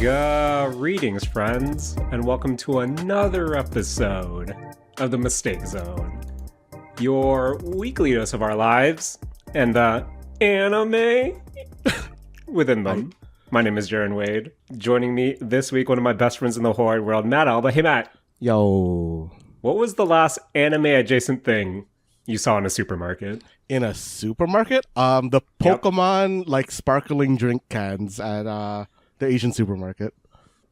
Greetings, friends, and welcome to another episode of the Mistake Zone, your weekly dose of our lives and the anime within them. My name is Jaren Wade. Joining me this week, one of my best friends in the whole wide world, Matt Alba. Hey, Matt. Yo. What was the last anime-adjacent thing you saw in a supermarket? In a supermarket? The Pokemon, sparkling drink cans at the Asian supermarket.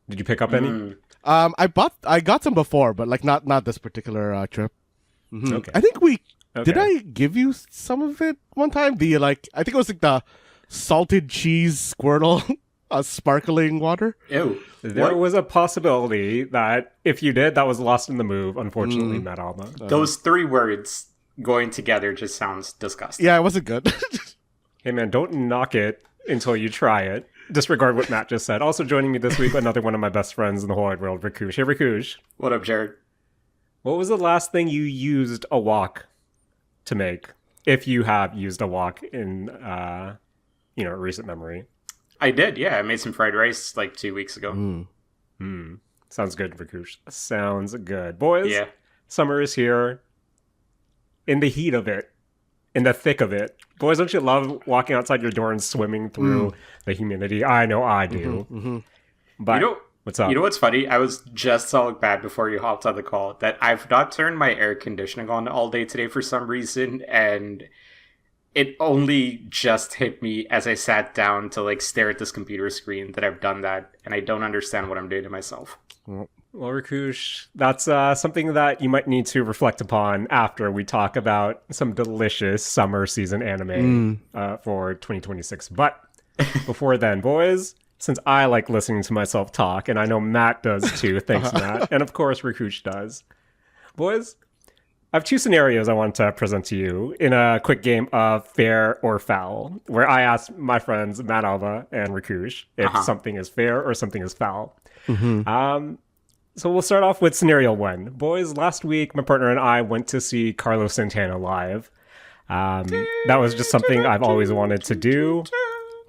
Did you pick up any? I got some before, but not this particular trip. Mm-hmm. Okay. I think did I give you some of it one time? I think it was the salted cheese Squirtle sparkling water. Ew. There was a possibility that if you did, that was lost in the move, unfortunately, Matt Alba. Those three words going together just sounds disgusting. Yeah, it wasn't good. Hey, man, don't knock it until you try it. Disregard what Matt just said. Also joining me this week, another one of my best friends in the whole wide world, Rakush. Hey, Rakush. What up, Jared? What was the last thing you used a wok to make? If you have used a wok in, recent memory. I did, yeah. I made some fried rice 2 weeks ago. Sounds good, Rakush. Sounds good. Boys, summer is here. In the heat of it. In the thick of it. Boys, don't you love walking outside your door and swimming through the humidity? I know I do. But what's up? You know what's funny? I was just telling Bad before you hopped on the call that I've not turned my air conditioning on all day today for some reason, and it only just hit me as I sat down to stare at this computer screen that I've done that, and I don't understand what I'm doing to myself. Well, Rakush, that's something that you might need to reflect upon after we talk about some delicious summer season anime for 2026. But before then, boys, since I like listening to myself talk, and I know Matt does too, thanks, Matt, and of course Rakush does. Boys, I have two scenarios I want to present to you in a quick game of fair or foul, where I ask my friends Matt Alba and Rakush if something is fair or something is foul. So we'll start off with scenario one. Boys, last week, my partner and I went to see Carlos Santana live. That was just something I've always wanted to do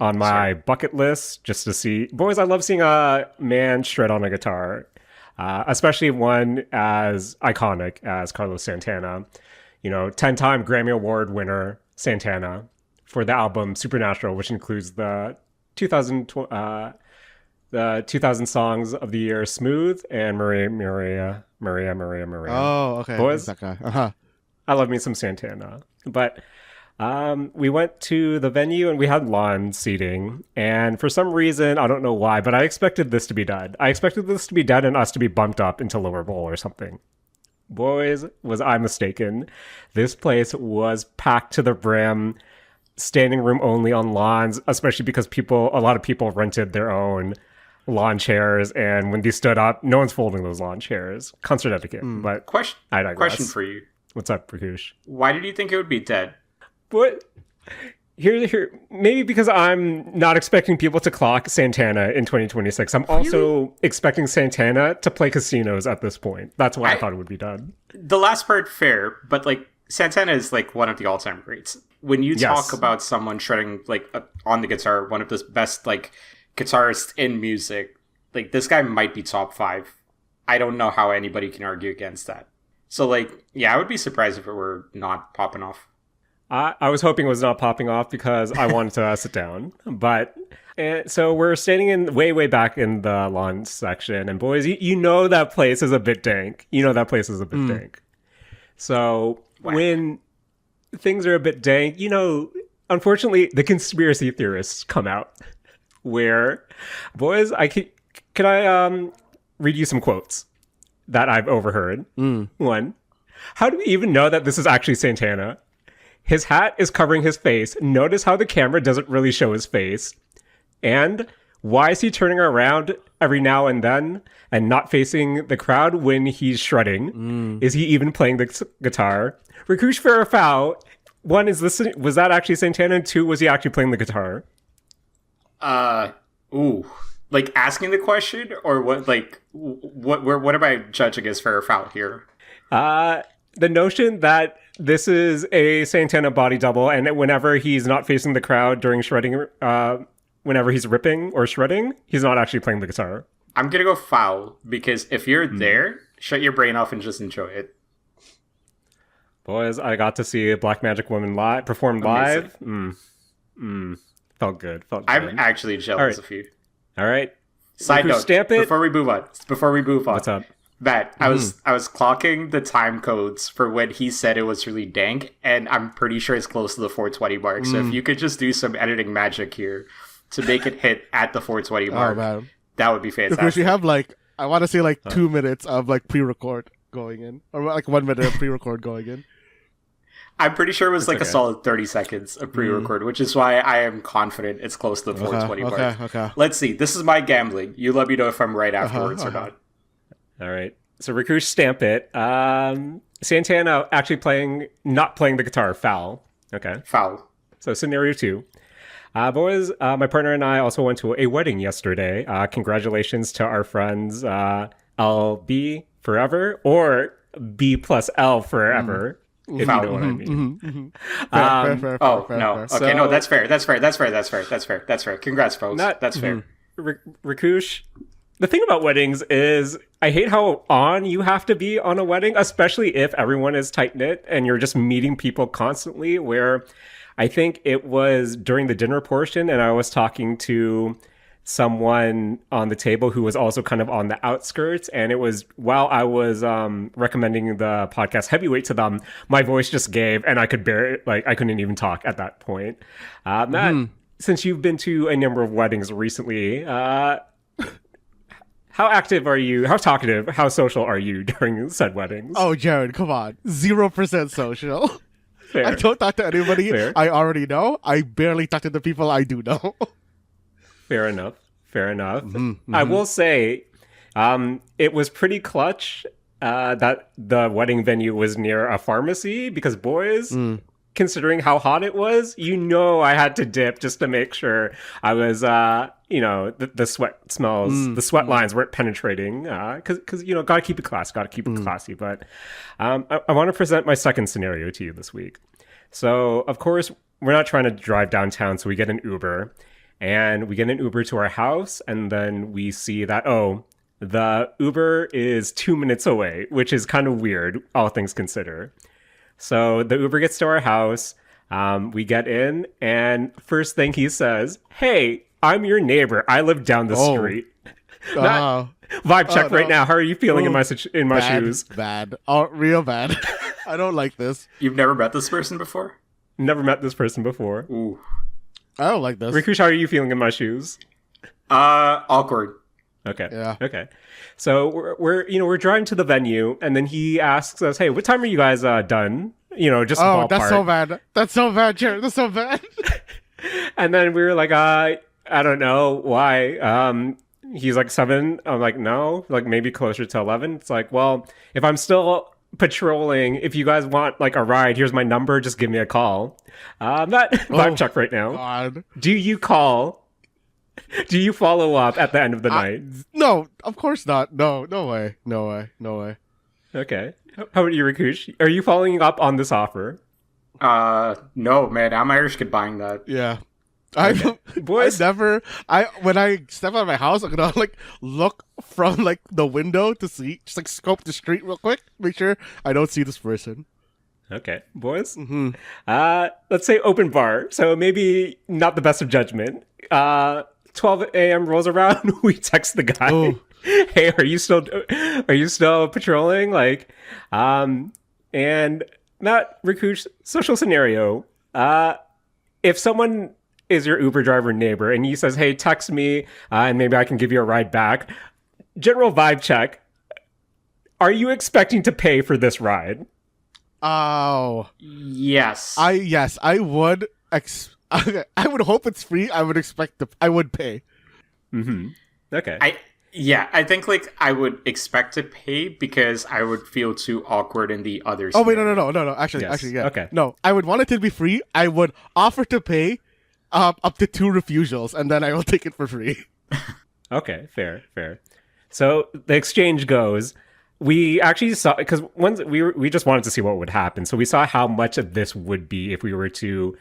on my bucket list, just to see. Boys, I love seeing a man shred on a guitar, especially one as iconic as Carlos Santana. 10-time Grammy Award winner Santana for the album Supernatural, which includes the 2000 songs of the year, Smooth and Maria. Oh, okay. Boys, that guy. I love me some Santana. But we went to the venue and we had lawn seating. And for some reason, I don't know why, but I expected this to be dead. I expected this to be dead and us to be bumped up into lower bowl or something. Boys, was I mistaken. This place was packed to the brim. Standing room only on lawns, especially because a lot of people rented their own lawn chairs, and when these stood up, no one's folding those lawn chairs. Concert etiquette. But I digress. Question for you. What's up, Rakush? Why did you think it would be dead? What? Here, maybe because I'm not expecting people to clock Santana in 2026. I'm also expecting Santana to play casinos at this point. That's why I thought it would be done. The last part, fair, but Santana is one of the all-time greats. When you talk about someone shredding on the guitar, one of the best guitarists in music, this guy might be top 5. I don't know how anybody can argue against that. So I would be surprised if it were not popping off. I was hoping it was not popping off because I wanted to sit down. But so we're standing in way back in the lawn section, and boys, you know that place is a bit dank. Dank. So when things are a bit dank, unfortunately, the conspiracy theorists come out. Where, boys, can I read you some quotes that I've overheard? One, how do we even know that this is actually Santana? His hat is covering his face. Notice how the camera doesn't really show his face. And why is he turning around every now and then and not facing the crowd when he's shredding? Is he even playing the guitar? Rakush, fair or foul? One, was that actually Santana? And two, was he actually playing the guitar? Asking the question, or what? What am I judging as fair or foul here? The notion that this is a Santana body double, and whenever he's not facing the crowd during shredding whenever he's ripping or shredding, he's not actually playing the guitar. I'm gonna go foul, because if you're there, shut your brain off and just enjoy it. Boys, I got to see a Black Magic Woman perform live. Felt good. I'm actually jealous of you. All right. Side note, stamp it. Before we move on. What's up? Matt, I was clocking the time codes for when he said it was really dank, and I'm pretty sure it's close to the 420 mark. So if you could just do some editing magic here to make it hit at the 420 mark, that would be fantastic. Because you have I want to say 2 minutes of pre-record going in, or 1 minute of pre-record going in. I'm pretty sure it was a solid 30 seconds of pre-record, which is why I am confident it's close to the 420 mark. Okay. Let's see. This is my gambling. You let me know if I'm right afterwards or not. All right. So Rakush, stamp it. Santana actually not playing the guitar. Foul. Okay. Foul. So scenario 2. Boys, my partner and I also went to a wedding yesterday. Congratulations to our friends LB forever, or B plus L forever. If Foul. you know what I mean. Fair, no. Okay, So- no, that's fair. That's fair. Congrats, folks. That's fair. Rakush, the thing about weddings is I hate how on you have to be on a wedding, especially if everyone is tight-knit and you're just meeting people constantly, where I think it was during the dinner portion and I was talking to someone on the table who was also kind of on the outskirts, and it was while I was recommending the podcast Heavyweight to them, my voice just gave and I could bear it, I couldn't even talk at that point. Matt, since you've been to a number of weddings recently, how active are you? How talkative? How social are you during said weddings? Oh, Jaren, come on. 0% social. Fair. I don't talk to anybody Fair. I already know. I barely talk to the people I do know. Fair enough. I will say, it was pretty clutch that the wedding venue was near a pharmacy, because boys, considering how hot it was, I had to dip just to make sure I was, the sweat smells, the sweat lines weren't penetrating, because gotta keep it classy. But I want to present my second scenario to you this week. So, of course, we're not trying to drive downtown, so we get an Uber. And we get an Uber to our house, and then we see that, the Uber is 2 minutes away, which is kind of weird, all things considered. So the Uber gets to our house, we get in, and first thing he says, "Hey, I'm your neighbor. I live down the street." Vibe check right now. How are you feeling in my shoes? Bad. Oh, real bad. I don't like this. You've never met this person before? Never met this person before. Ooh. I don't like this. Rakush, how are you feeling in my shoes? Awkward. Okay. Yeah. Okay. So we're driving to the venue, and then he asks us, "Hey, what time are you guys done?" Just ballpark. That's so bad. That's so bad, Jared. That's so bad. And then we were like, I don't know why. He's like 7. I'm like, no, maybe closer to 11. It's like, well, if I'm still patrolling, if you guys want a ride, here's my number, just give me a call. That vibe check right now. God. Do you call? Do you follow up at the end of the night? No, of course not. No way. Okay. How about you, Rakush? Are you following up on this offer? No, man. I'm Irish kid buying that. Yeah. Boys, when I step out of my house, I'm gonna look from the window to see, just scope the street real quick, make sure I don't see this person. Okay, boys. Let's say open bar, so maybe not the best of judgment. 12 a.m. rolls around, we text the guy. Oh. Hey, are you still patrolling? And not Rakush, social scenario. If someone is your Uber driver neighbor and he says, "Hey, text me, and maybe I can give you a ride back," general vibe check. Are you expecting to pay for this ride? Oh. Yes. I would. I would hope it's free. I would expect I would pay. Okay. I think I would expect to pay because I would feel too awkward in the other Oh wait, scenario. no. Actually, yeah. Okay. No, I would want it to be free. I would offer to pay up to 2 refusals, and then I will take it for free. Okay, fair. So the exchange goes. We actually saw, because once we just wanted to see what would happen. So we saw how much of this would be if we were to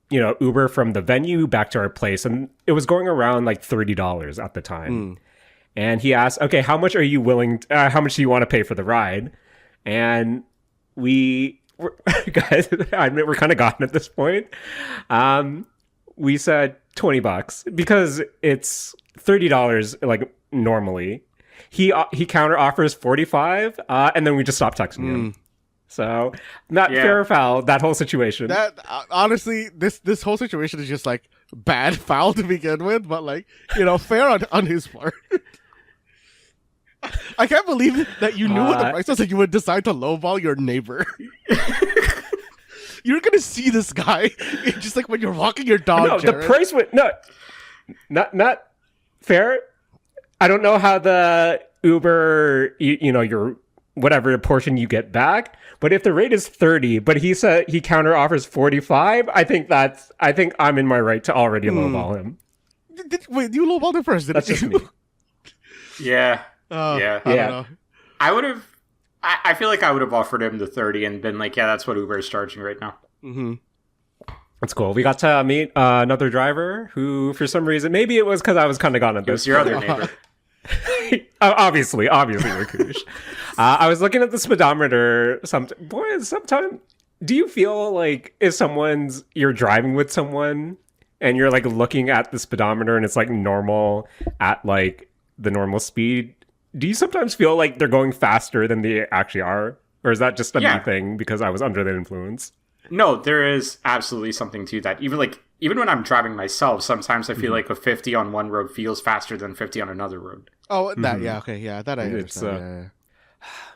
Uber from the venue back to our place, and it was going around like $30 at the time. And he asked, okay, how much are you how much do you want to pay for the ride? And guys, I admit we're kind of gotten at this point. We said $20 because it's $30 like normally. He counter offers 45, and then we just stopped texting him. So not fair or foul, that whole situation. That honestly, this whole situation is just like bad foul to begin with, but like fair on his part. I can't believe that you knew what the price was and you would decide to lowball your neighbor. You're gonna see this guy just like when you're walking your dog. No, Jaren. The price would not fair. I don't know how the Uber, your whatever portion you get back, but if the rate is 30, but he said he counter offers 45, I think I'm in my right to already lowball him. Wait, you lowballed him first? That's just me. Yeah. I don't know. I would have. I feel like I would have offered him the 30 and been like, yeah, that's what Uber is charging right now. That's cool. We got to meet another driver who, for some reason, maybe it was because I was kind of gone at this. It was your other neighbor. obviously, Rakush. I was looking at the speedometer. Sometimes, do you feel like if you're driving with someone and you're like looking at the speedometer and it's like normal at like the normal speed, do you sometimes feel like they're going faster than they actually are? Or is that just a me thing because I was under the influence? No, there is absolutely something to that. Even when I'm driving myself, sometimes I feel like a 50 on one road feels faster than 50 on another road. Oh, that that I understand.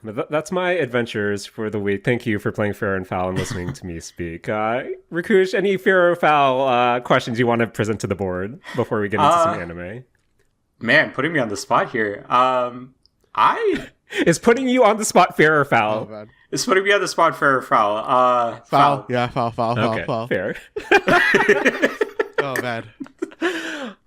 But that's my adventures for the week. Thank you for playing Fair and Foul and listening to me speak. Rakush, any Fair or Foul questions you want to present to the board before we get into some anime? Man, putting me on the spot here. Is putting you on the spot fair or foul? Oh, It's putting me on the spot fair or foul? Foul. Yeah, foul, okay, foul. Fair. Oh, man.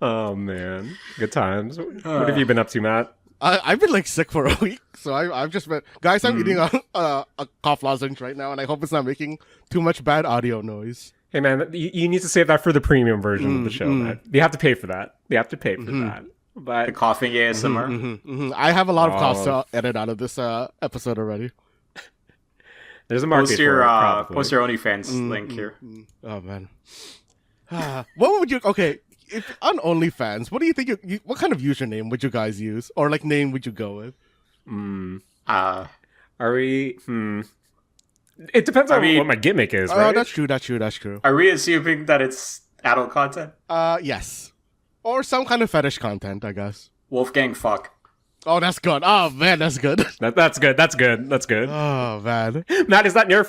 Oh, man. Good times. What have you been up to, Matt? I've been like sick for a week, so I've just been... Guys, I'm eating a cough lozenge right now, and I hope it's not making too much bad audio noise. Hey, man, you need to save that for the premium version of the show, Matt. You have to pay for that. That. But the coughing ASMR. I have a lot of coughs to edit out of this episode already. There's a market post your OnlyFans link here. Oh man, what would you? Okay, if on OnlyFans, what do you think? What kind of username would you guys use, or like name would you go with? Are we? It depends on what my gimmick is. Right? Oh, that's true. Are we assuming that it's adult content? Yes. Or some kind of fetish content, I guess. Wolfgang fuck. Oh, that's good. Oh man, that's good. That's good. Oh man, Matt, is that name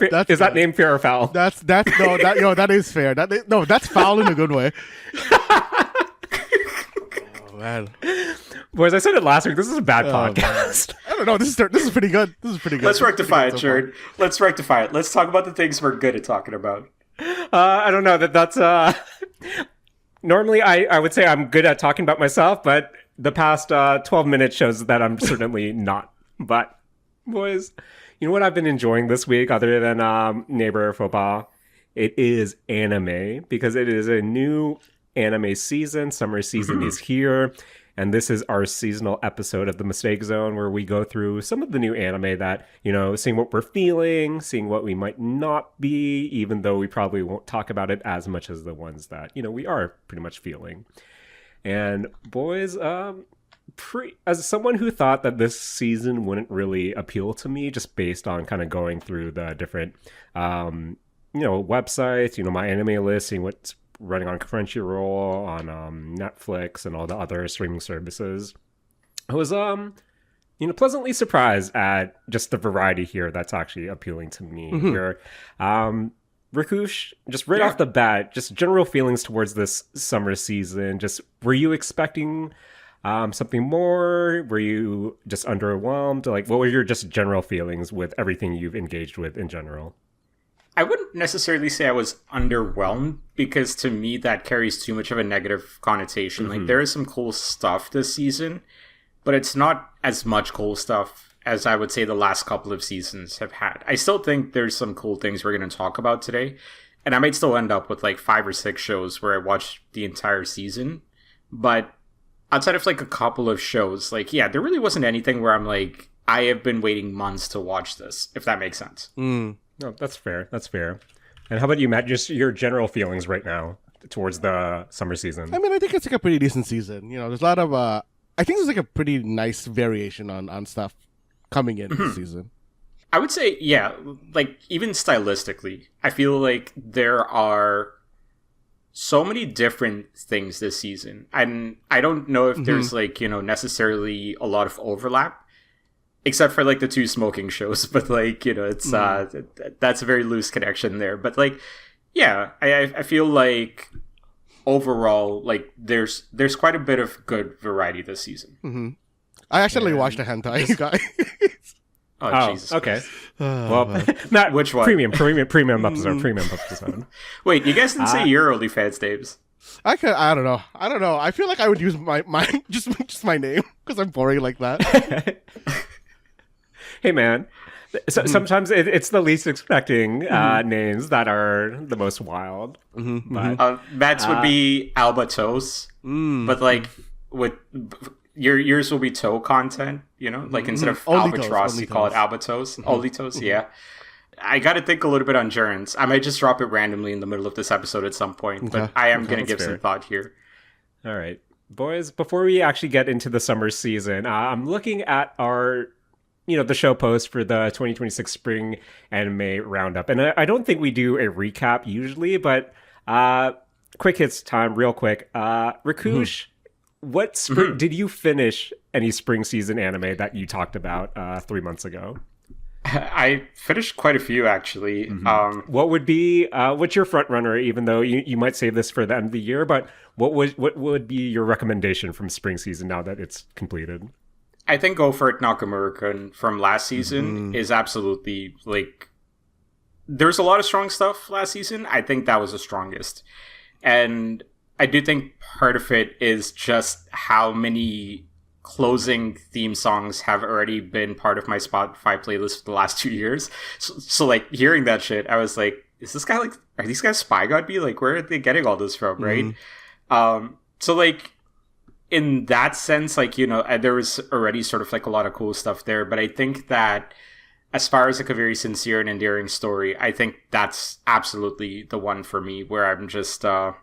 fair or foul? That is fair. That's foul in a good way. Oh man, boys, I said it last week. This is a bad podcast. Man. I don't know. This is pretty good. Let's rectify it, Jared. Let's rectify it. Let's talk about the things we're good at talking about. I don't know that's. Normally, I would say I'm good at talking about myself, but the past 12 minutes shows that I'm certainly not. But, boys, you know what I've been enjoying this week other than Neighbor Football? It is anime, because it is a new anime season. Summer season is here. And this is our seasonal episode of the Mistake Zone, where we go through some of the new anime that, seeing what we're feeling, seeing what we might not be, even though we probably won't talk about it as much as the ones that, we are pretty much feeling. And boys, as someone who thought that this season wouldn't really appeal to me, just based on kind of going through the different, websites, my anime list, seeing what's running on Crunchyroll, on Netflix, and all the other streaming services. I was, pleasantly surprised at just the variety here that's actually appealing to me. Where, Rakush, just right off the bat, just general feelings towards this summer season. Just, were you expecting something more? Were you just underwhelmed? Like, what were your just general feelings with everything you've engaged with in general? I wouldn't necessarily say I was underwhelmed, because to me that carries too much of a negative connotation. Like, there is some cool stuff this season, but it's not as much cool stuff as I would say the last couple of seasons have had. I still think there's some cool things we're going to talk about today, and I might still end up with like 5 or 6 shows where I watch the entire season. But outside of like a couple of shows, like, yeah, there really wasn't anything where I'm like, I have been waiting months to watch this, if that makes sense. No, that's fair. That's fair. And how about you, Matt? Just your general feelings right now towards the summer season. I mean, I think it's like a pretty decent season. You know, there's a lot of, I think there's like a pretty nice variation on stuff coming in this season. I would say, yeah, like even stylistically, I feel like there are so many different things this season. And I don't know if there's like, you know, necessarily a lot of overlap, except for like the 2 smoking shows. But like, you know, it's that's a very loose connection there. But like, yeah, I feel like overall, like there's quite a bit of good variety this season. I actually watched a hentai, you guys. Oh, Jesus. Okay. Well, not which one? Premium episode. Wait, you guys didn't say your OnlyFans names. I don't know. I feel like I would use my just my name because I'm boring like that. Hey, man. So, sometimes it's the least expecting names that are the most wild. But, Matt's would be Albatos, but like with yours will be toe content, you know, like instead of albatross, you call it albatos, olitos. Yeah, I got to think a little bit on Jaren's. I might just drop it randomly in the middle of this episode at some point, but I am going to give some thought here. All right, boys. Before we actually get into the summer season, I'm looking at our, you know, the show post for the 2026 spring anime roundup. And I don't think we do a recap usually, but quick hits time, real quick. Rakush, what spring did you finish any spring season anime that you talked about 3 months ago? I finished quite a few, actually. What would be, what's your front runner, even though you might save this for the end of the year, but what would be your recommendation from spring season now that it's completed? I think Go for It Nakamura from last season is absolutely, like, there's a lot of strong stuff last season. I think that was the strongest. And I do think part of it is just how many closing theme songs have already been part of my Spotify playlist for the last 2 years. So like, hearing that shit, I was like, is this guy, like, are these guys Spy God B? Like, where are they getting all this from, right? So, like, in that sense, like, you know, there was already sort of like a lot of cool stuff there, but I think that as far as like a very sincere and endearing story, I think that's absolutely the one for me, where I'm just, I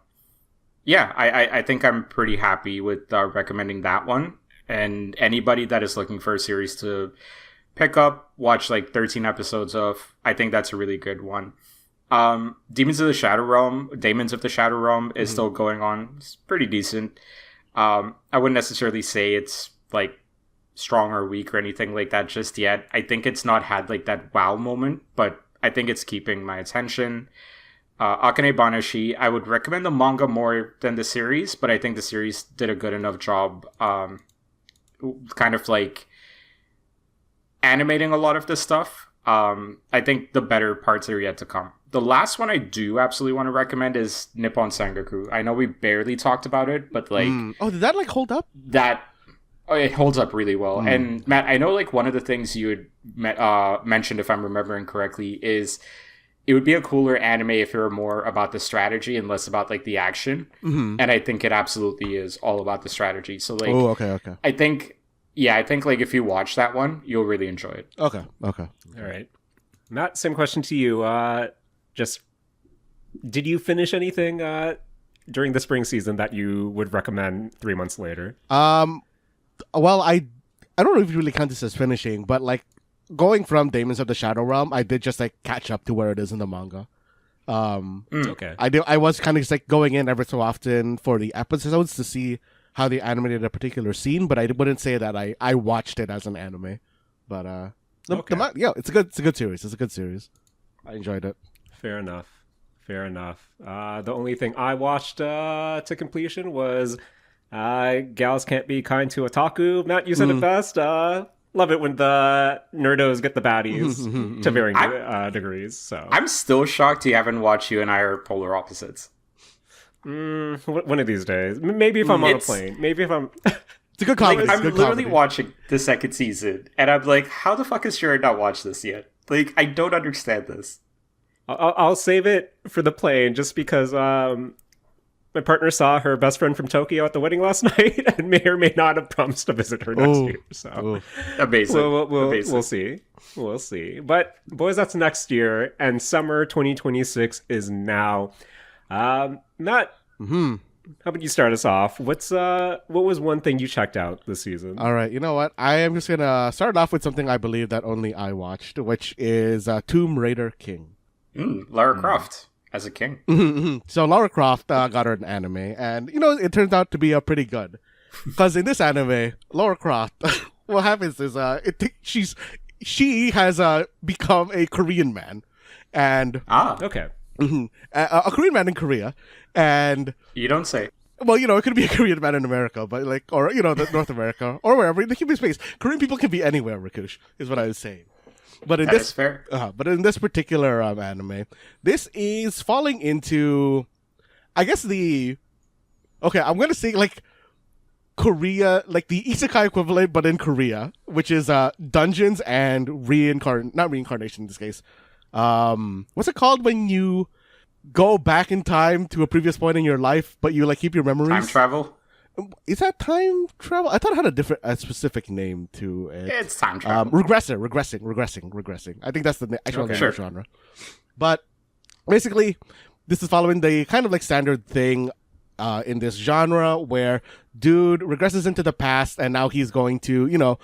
think I'm pretty happy with recommending that one. And anybody that is looking for a series to pick up, watch like 13 episodes of, I think that's a really good one. Demons of the Shadow Realm is still going on. It's pretty decent. I wouldn't necessarily say it's like strong or weak or anything like that just yet. I think it's not had like that wow moment, but I think it's keeping my attention. Akane Banashi, I would recommend the manga more than the series, but I think the series did a good enough job kind of like animating a lot of this stuff. I think the better parts are yet to come. The last one I do absolutely want to recommend is Nippon Sengoku. I know we barely talked about it, but like... did that like hold up? It holds up really well. And Matt, I know like one of the things you had mentioned, if I'm remembering correctly, is it would be a cooler anime if it were more about the strategy and less about like the action. And I think it absolutely is all about the strategy. So like, okay. I think like if you watch that one, you'll really enjoy it. Okay. All right. Matt, same question to you. Just did you finish anything during the spring season that you would recommend 3 months later? Well, I don't know if you really count this as finishing, but like going from Demons of the Shadow Realm, I did just like catch up to where it is in the manga. Okay. I was kind of just like going in every so often for the episodes to see how they animated a particular scene, but I wouldn't say that I watched it as an anime. But it's a good series. It's a good series. I enjoyed it. Fair enough. The only thing I watched to completion was Gals Can't Be Kind to Otaku. Matt, you said it best. Love it when the nerdos get the baddies to varying degrees. So I'm still shocked you haven't watched. You and I are polar opposites. One of these days. Maybe if I'm on a plane. Maybe if I'm... It's a good comedy. Like, I'm literally watching the second season, and I'm like, how the fuck has Jaren not watched this yet? Like, I don't understand this. I'll save it for the plane just because my partner saw her best friend from Tokyo at the wedding last night and may or may not have promised to visit her next year. So amazing. We'll see. We'll see. But boys, that's next year, and summer 2026 is now. Matt, how about you start us off? What was one thing you checked out this season? All right, you know what? I am just gonna start off with something I believe that only I watched, which is Tomb Raider King. Lara Croft as a king. So Lara Croft got her an anime, and it turns out to be pretty good. Because in this anime, Lara Croft, what happens is she has become a Korean man, and okay, a Korean man in Korea, and you don't say. Well, it could be a Korean man in America, but North America or wherever. They can be space. Korean people can be anywhere. Rakush is what I was saying. But in is fair. But in this particular anime, this is falling into, I guess I'm gonna say like Korea, like the isekai equivalent, but in Korea, which is dungeons and not reincarnation in this case. What's it called when you go back in time to a previous point in your life, but you keep your memories? Time travel. Is that time travel? I thought it had a specific name to it. It's time travel. Regressing. I think that's the actual name of the genre. But basically, this is following the kind of standard thing in this genre where dude regresses into the past and now he's going to,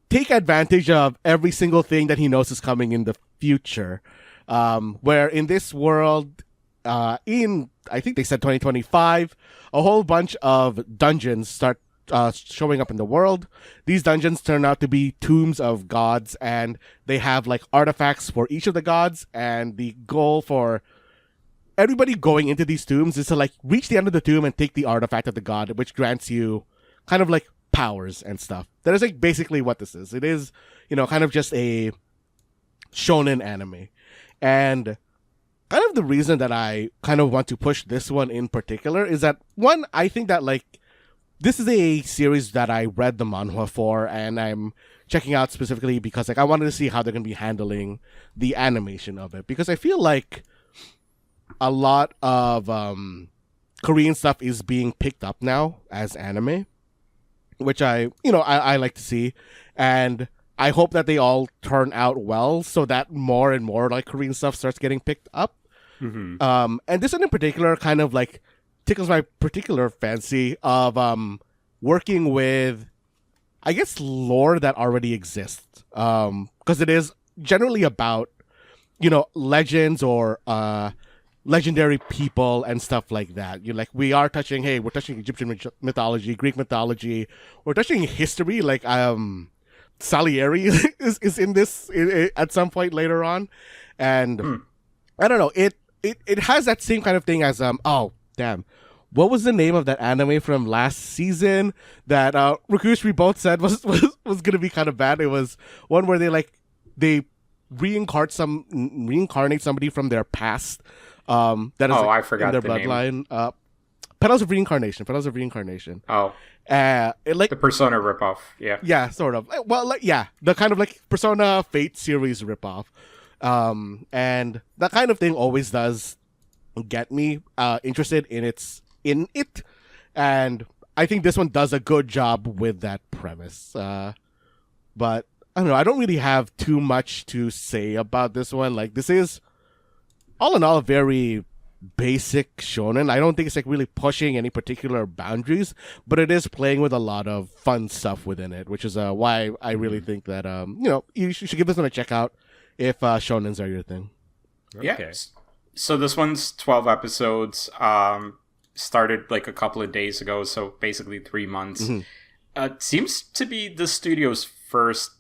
take advantage of every single thing that he knows is coming in the future. Where in this world, I think they said 2025, a whole bunch of dungeons start showing up in the world. These dungeons turn out to be tombs of gods, and they have artifacts for each of the gods. And the goal for everybody going into these tombs is to reach the end of the tomb and take the artifact of the god, which grants you kind of powers and stuff. That is basically what this is. It is, kind of just a shonen anime. And kind of the reason that I kind of want to push this one in particular is that, one, I think that this is a series that I read the manhwa for, and I'm checking out specifically because I wanted to see how they're going to be handling the animation of it, because I feel like a lot of Korean stuff is being picked up now as anime, which I like to see, and I hope that they all turn out well so that more and more Korean stuff starts getting picked up. And this one in particular kind of tickles my particular fancy of working with, I guess, lore that already exists. Because it is generally about, legends or legendary people and stuff like that. We're touching Egyptian mythology, Greek mythology. We're touching history, Salieri is in this at some point later on. And I don't know, it has that same kind of thing as what was the name of that anime from last season that Rakush, we both said was gonna be kind of bad? It was one where they reincarnate somebody from their past. That is I forgot in their the bloodline. Name. Petals of Reincarnation. Oh. The Persona ripoff. Yeah, sort of. Well, the kind of Persona Fate series ripoff. And that kind of thing always does get me interested in it, and I think this one does a good job with that premise. But I don't know, I don't really have too much to say about this one. This is all in all a very basic shonen. I don't think it's really pushing any particular boundaries, but it is playing with a lot of fun stuff within it, which is why I really think that you should give this one a check out if shonens are your thing. Okay. Yeah. So this one's 12 episodes. Started a couple of days ago, so basically 3 months. Seems to be the studio's first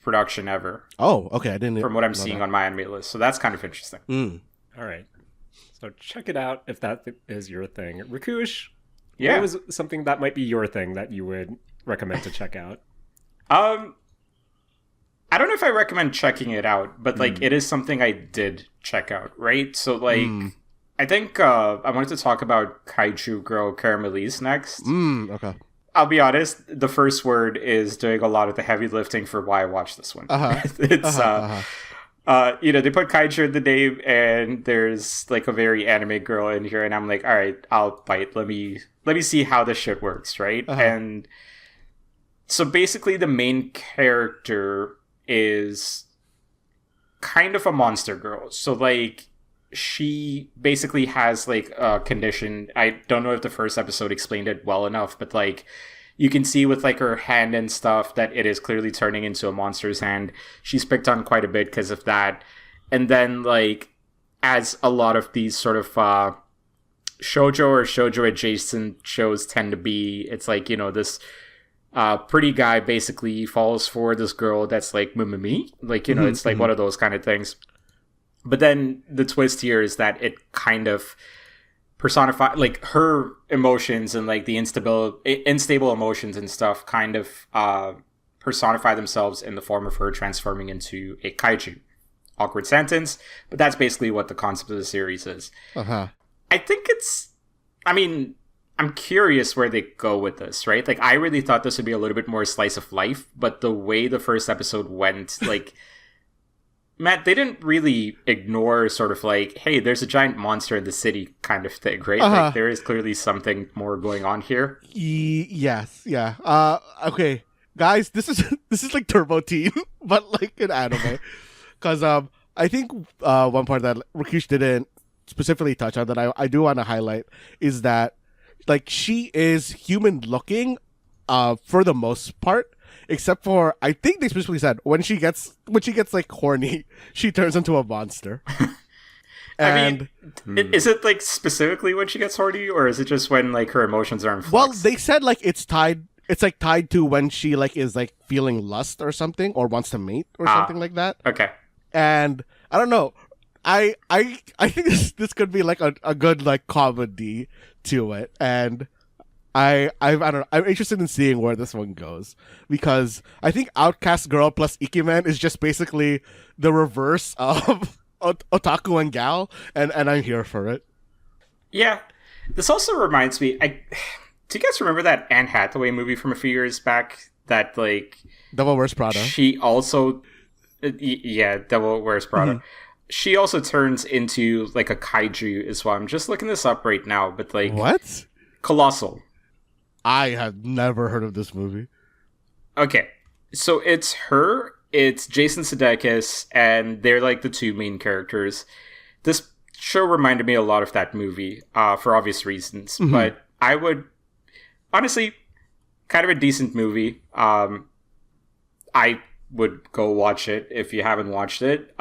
production ever. Oh, okay. I didn't. From what I'm seeing on my anime list, so that's kind of interesting. All right. So check it out if that is your thing. Rakush, yeah. What was something that might be your thing that you would recommend to check out? I don't know if I recommend checking it out, but it is something I did check out, right? So I think I wanted to talk about Kaiju Girl Caramelise next. Okay. I'll be honest, the first word is doing a lot of the heavy lifting for why I watched this one. they put Kaiju in the name, and there's like a very anime girl in here, and I'm like, all right, I'll bite. Let me see how this shit works, right? And so basically, the main character is kind of a monster girl. So like, she basically has like a condition. I don't know if the first episode explained it well enough, but like, you can see with like her hand and stuff that it is clearly turning into a monster's hand. She's picked on quite a bit because of that. And then like, as a lot of these sort of shoujo or shoujo adjacent shows tend to be, it's like, this pretty guy basically falls for this girl that's like me. Like, it's like one of those kind of things. But then the twist here is that it kind of personify like her emotions and like the unstable emotions and stuff kind of personify themselves in the form of her transforming into a kaiju. Awkward sentence, but that's basically what the concept of the series is. I think I'm curious where they go with this, right? Like, I really thought this would be a little bit more slice of life, but the way the first episode went, like, Matt, they didn't really ignore sort of like, hey, there's a giant monster in the city kind of thing, right? Like, there is clearly something more going on here. Yes, yeah. Okay, guys, this is like Turbo Teen, but like an anime. Because I think one part that Rakush didn't specifically touch on that I do want to highlight is that like she is human looking for the most part. Except for, I think they specifically said when she gets like horny, she turns into a monster. And is it like specifically when she gets horny, or is it just when like her emotions are in flux? Well, they said like it's tied to when she like is like feeling lust or something, or wants to mate or something like that. Okay. And I don't know. I think this could be like a good like comedy to it, and I don't know. I'm interested in seeing where this one goes, because I think Outcast Girl plus Ikemen is just basically the reverse of Otaku and Gal, and I'm here for it. Yeah. This also reminds me, do you guys remember that Anne Hathaway movie from a few years back that like Devil Wears Prada? She also Devil Wears Prada. Mm-hmm. She also turns into like a kaiju as well. I'm just looking this up right now, but like what? Colossal. I have never heard of this movie. Okay, so it's her, it's Jason Sudeikis, and they're like the two main characters. This show reminded me a lot of that movie, for obvious reasons. Mm-hmm. But I would, honestly, kind of a decent movie. I would go watch it if you haven't watched it.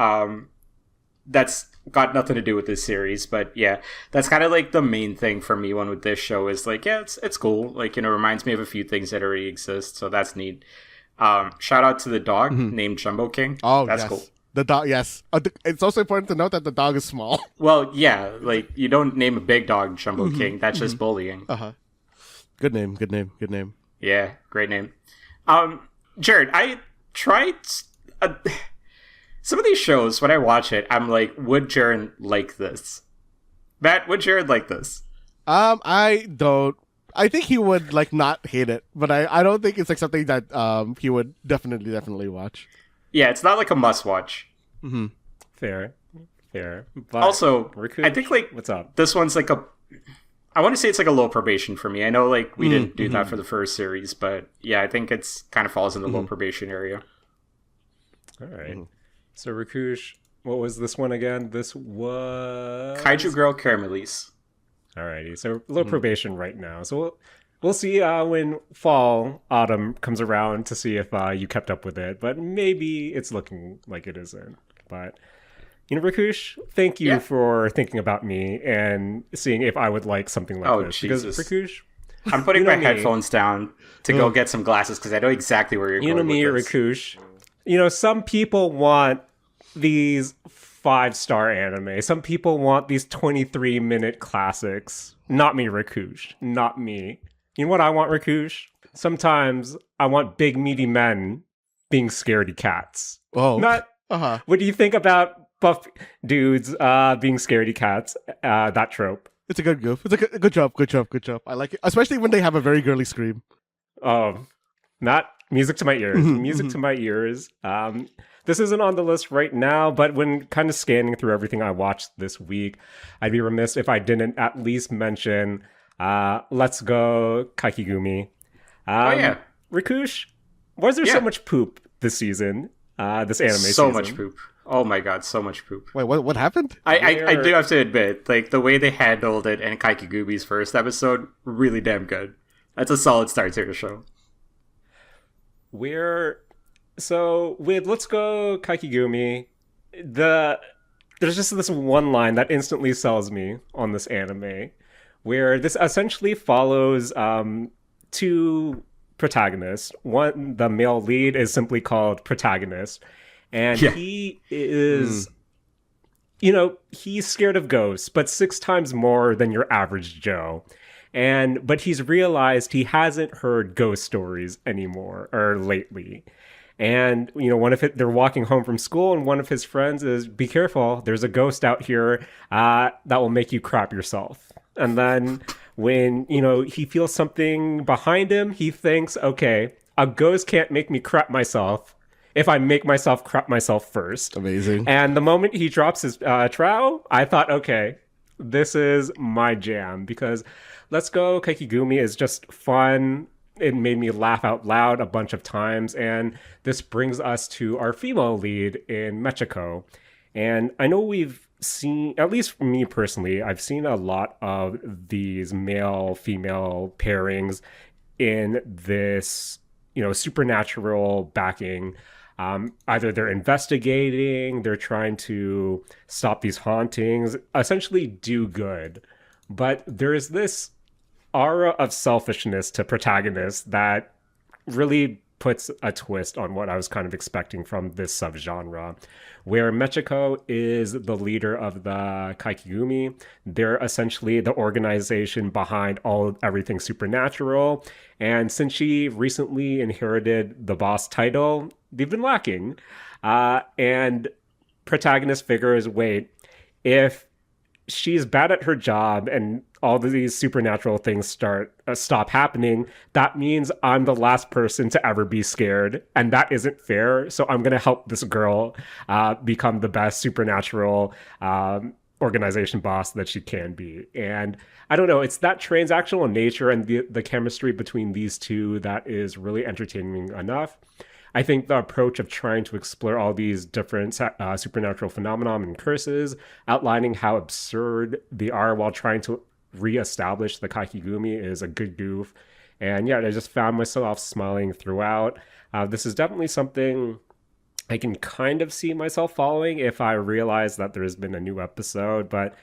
That's got nothing to do with this series, but yeah, that's kind of like the main thing for me one with this show is like, yeah, it's cool. Like, reminds me of a few things that already exist, so that's neat. Shout out to the dog named Jumbo King. Oh, that's yes. cool. The dog, yes. It's also important to note that the dog is small. Well, yeah, like you don't name a big dog Jumbo King. That's just bullying. Good name. Yeah, great name. Jared, I tried some of these shows, when I watch it, I'm like, would Jaren like this? Matt, would Jaren like this? I don't. I think he would like not hate it, but I don't think it's like something that he would definitely watch. Yeah, it's not like a must watch. Mm-hmm. Fair. But also, Rakush, I think like what's up? This one's like I want to say it's like a low probation for me. I know like we didn't do that for the first series, but yeah, I think it's kind of falls in the low probation area. All right. So Rakush, what was this one again? This was Kaiju Girl Caramelise. Alrighty, so low probation right now. So we'll see when autumn comes around to see if you kept up with it. But maybe it's looking like it isn't. But Rakush, thank you for thinking about me and seeing if I would like something like this. Jesus. Because Rakush, I'm putting my headphones down to go get some glasses because I know exactly where you're going with this. Rakush. Some people want these 5-star anime. Some people want these 23-minute classics. Not me, Rakush. Not me. You know what I want, Rakush? Sometimes I want big, meaty men being scaredy cats. Oh. Not. What do you think about buff dudes being scaredy cats? That trope. It's a good goof. It's a good job. I like it, especially when they have a very girly scream. Not music to my ears. To my ears. this isn't on the list right now, but when kind of scanning through everything I watched this week, I'd be remiss if I didn't at least mention Let's Go Kaikigumi. Rakush, why is there so much poop this season? This anime season? So much poop. Oh my god, so much poop. Wait, what happened? I do have to admit, like, the way they handled it in Kaikigumi's first episode, really damn good. That's a solid start to the show. So with Let's Go Kaikigumi, there's just this one line that instantly sells me on this anime, where this essentially follows two protagonists. One, the male lead, is simply called Protagonist. And he is, he's scared of ghosts, but 6 times more than your average Joe. But he's realized he hasn't heard ghost stories anymore, or lately. And, they're walking home from school, and one of his friends is, be careful, there's a ghost out here that will make you crap yourself. And then when, he feels something behind him, he thinks, okay, a ghost can't make me crap myself if I make myself crap myself first. Amazing. And the moment he drops his trowel, I thought, okay, this is my jam, because Let's Go Kaikigumi is just fun. It made me laugh out loud a bunch of times, and this brings us to our female lead in Mechiko. And I know we've seen, at least for me personally, I've seen a lot of these male-female pairings in this, supernatural backing. Either they're investigating, they're trying to stop these hauntings, essentially do good. But there is this aura of selfishness to Protagonist that really puts a twist on what I was kind of expecting from this subgenre, where Mechiko is the leader of the Kaikigumi. They're essentially the organization behind everything supernatural. And since she recently inherited the boss title, they've been lacking. And Protagonist figures, wait, if she's bad at her job and all of these supernatural things stop happening, that means I'm the last person to ever be scared, and that isn't fair. So I'm going to help this girl become the best supernatural organization boss that she can be. And I don't know, it's that transactional nature and the chemistry between these two that is really entertaining enough. I think the approach of trying to explore all these different supernatural phenomena and curses, outlining how absurd they are while trying to reestablish the Kaikigumi, is a good goof. And I just found myself smiling throughout. This is definitely something I can kind of see myself following if I realize that there's been a new episode, but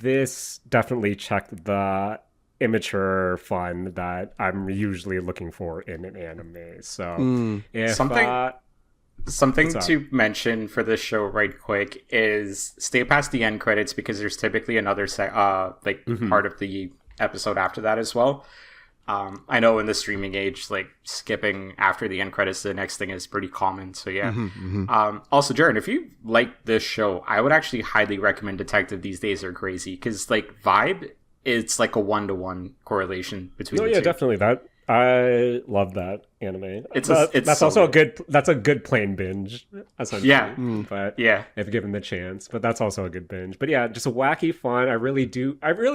this definitely checked the immature fun that I'm usually looking for in an anime. So if something to mention for this show right quick is stay past the end credits, because there's typically another part of the episode after that as well. I know in the streaming age, like, skipping after the end credits to the next thing is pretty common. So also, Jaren, if you like this show, I would actually highly recommend Detective These Days Are Crazy, because like vibe, it's like a 1-to-1 correlation between the two. Definitely. That I love that anime. That's also a good plain binge, essentially. But if given the chance. But that's also a good binge. But just a wacky fun. I really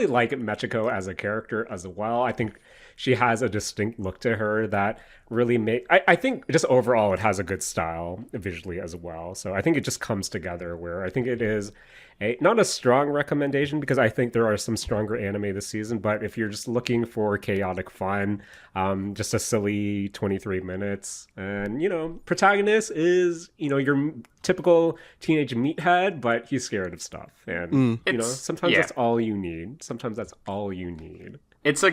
like Mechiko as a character as well. I think she has a distinct look to her that really I think just overall it has a good style visually as well. So I think it just comes together, where I think it is not a strong recommendation, because I think there are some stronger anime this season, but if you're just looking for chaotic fun, just a silly 23 minutes, and Protagonist is your typical teenage meathead, but he's scared of stuff, and sometimes that's all you need. It's a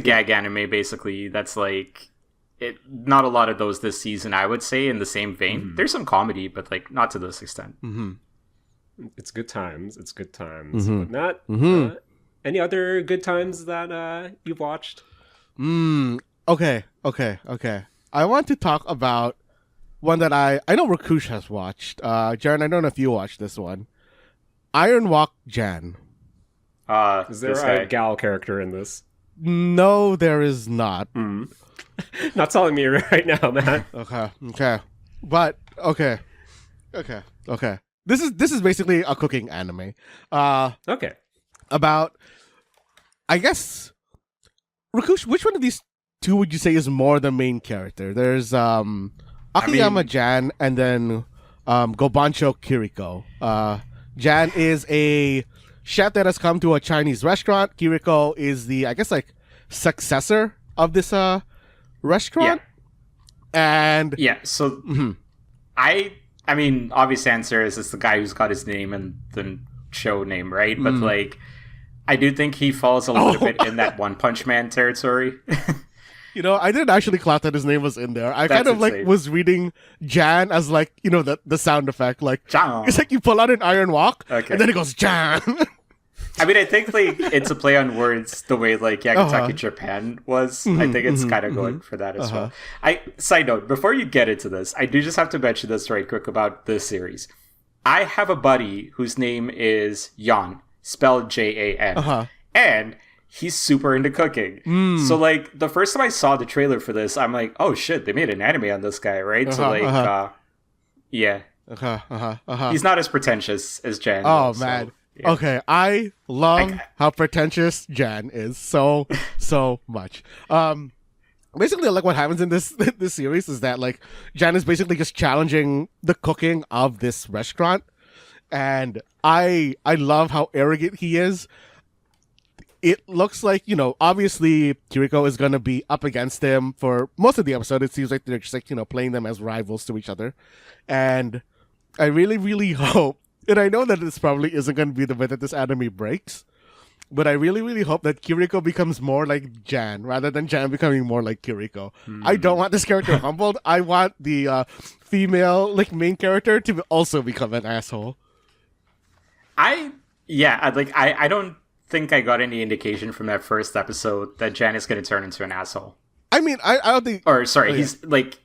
gag anime, basically. That's like not a lot of those this season, I would say. In the same vein, there's some comedy, but like not to this extent. It's good times. But not any other good times that you've watched. Okay. I want to talk about one that I know Rakush has watched. Jaren, I don't know if you watched this one. Wok Jan. Is there a gal character in this? No, there is not. Not telling me right now, man. Okay. But okay. This is basically a cooking anime. Okay. About, I guess, Rakush, which one of these two would you say is more the main character? There's Akiyama Jan and then Gobancho Kiriko. Jan is a chef that has come to a Chinese restaurant. Kiriko is the, I guess, like, successor of this restaurant. And so I mean, obvious answer is it's the guy who's got his name and the show name, right? But like, I do think he falls a little bit in that One Punch Man territory. You know, I didn't actually clout that his name was in there. I kind of like was reading Jan as like, you know, the sound effect, like Jan. It's like you pull out an iron wok and then it goes Jan. I mean, I think like it's a play on words the way like Yagataki Japan was. I think it's kind of going for that as well. Side note, before you get into this, I do just have to mention this right quick about this series. I have a buddy whose name is Jan, spelled Jan, and he's super into cooking. So like the first time I saw the trailer for this, I'm like, oh shit, they made an anime on this guy, right? So like, he's not as pretentious as Jan. Oh man. So, yeah. Okay, I love how pretentious Jan is so much. Basically, like what happens in this series is that like Jan is basically just challenging the cooking of this restaurant, and I love how arrogant he is. It looks like, you know, obviously Kiriko is gonna be up against him for most of the episode. It seems like they're just like, you know, playing them as rivals to each other, and I really, really hope. And I know that this probably isn't going to be the way that this anime breaks, but I really, really hope that Kiriko becomes more like Jan rather than Jan becoming more like Kiriko. I don't want this character humbled. I want the female like main character to also become an asshole. I don't think I got any indication from that first episode that Jan is going to turn into an asshole. I mean, I don't think... Or, sorry, he's like...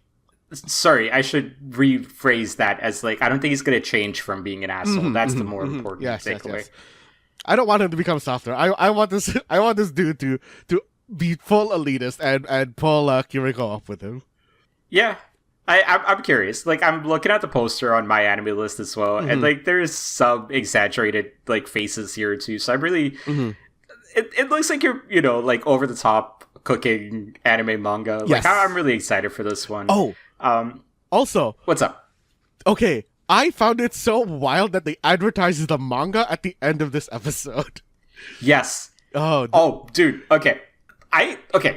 Sorry, I should rephrase that as like I don't think he's going to change from being an asshole. That's the more important takeaway. Yes. I don't want him to become softer. I want this dude to be full elitist and pull Kiriko up with him. Yeah, I'm curious. Like I'm looking at the poster on my anime list as well, and like there's some exaggerated like faces here too. So I'm really, it looks like you're like over the top cooking anime manga. Like I'm really excited for this one. Oh. Also, what's up? Okay, I found it so wild that they advertised the manga at the end of this episode. Yes. Oh, dude. Okay.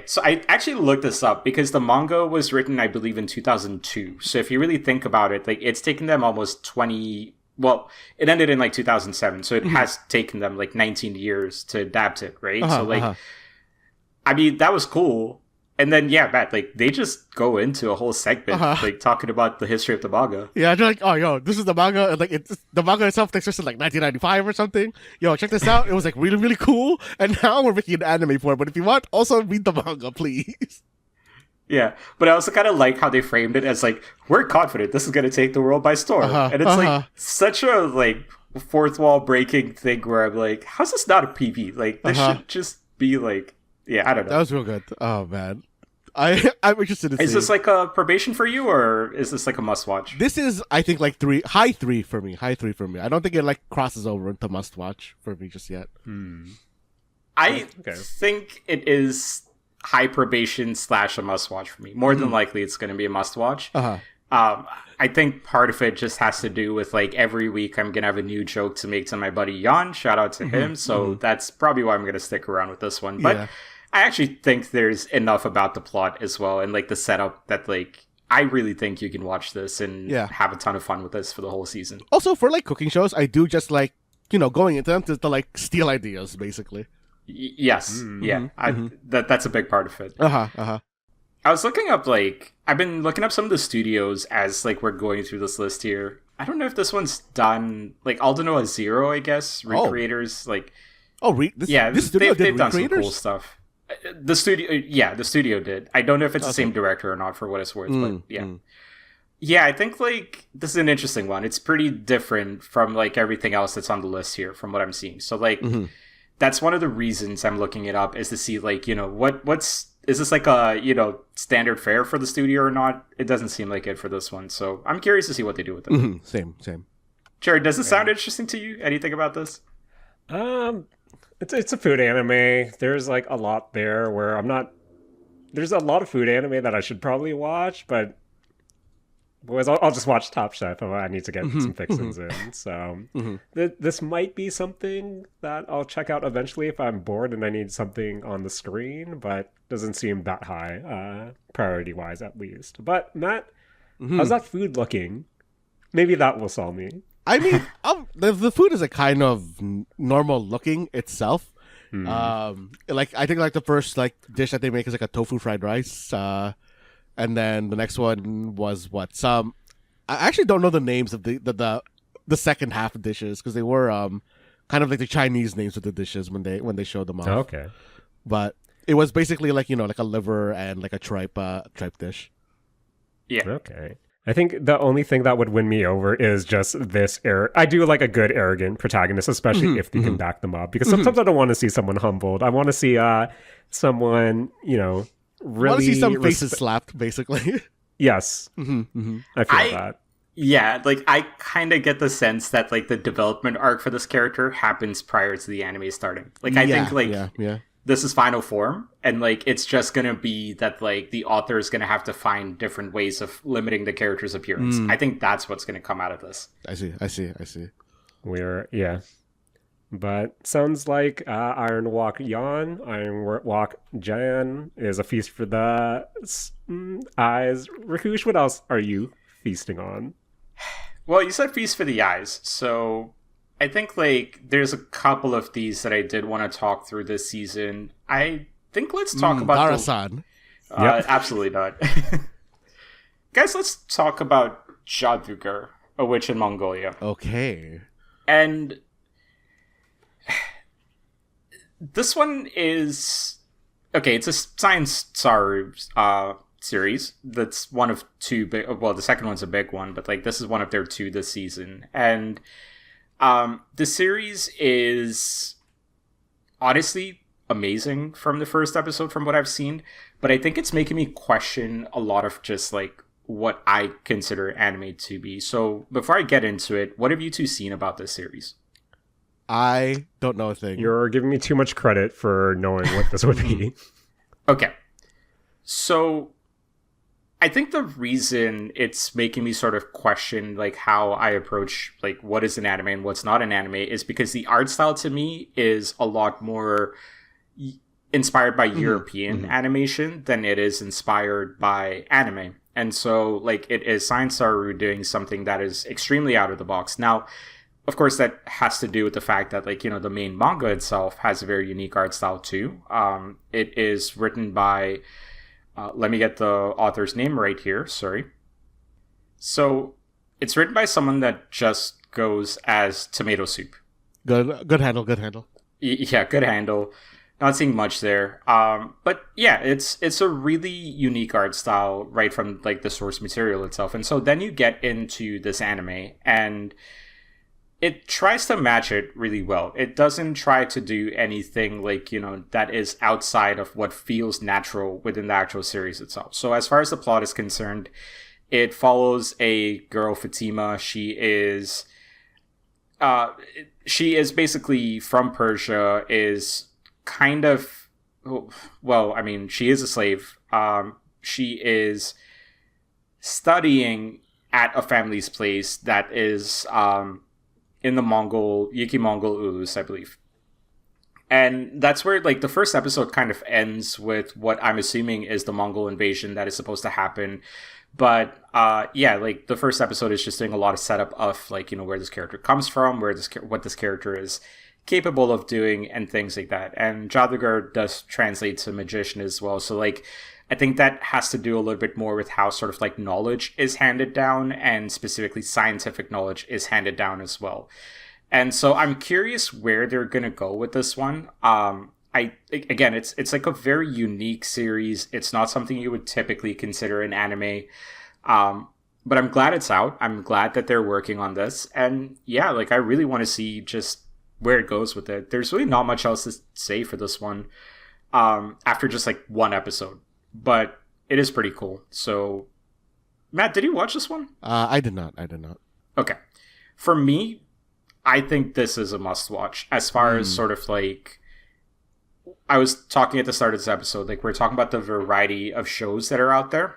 So I actually looked this up because the manga was written, I believe, in 2002. So if you really think about it, like it's taken them almost 20. Well, it ended in like 2007, so it has taken them like 19 years to adapt it, right? So like, I mean, that was cool. And then, Matt, like, they just go into a whole segment, like, talking about the history of the manga. Yeah, they're like, oh, yo, this is the manga. And, like, the manga itself takes place in, like, 1995 or something. Yo, check this out. It was, like, really, really cool. And now we're making an anime for it. But if you want, also read the manga, please. Yeah, but I also kind of like how they framed it as, like, we're confident this is going to take the world by storm. And it's, like, such a, like, fourth wall breaking thing where I'm like, how's this not a PV? Like, this should just be, like, I don't know. That was real good. Oh, man. I'm interested in Is this like a probation for you, or is this like a must-watch? This is, I think, like high three for me. I don't think it like crosses over into must-watch for me just yet. I think it is high probation / a must-watch for me. More than likely, it's going to be a must-watch. I think part of it just has to do with like every week I'm going to have a new joke to make to my buddy Jan. Shout out to him. So that's probably why I'm going to stick around with this one. But I actually think there's enough about the plot as well and like the setup that like I really think you can watch this and have a ton of fun with this for the whole season. Also, for like cooking shows, I do just like, going into them to like steal ideas, basically. Yes. That's a big part of it. I was looking up I've been looking up some of the studios as like we're going through this list here. I don't know if this one's done like Aldenoa Zero, I guess, recreators they've done some cool stuff. The studio did. I don't know if it's the same director or not, for what it's worth, but I think like this is an interesting one. It's pretty different from like everything else that's on the list here, from what I'm seeing. So like that's one of the reasons I'm looking it up, is to see like what's is this like a, standard fare for the studio or not? It doesn't seem like it for this one. So I'm curious to see what they do with it. Mm-hmm. Same. Jared, does this sound interesting to you? Anything about this? It's a food anime. There's like a lot there where I'm not. There's a lot of food anime that I should probably watch, but boys, I'll just watch Top Chef if I need to get some fixings in. So this might be something that I'll check out eventually if I'm bored and I need something on the screen, but doesn't seem that high, priority-wise at least. But Matt, how's that food looking? Maybe that will sell me. I mean, the food is a kind of normal looking itself. Like I think like the first like dish that they make is like a tofu fried rice, and then the next one was what some. I actually don't know the names of the second half of dishes because they were kind of like the Chinese names of the dishes when they showed them off. Okay, but it was basically like like a liver and like a tripe dish. Yeah. Okay. I think the only thing that would win me over is just this I do like a good arrogant protagonist, especially if they can back them up. Because sometimes I don't want to see someone humbled. I want to see someone, really... I want to see some faces slapped, basically. Yes. I feel that. Yeah, like, I kind of get the sense that, like, the development arc for this character happens prior to the anime starting. Like, I think, like... Yeah. This is final form, and like it's just gonna be that like the author is gonna have to find different ways of limiting the character's appearance. I think that's what's gonna come out of this. I see. But sounds like Wok Jan, Wok Jan is a feast for the eyes. Rakush, what else are you feasting on? Well, you said feast for the eyes, so I think, like, there's a couple of these that I did want to talk through this season. I think let's talk about... Dara San. Absolutely not. Guys, let's talk about Jaadugar, a witch in Mongolia. Okay. And this one is... Okay, it's a Science Saru series. That's one of two big... Well, the second one's a big one, but, like, this is one of their two this season. And... the series is honestly amazing from the first episode from what I've seen, but I think it's making me question a lot of just like what I consider anime to be. So before I get into it, what have you two seen about this series? I don't know a thing. You're giving me too much credit for knowing what this would be. Okay. So I think the reason it's making me sort of question like how I approach like what is an anime and what's not an anime is because the art style to me is a lot more inspired by European animation than it is inspired by anime. And so like it is Science Saru doing something that is extremely out of the box. Now, of course, that has to do with the fact that like, the main manga itself has a very unique art style too. It is written by... let me get the author's name right here. Sorry. So it's written by someone that just goes as Tomato Soup. Good handle. Yeah, good handle. Not seeing much there. But yeah, it's a really unique art style right from like the source material itself. And so then you get into this anime and it tries to match it really well. It doesn't try to do anything like, that is outside of what feels natural within the actual series itself. So as far as the plot is concerned, it follows a girl, Fatima. She is basically from Persia, is kind of, well, I mean, she is a slave. She is studying at a family's place that is, in the Yiki Mongol Ulus, I believe. And that's where, like, the first episode kind of ends with what I'm assuming is the Mongol invasion that is supposed to happen. But, yeah, like, the first episode is just doing a lot of setup of, like, where this character comes from, what this character is capable of doing, and things like that. And Jaadugar does translate to magician as well. So, like, I think that has to do a little bit more with how sort of like knowledge is handed down, and specifically scientific knowledge is handed down as well. And so I'm curious where they're going to go with this one. Again, it's like a very unique series. It's not something you would typically consider an anime. But I'm glad it's out. I'm glad that they're working on this. And yeah, like I really want to see just where it goes with it. There's really not much else to say for this one. after just like one episode. But it is pretty cool. So, Matt, did you watch this one? I did not. Okay. For me, I think this is a must-watch. As far as sort of like... I was talking at the start of this episode, like we're talking about the variety of shows that are out there.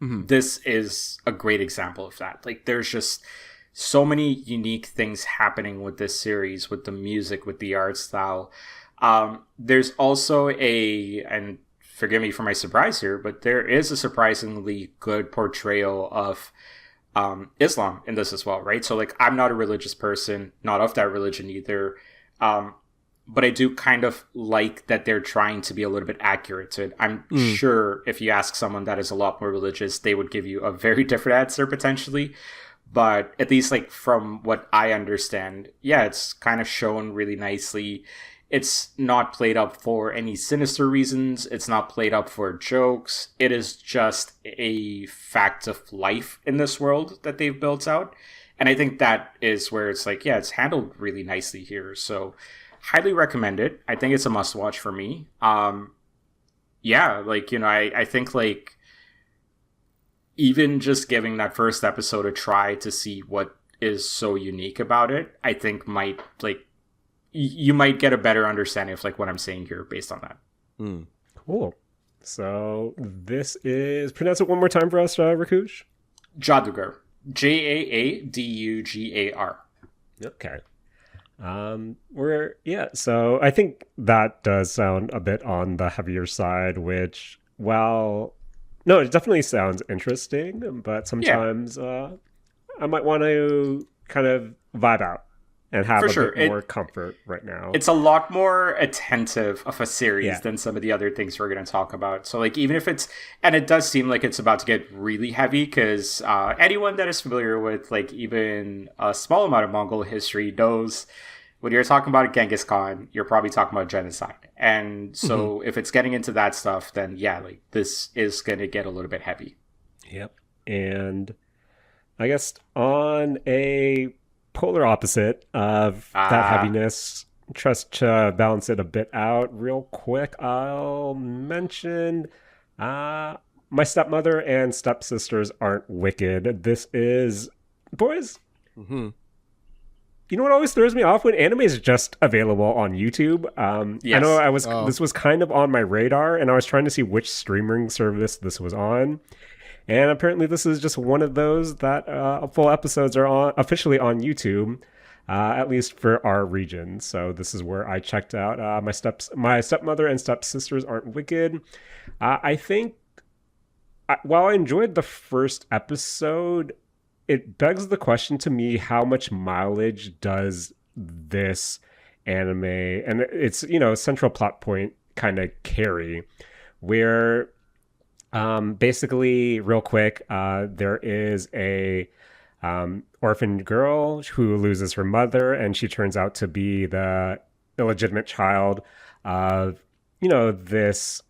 Mm-hmm. This is a great example of that. Like there's just so many unique things happening with this series, with the music, with the art style. There's also and forgive me for my surprise here, but there is a surprisingly good portrayal of Islam in this as well, right? So like I'm not a religious person, not of that religion either. But I do kind of like that they're trying to be a little bit accurate to it. I'm sure if you ask someone that is a lot more religious, they would give you a very different answer potentially. But at least like from what I understand, yeah, it's kind of shown really nicely. It's not played up for any sinister reasons. It's not played up for jokes. It is just a fact of life in this world that they've built out. And I think that is where it's like, yeah, it's handled really nicely here. So highly recommend it. I think it's a must watch for me. Yeah, like, you know, I think like even just giving that first episode a try to see what is so unique about it, I think might like you might get a better understanding of like what I'm saying here based on that. Cool. So this is, pronounce it one more time for us, Rakush. Jaadugar. Jaadugar. Okay. So I think that does sound a bit on the heavier side, which, well, no, it definitely sounds interesting, but sometimes I might want to kind of vibe out and have bit more comfort right now. It's a lot more attentive of a series than some of the other things we're going to talk about. So like even if it's, and it does seem like it's about to get really heavy because anyone that is familiar with like even a small amount of Mongol history knows when you're talking about Genghis Khan, you're probably talking about genocide. And so if it's getting into that stuff, then yeah, like this is going to get a little bit heavy. Yep. And I guess on a polar opposite of that heaviness, just to balance it a bit out real quick, I'll mention My Stepmother and Stepsisters Aren't Wicked. This is, boys, you know what always throws me off when anime is just available on YouTube? Yes. I know this was kind of on my radar, and I was trying to see which streaming service this was on. And apparently this is just one of those that full episodes are officially on YouTube, at least for our region. So this is where I checked out My Stepmother and Stepsisters Aren't Wicked. I think while I enjoyed the first episode, it begs the question to me, how much mileage does this anime and its, central plot point kind of carry? Where basically, real quick, there is a orphan girl who loses her mother, and she turns out to be the illegitimate child of, this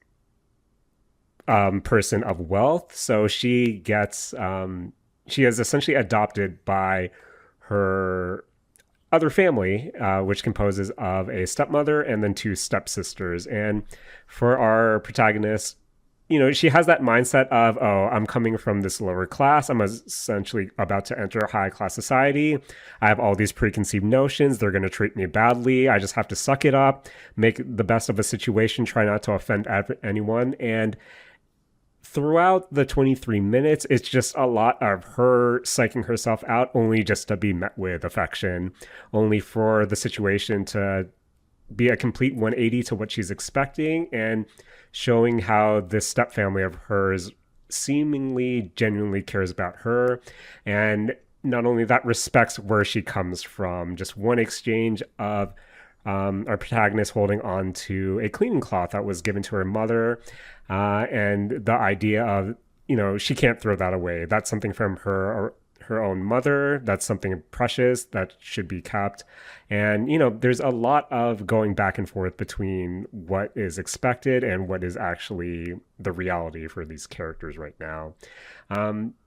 person of wealth. So she gets, she is essentially adopted by her other family, which composes of a stepmother and then two stepsisters. And for our protagonist, she has that mindset of, I'm coming from this lower class. I'm essentially about to enter high class society. I have all these preconceived notions. They're going to treat me badly. I just have to suck it up, make the best of a situation, try not to offend anyone. And throughout the 23 minutes, it's just a lot of her psyching herself out, only just to be met with affection, only for the situation to be a complete 180 to what she's expecting, and showing how this stepfamily of hers seemingly genuinely cares about her. And not only that, respects where she comes from. Just one exchange of our protagonist holding on to a cleaning cloth that was given to her mother, and the idea of, she can't throw that away. That's something from her own mother. That's something precious that should be kept. And, there's a lot of going back and forth between what is expected and what is actually the reality for these characters right now.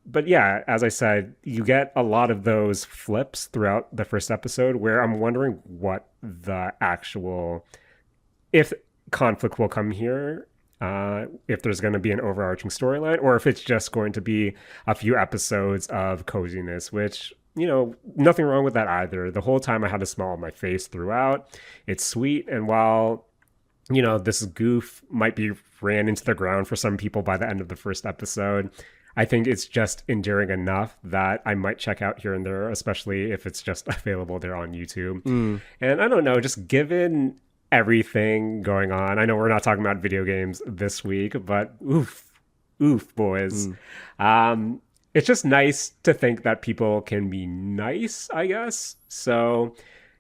But yeah, as I said, you get a lot of those flips throughout the first episode where I'm wondering what the actual, conflict will come here, if there's going to be an overarching storyline, or if it's just going to be a few episodes of coziness, which, nothing wrong with that either. The whole time I had a smile on my face throughout. It's sweet, and while this goof might be ran into the ground for some people by the end of the first episode, I think it's just endearing enough that I might check out here and there, especially if it's just available there on YouTube. And I don't know, just given everything going on, I know we're not talking about video games this week, but oof, boys. It's just nice to think that people can be nice, I guess. So,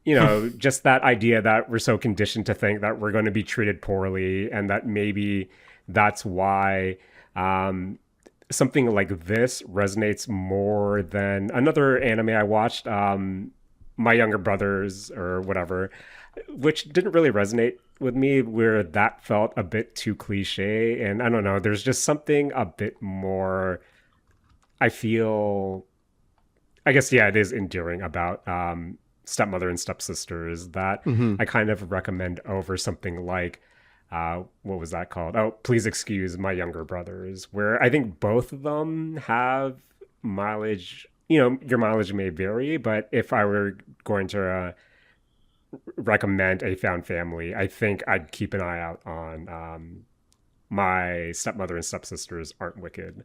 just that idea that we're so conditioned to think that we're going to be treated poorly, and that maybe that's why something like this resonates more than another anime I watched, My Younger Brothers or whatever, which didn't really resonate with me, where that felt a bit too cliche. And I don't know, there's just something a bit more, I feel, I guess, it is endearing about Stepmother and Stepsisters that I kind of recommend over something like, what was that called? Oh, Please Excuse My Younger Brothers, where I think both of them have mileage. Your mileage may vary, but if I were going to recommend a found family, I think I'd keep an eye out on My Stepmother and Stepsisters Aren't Wicked.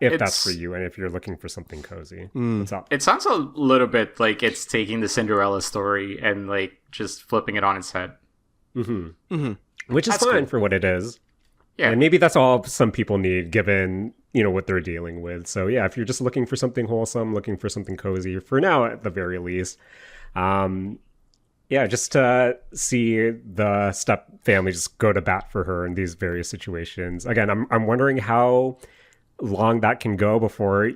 If that's for you, and if you're looking for something cozy. What's up? It sounds a little bit like it's taking the Cinderella story and like just flipping it on its head. Which is fine for what it is. Yeah. And maybe that's all some people need, given, what they're dealing with. So yeah, if you're just looking for something wholesome, looking for something cozy, for now at the very least, just to see the Step family just go to bat for her in these various situations. Again, I'm wondering how long that can go before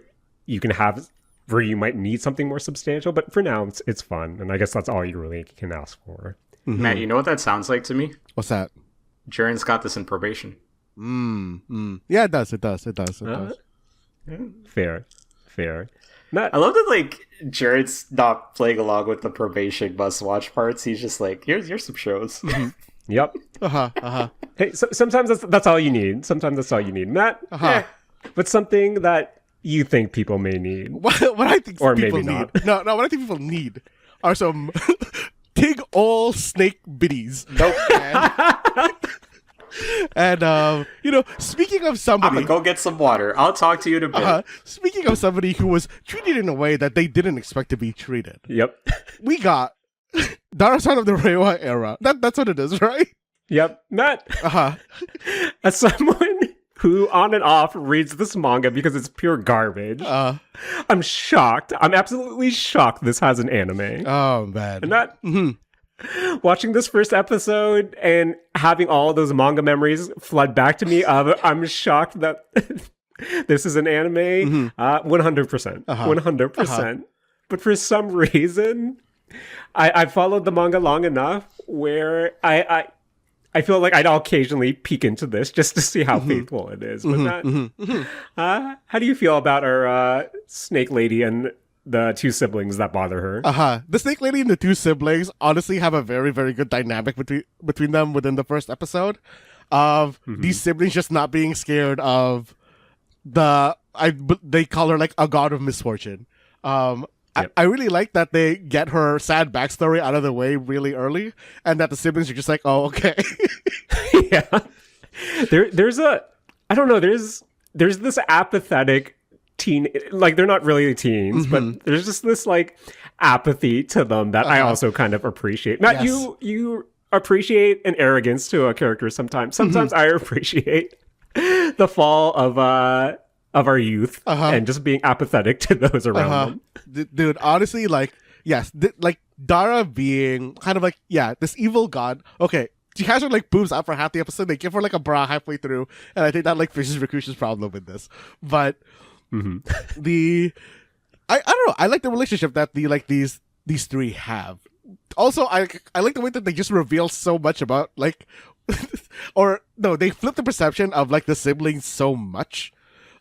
you can have where you might need something more substantial. But for now, it's fun, and I guess that's all you really can ask for. Matt, you know what that sounds like to me? What's that? Jaren's got this in probation. Yeah, it does. It does. Fair. Matt, I love that, like, Jared's not playing along with the probation must-watch parts. He's just like, here's some shows. Yep. Hey, sometimes that's all you need. Matt, but something that you think people may need. What I think or people maybe need. not. No, what I think people need are some big ol' snake biddies. Nope. And speaking of somebody, I'm gonna go get some water. I'll talk to you in a bit. Speaking of somebody who was treated in a way that they didn't expect to be treated. Yep. We got Dara San of the Reiwa Era. That's what it is, right? Yep. Matt. As someone who on and off reads this manga because it's pure garbage, I'm shocked. I'm absolutely shocked this has an anime. Oh man. And that watching this first episode and having all those manga memories flood back to me, I'm shocked that this is an anime. 100%. 100%. But for some reason, I followed the manga long enough where I feel like I'd occasionally peek into this just to see how faithful it is. But how do you feel about our snake lady and the two siblings that bother her? The snake lady and the two siblings honestly have a very, very good dynamic between them within the first episode of these siblings just not being scared of they call her like a god of misfortune. Yep. I really like that they get her sad backstory out of the way really early, and that the siblings are just like, oh, okay. Yeah. There's this apathetic teen, like they're not really teens, but there's just this like apathy to them that I also kind of appreciate. Matt, yes. you appreciate an arrogance to a character sometimes. Sometimes I appreciate the fall of our youth and just being apathetic to those around them. Dude, honestly, like, yes, like Dara being kind of like, this evil god. Okay, she has her like boobs out for half the episode. They give her like a bra halfway through, and I think that like fixes Rakush's problem with this. But I don't know. I like the relationship that these three have. Also, I like the way that they just reveal so much about like, or no, they flip the perception of like the siblings so much.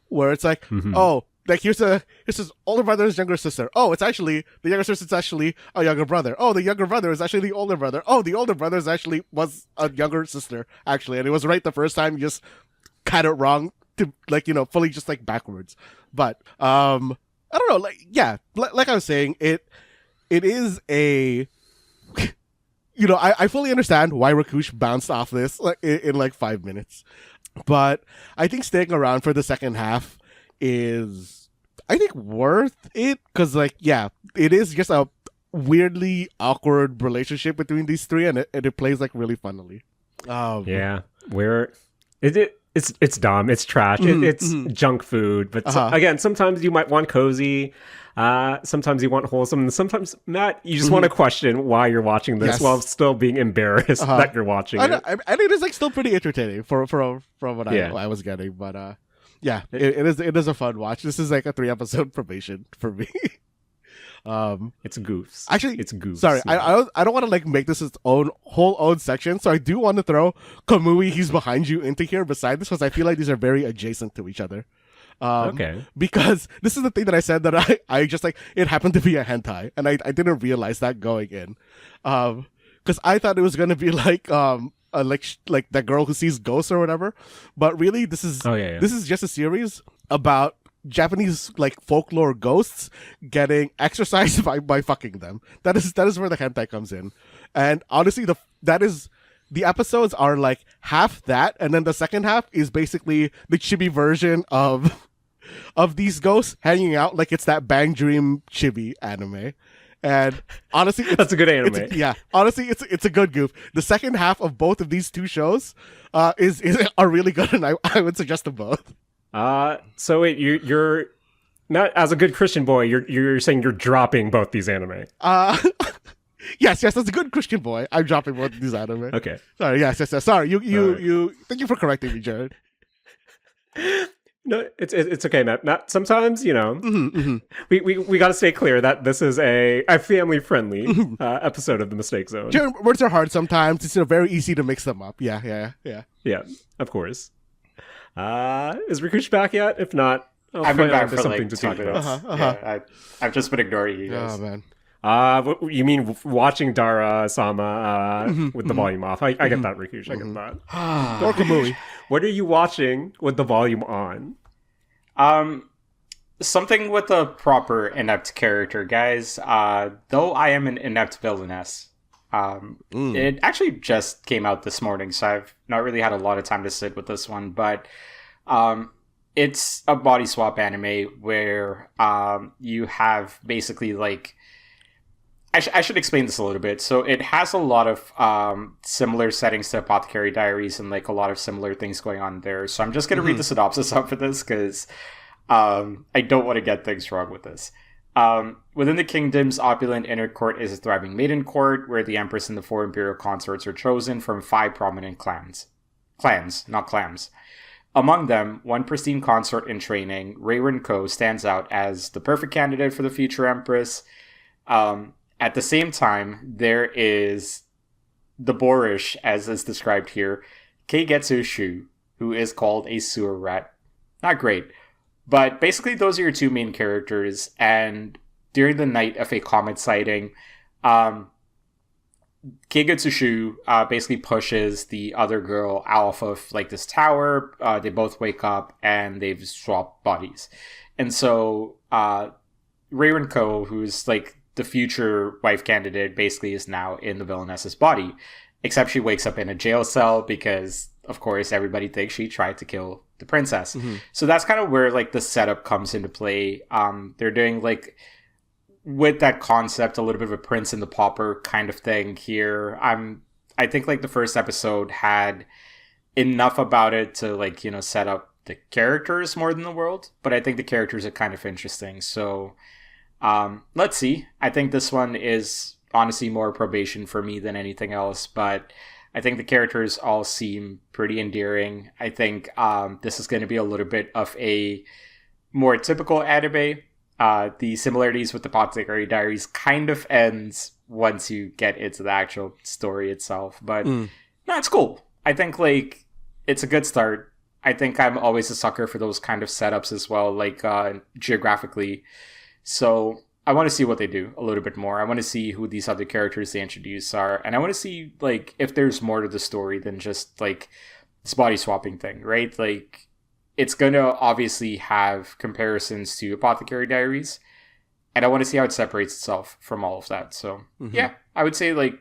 Where it's like, oh, like here's his older brother and his younger sister. Oh, it's actually the younger sister is actually a younger brother. Oh, the younger brother is actually the older brother. Oh, the older brother is actually was a younger sister actually, and it was right the first time. You just kind of wrong to like fully just like backwards. But I don't know. Like yeah, like I was saying, it is a. I fully understand why Rakush bounced off this in like 5 minutes. But I think staying around for the second half is, I think, worth it. Because, like, yeah, it is just a weirdly awkward relationship between these three. And it plays, like, really funnily. Yeah. It's dumb. It's trash. It's junk food. But again, sometimes you might want cozy. Sometimes you want wholesome, and sometimes, Matt, you just want to question why you're watching this while still being embarrassed that you're watching it. And it is like still pretty entertaining from what I was getting, but it is a fun watch. This is like a 3-episode probation for me. It's goofs. Actually, it's goofs. Sorry, I don't want to like make this its own section, so I do want to throw Kamui, He's Behind You into here beside this because I feel like these are very adjacent to each other. Okay. Because this is the thing that I said that I just like it happened to be a hentai, and I didn't realize that going in, because I thought it was gonna be like like that girl who sees ghosts or whatever, but really this is this is just a series about Japanese like folklore ghosts getting exorcised by fucking them. That is where the hentai comes in, and honestly the episodes are like half that, and then the second half is basically the chibi version of these ghosts hanging out like it's that Bang Dream chibi anime. And honestly, that's a good anime. Honestly, it's a good goof. The second half of both of these two shows are really good, and I would suggest them both. So wait, you're not, as a good Christian boy, you're saying you're dropping both these anime. Yes, as a good Christian boy, I'm dropping both of these anime. Okay. Sorry, yes. Sorry, you. Thank you for correcting me, Jared. No, it's okay, Matt. Not sometimes, we got to stay clear that this is a family friendly episode of the Mistake Zone. Jared, words are hard sometimes. It's very easy to mix them up. Yeah. Yeah, of course. Is Rakush back yet? If not, I've been back for something like to 2 talk minutes. about. I've just been ignoring you guys. Oh man. You mean watching Dara Sama with the volume off? I get that, Rakush. I get that. Or Kamui. What are you watching with the volume on? Something with a proper inept character, guys. Though I am an inept villainess. It actually just came out this morning, so I've not really had a lot of time to sit with this one, but it's a body swap anime where you have basically like I should explain this a little bit. So it has a lot of similar settings to Apothecary Diaries and like a lot of similar things going on there. So I'm just going to read the synopsis up for this because I don't want to get things wrong with this. Within the kingdom's opulent inner court is a thriving maiden court where the empress and the 4 imperial consorts are chosen from 5 prominent clans, not clams. Among them, one pristine consort in training, Reiwa stands out as the perfect candidate for the future empress. At the same time, there is the boorish, as is described here, Keigetsu Shu, who is called a sewer rat. Not great. But basically, those are your 2 main characters, and during the night of a comet sighting, Keigetsu Shu basically pushes the other girl off of like this tower. They both wake up, and they've swapped bodies. And so, Reiwa, who's like the future wife candidate, basically is now in the villainess's body, except she wakes up in a jail cell because, of course, everybody thinks she tried to kill the princess. So that's kind of where like the setup comes into play. They're doing like with that concept a little bit of a Prince and the Pauper kind of thing here. I think like the first episode had enough about it to like set up the characters more than the world, but I think the characters are kind of interesting. So let's see. I think this one is honestly more probation for me than anything else, but I think the characters all seem pretty endearing. I think this is going to be a little bit of a more typical anime. The similarities with the Apothecary Diaries kind of ends once you get into the actual story itself, but no, it's cool. I think like it's a good start. I think I'm always a sucker for those kind of setups as well, like geographically. So I want to see what they do a little bit more. I want to see who these other characters they introduce are, and I want to see like if there's more to the story than just like this body swapping thing, right? Like it's gonna obviously have comparisons to Apothecary Diaries, and I want to see how it separates itself from all of that. So yeah, I would say like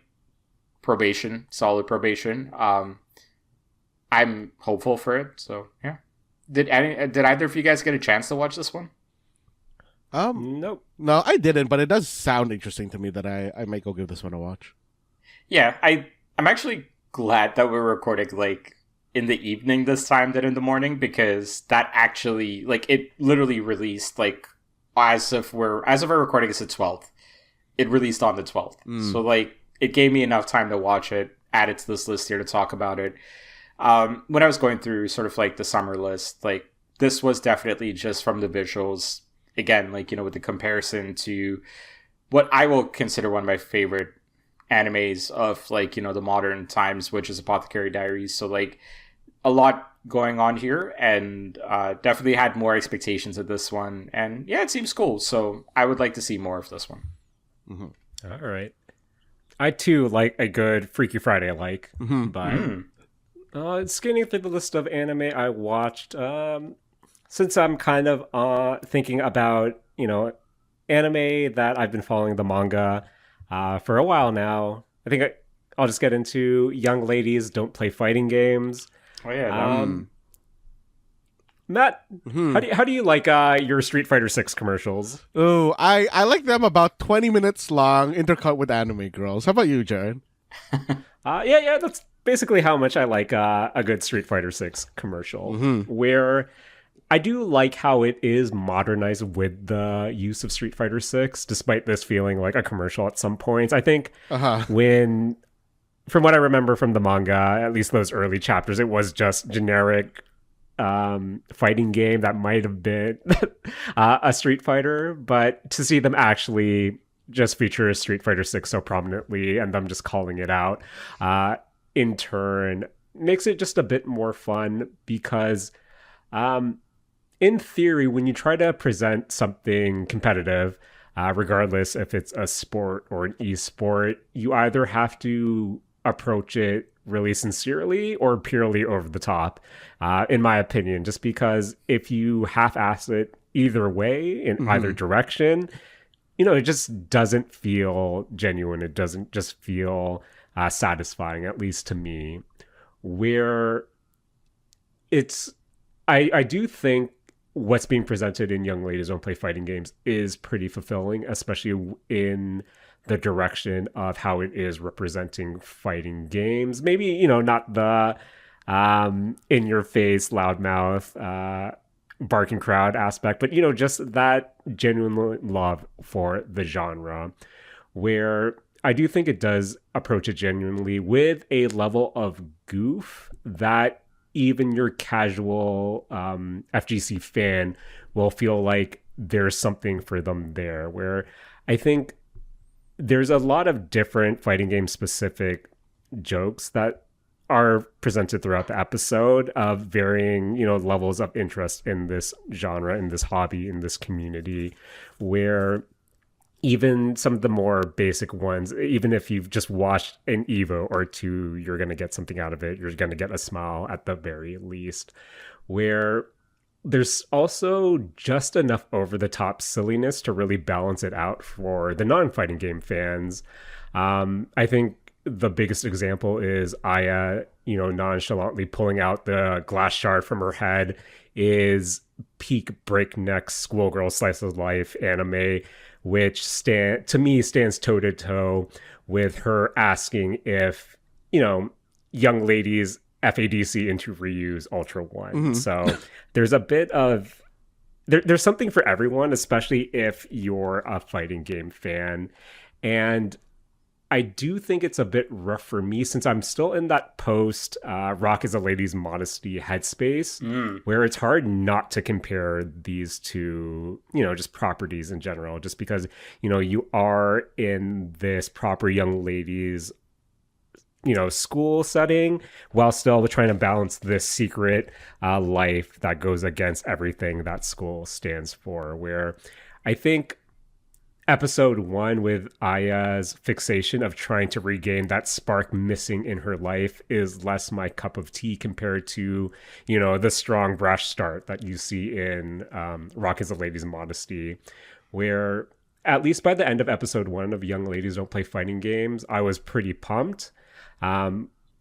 probation, solid probation. I'm hopeful for it. So yeah, did either of you guys get a chance to watch this one? Nope. No, I didn't, but it does sound interesting to me that I might go give this one a watch. Yeah, I'm actually glad that we're recording like in the evening this time than in the morning, because that actually like it literally released like as of our recording is the 12th. It released on the 12th. So like it gave me enough time to watch it, add it to this list here to talk about it. When I was going through sort of like the summer list, like this was definitely just from the visuals. Again, like, you know, with the comparison to what I will consider one of my favorite animes of like, you know, the modern times, which is Apothecary Diaries. So like a lot going on here, and definitely had more expectations of this one. And yeah, it seems cool. So I would like to see more of this one. All right. I too like a good Freaky Friday but scanning through the list of anime I watched, since I'm kind of thinking about, you know, anime that I've been following the manga for a while now, I think I'll just get into Young Ladies Don't Play Fighting Games. Oh yeah. Matt, how do you like your Street Fighter 6 commercials? Oh, I like them about 20 minutes long, intercut with anime girls. How about you, Jaren? Yeah, that's basically how much I like a good Street Fighter 6 commercial, where I do like how it is modernized with the use of Street Fighter 6, despite this feeling like a commercial at some points. I think when, from what I remember from the manga, at least those early chapters, it was just generic fighting game that might have been a Street Fighter, but to see them actually just feature Street Fighter 6 so prominently and them just calling it out in turn makes it just a bit more fun, because in theory, when you try to present something competitive, regardless if it's a sport or an esport, you either have to approach it really sincerely or purely over the top, in my opinion, just because if you half-ass it either way, in either direction, you know, it just doesn't feel genuine. It doesn't just feel satisfying, at least to me, where it's, I do think what's being presented in Young Ladies Don't Play Fighting Games is pretty fulfilling, especially in the direction of how it is representing fighting games. Maybe, you know, not the in your face, loudmouth, barking crowd aspect, but, you know, just that genuine love for the genre, where I do think it does approach it genuinely with a level of goof that even your casual FGC fan will feel like there's something for them there, where I think there's a lot of different fighting game specific jokes that are presented throughout the episode of varying, you know, levels of interest in this genre, in this hobby, in this community, where even some of the more basic ones, even if you've just watched an Evo or two, you're going to get something out of it. You're going to get a smile at the very least, where there's also just enough over-the-top silliness to really balance it out for the non-fighting game fans. I think the biggest example is Aya, you know, nonchalantly pulling out the glass shard from her head is peak breakneck schoolgirl slice of life anime, which to me stands toe-to-toe with her asking if, you know, young ladies FADC into Ryu's Ultra One. So there's a bit of... There's something for everyone, especially if you're a fighting game fan. And I do think it's a bit rough for me, since I'm still in that post Rock is a Lady's Modesty headspace, where it's hard not to compare these two, you know, just properties in general, just because, you know, you are in this proper young ladies school setting while still trying to balance this secret life that goes against everything that school stands for. Where I think episode 1 with Aya's fixation of trying to regain that spark missing in her life is less my cup of tea compared to, the strong brash start that you see in Rock is a Lady's Modesty, where at least by the end of episode 1 of Young Ladies Don't Play Fighting Games, I was pretty pumped. I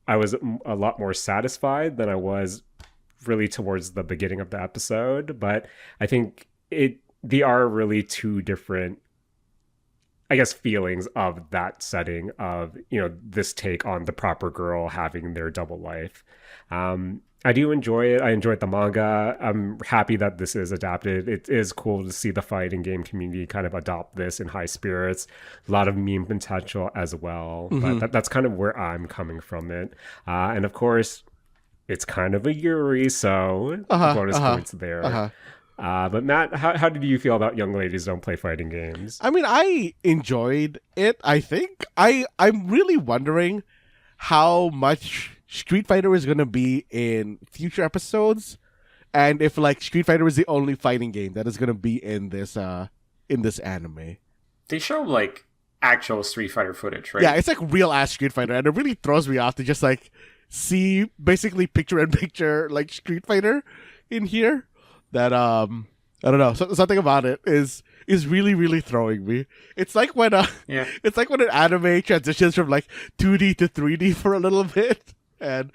was a lot more satisfied than I was really towards the beginning of the episode, but I think they are really two different, I guess, feelings of that setting of, this take on the proper girl having their double life. I do enjoy it. I enjoyed the manga. I'm happy that this is adapted. It is cool to see the fighting game community kind of adopt this in high spirits. A lot of meme potential as well. But that's kind of where I'm coming from it. And of course, it's kind of a Yuri, so bonus points there. But Matt, how did you feel about Young Ladies Don't Play Fighting Games? I mean, I enjoyed it, I think. I'm really wondering how much Street Fighter is going to be in future episodes, and if Street Fighter is the only fighting game that is going to be in this anime. They show actual Street Fighter footage, right? Yeah, it's real ass Street Fighter, and it really throws me off to just see basically picture in picture Street Fighter in here. That I don't know, something about it is really, really throwing me. It's like when it's like when an anime transitions from 2D to 3D for a little bit, and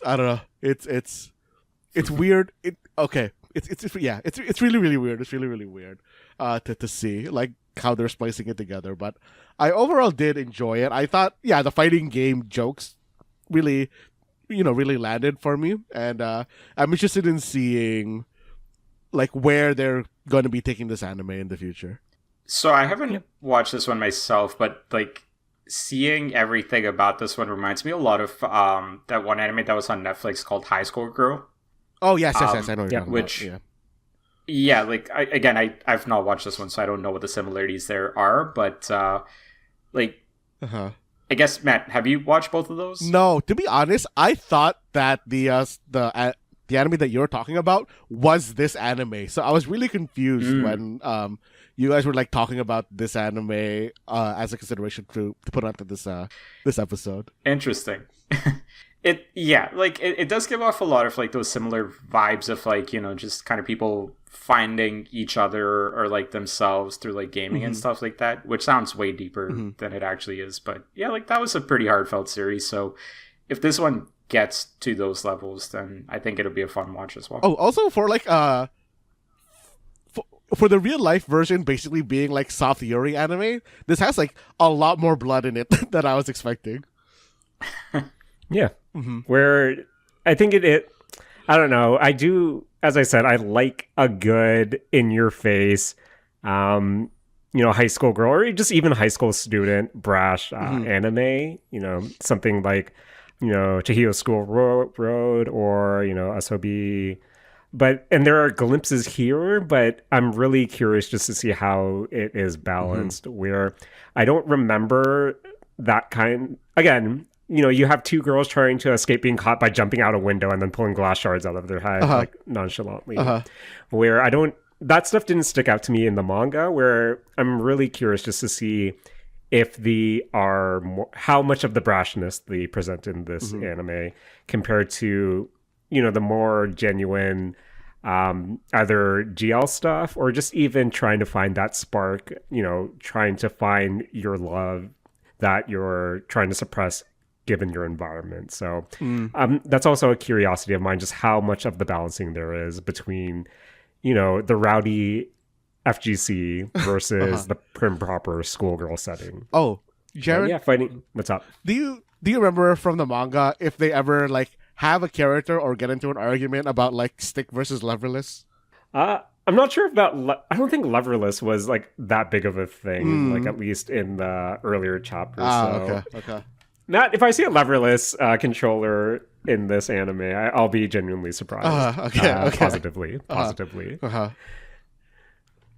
I don't know. It's weird. It's really, really weird. It's really, really weird to see how they're splicing it together. But I overall did enjoy it. I thought, the fighting game jokes really, really landed for me, and I'm interested in seeing where they're going to be taking this anime in the future. So I haven't watched this one myself, but seeing everything about this one reminds me a lot of that one anime that was on Netflix called High School Girl. Oh yes, I know what you're talking which, about. I've not watched this one, so I don't know what the similarities there are, but I guess, Matt, have you watched both of those? No, to be honest, I thought that the anime that you're talking about was this anime. So I was really confused when you guys were talking about this anime as a consideration to put onto this episode. Interesting. It does give off a lot of those similar vibes of just kind of people finding each other or themselves through gaming and stuff like that, which sounds way deeper than it actually is. But yeah, that was a pretty heartfelt series. So if this one gets to those levels, then I think it'll be a fun watch as well. Oh, also for for the real life version basically being soft Yuri anime, this has a lot more blood in it than I was expecting. Yeah. Where I think it I don't know, I do, as I said, I like a good in your face high school girl or just even high school student brash anime, something like Chihio School Road or, Asobi. And there are glimpses here, but I'm really curious just to see how it is balanced, where I don't remember that kind. Again, you have two girls trying to escape being caught by jumping out a window and then pulling glass shards out of their head, nonchalantly. Where that stuff didn't stick out to me in the manga, where I'm really curious just to see if how much of the brashness they present in this anime compared to, the more genuine, either GL stuff or just even trying to find that spark, trying to find your love that you're trying to suppress given your environment. So that's also a curiosity of mine, just how much of the balancing there is between, the rowdy FGC versus the prim proper schoolgirl setting. Oh, Jaren, fighting. What's up? Do you remember from the manga if they ever have a character or get into an argument about Stick versus Leverless? I'm not sure about. I don't think Leverless was that big of a thing. At least in the earlier chapters. Okay. Matt, if I see a Leverless controller in this anime, I'll be genuinely surprised. Okay. Positively.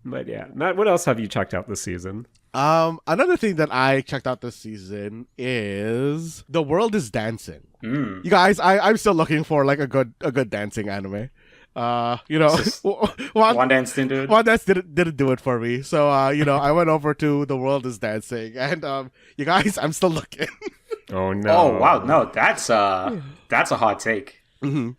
But yeah, Matt, what else have you checked out this season? Another thing that I checked out this season is The World is Dancing. You guys, I'm still looking for like a good dancing anime. One Dance didn't do it. One Dance didn't do it for me. So I went over to The World is Dancing, and you guys, I'm still looking. Oh no! Oh wow! No, that's a hot take. Mm-hmm.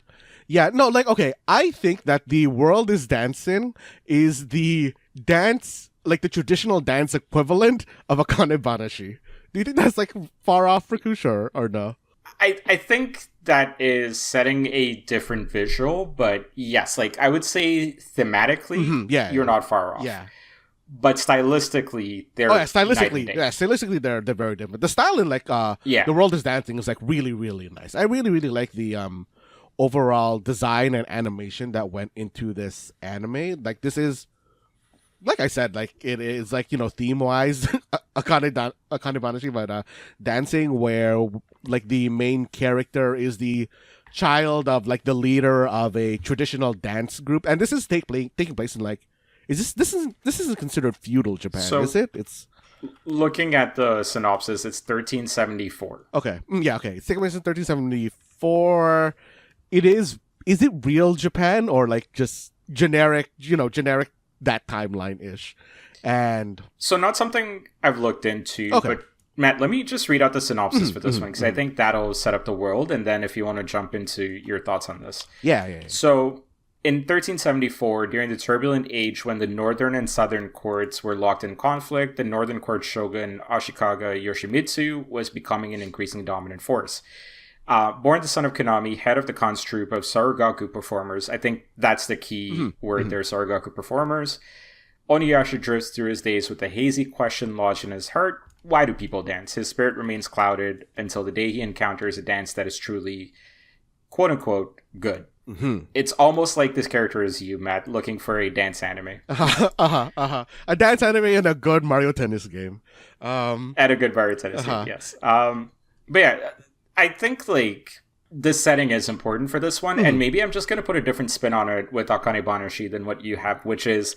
Yeah, no, like okay, I think that The World is Dancing is the dance, like the traditional dance equivalent of Akane Banashi. Do you think that's like far off, Rakush, or no? I think that is setting a different visual, but yes, like I would say thematically, you're not far off. Yeah. But stylistically, they're stylistically they're very different. The style in like The World is Dancing is like really, really nice. I really, really like the overall design and animation that went into this anime. Like this is, like I said, like it is like, theme wise Akane Banashi, but dancing, where like the main character is the child of like the leader of a traditional dance group, and this is taking place in like, this isn't considered feudal Japan, is it? It's looking at the synopsis, it's 1374. Okay. Okay. It's taking place in 1374. Is it real Japan or like just generic that timeline-ish? And so not something I've looked into, but Matt, let me just read out the synopsis for this one, because I think that'll set up the world, and then if you want to jump into your thoughts on this. Yeah. So in 1374, during the turbulent age when the northern and southern courts were locked in conflict, the northern court shogun Ashikaga Yoshimitsu was becoming an increasingly dominant force. Born the son of Konami, head of the Khan's troupe of Sarugaku performers. I think that's the key word there, Sarugaku performers. Oniyasha drifts through his days with a hazy question lodged in his heart. Why do people dance? His spirit remains clouded until the day he encounters a dance that is truly, quote-unquote, good. It's almost like this character is you, Matt, looking for a dance anime. A dance anime and a good Mario Tennis game. And a good Mario Tennis game, yes. But yeah, I think like this setting is important for this one, and maybe I'm just going to put a different spin on it with Akane Banashi than what you have, which is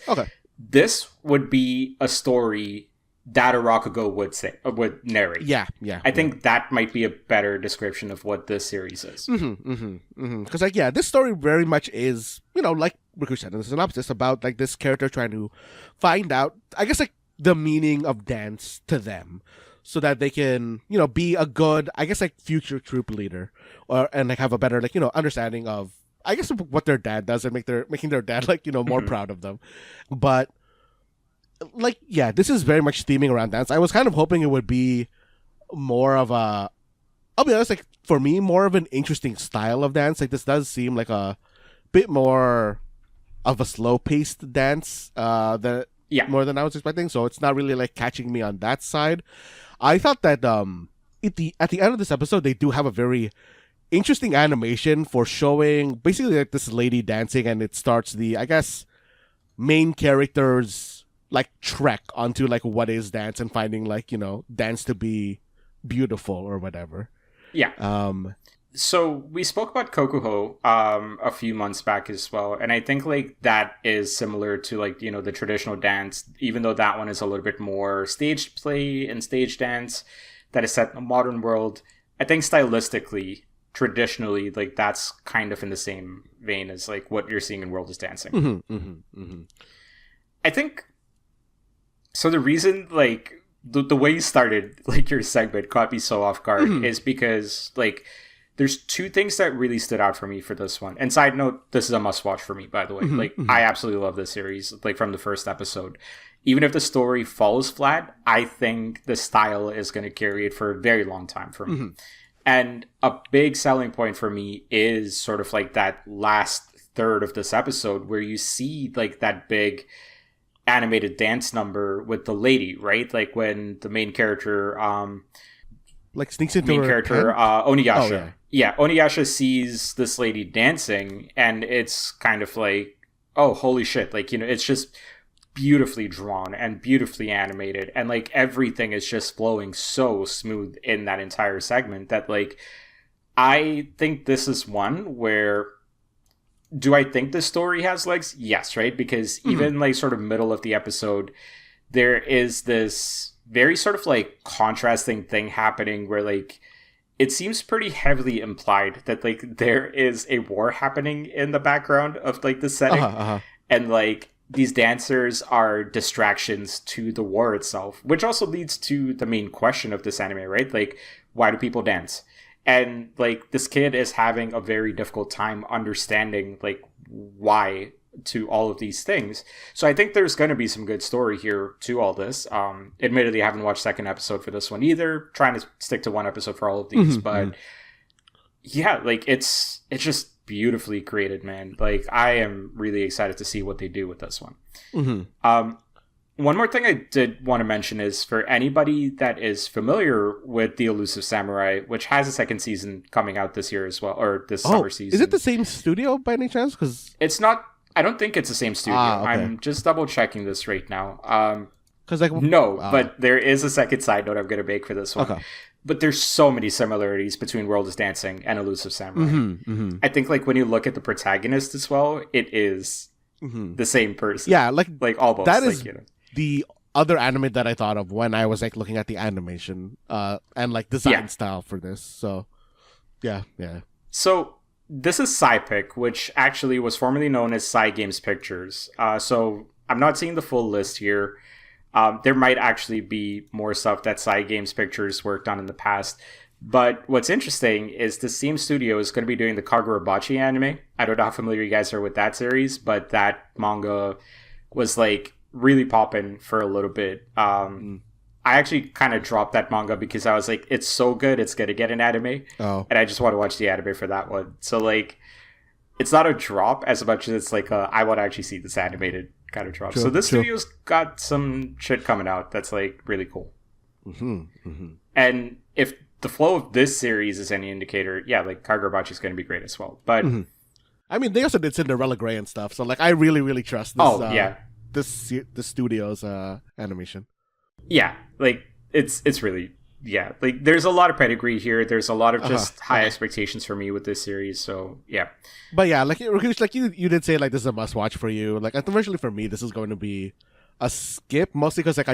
this would be a story that a Rakugo would narrate. Yeah. I think that might be a better description of what this series is. Because this story very much is, like Rakush said in the synopsis, about like this character trying to find out, I guess, like the meaning of dance to them, so that they can, be a good, I guess, like future troop leader, and like have a better, like, understanding of, I guess, what their dad does, and making their dad like, more proud of them. But like, this is very much theming around dance. I was kind of hoping it would be more of a, I'll be honest, like for me, more of an interesting style of dance. Like this does seem like a bit more of a slow paced dance, more than I was expecting. So it's not really like catching me on that side. I thought that at the end of this episode, they do have a very interesting animation for showing basically like this lady dancing, and it starts the, I guess, main character's like trek onto like what is dance and finding like, dance to be beautiful or whatever. Yeah. So we spoke about Kokuho a few months back as well, and I think like that is similar to like, the traditional dance, even though that one is a little bit more stage play and stage dance that is set in a modern world. I think stylistically, traditionally, like that's kind of in the same vein as like what you're seeing in World is Dancing. I think so. The reason like the way you started like your segment caught me so off guard is because like there's two things that really stood out for me for this one. And side note, this is a must watch for me, by the way. Like I absolutely love this series, like from the first episode. Even if the story falls flat, I think the style is going to carry it for a very long time for me. And a big selling point for me is sort of like that last third of this episode where you see like that big animated dance number with the lady, right? Like when the main character like sneaks into main character Oniyasha. Oh, yeah, Oniyasha sees this lady dancing, and it's kind of like, oh, holy shit. Like, it's just beautifully drawn and beautifully animated, and like everything is just flowing so smooth in that entire segment that like I think this is one where, do I think the story has legs? Yes, right? Because even like sort of middle of the episode, there is this very sort of like contrasting thing happening where like it seems pretty heavily implied that like there is a war happening in the background of like the setting, and like these dancers are distractions to the war itself, which also leads to the main question of this anime, right? Like, why do people dance? And like this kid is having a very difficult time understanding like why to all of these things. So I think there's going to be some good story here to all this. Admittedly, I haven't watched second episode for this one either. Trying to stick to one episode for all of these, but yeah, like it's just beautifully created, man. Like I am really excited to see what they do with this one. One more thing I did want to mention is for anybody that is familiar with The Elusive Samurai, which has a second season coming out this year as well, or this summer season. Is it the same studio by any chance? Because it's not. I don't think it's the same studio. Okay. I'm just double checking this right now. But there is a second side note I'm going to make for this one. Okay. But there's so many similarities between World is Dancing and Elusive Samurai. I think like when you look at the protagonist as well, it is the same person. Yeah, like almost. That is the other anime that I thought of when I was like looking at the animation and like design style for this. So yeah. So this is Psypic, which actually was formerly known as Psy Games Pictures. So I'm not seeing the full list here. There might actually be more stuff that Psy Games Pictures worked on in the past. But what's interesting is the same studio is going to be doing the Kagurabachi anime. I don't know how familiar you guys are with that series, but that manga was like really popping for a little bit. I actually kind of dropped that manga because I was like, it's so good, it's going to get an anime. And I just want to watch the anime for that one. So like, it's not a drop as much as it's like I want to actually see this animated kind of drop. So this studio's got some shit coming out that's like really cool. And if the flow of this series is any indicator, yeah, like Kagurabachi is going to be great as well. But I mean, they also did Cinderella Grey and stuff, so like I really, really trust this. The studio's animation. Yeah, like it's really like there's a lot of pedigree here. There's a lot of just high expectations for me with this series. So yeah, but yeah, like you did say like this is a must watch for you. Like unfortunately for me, this is going to be a skip, mostly because like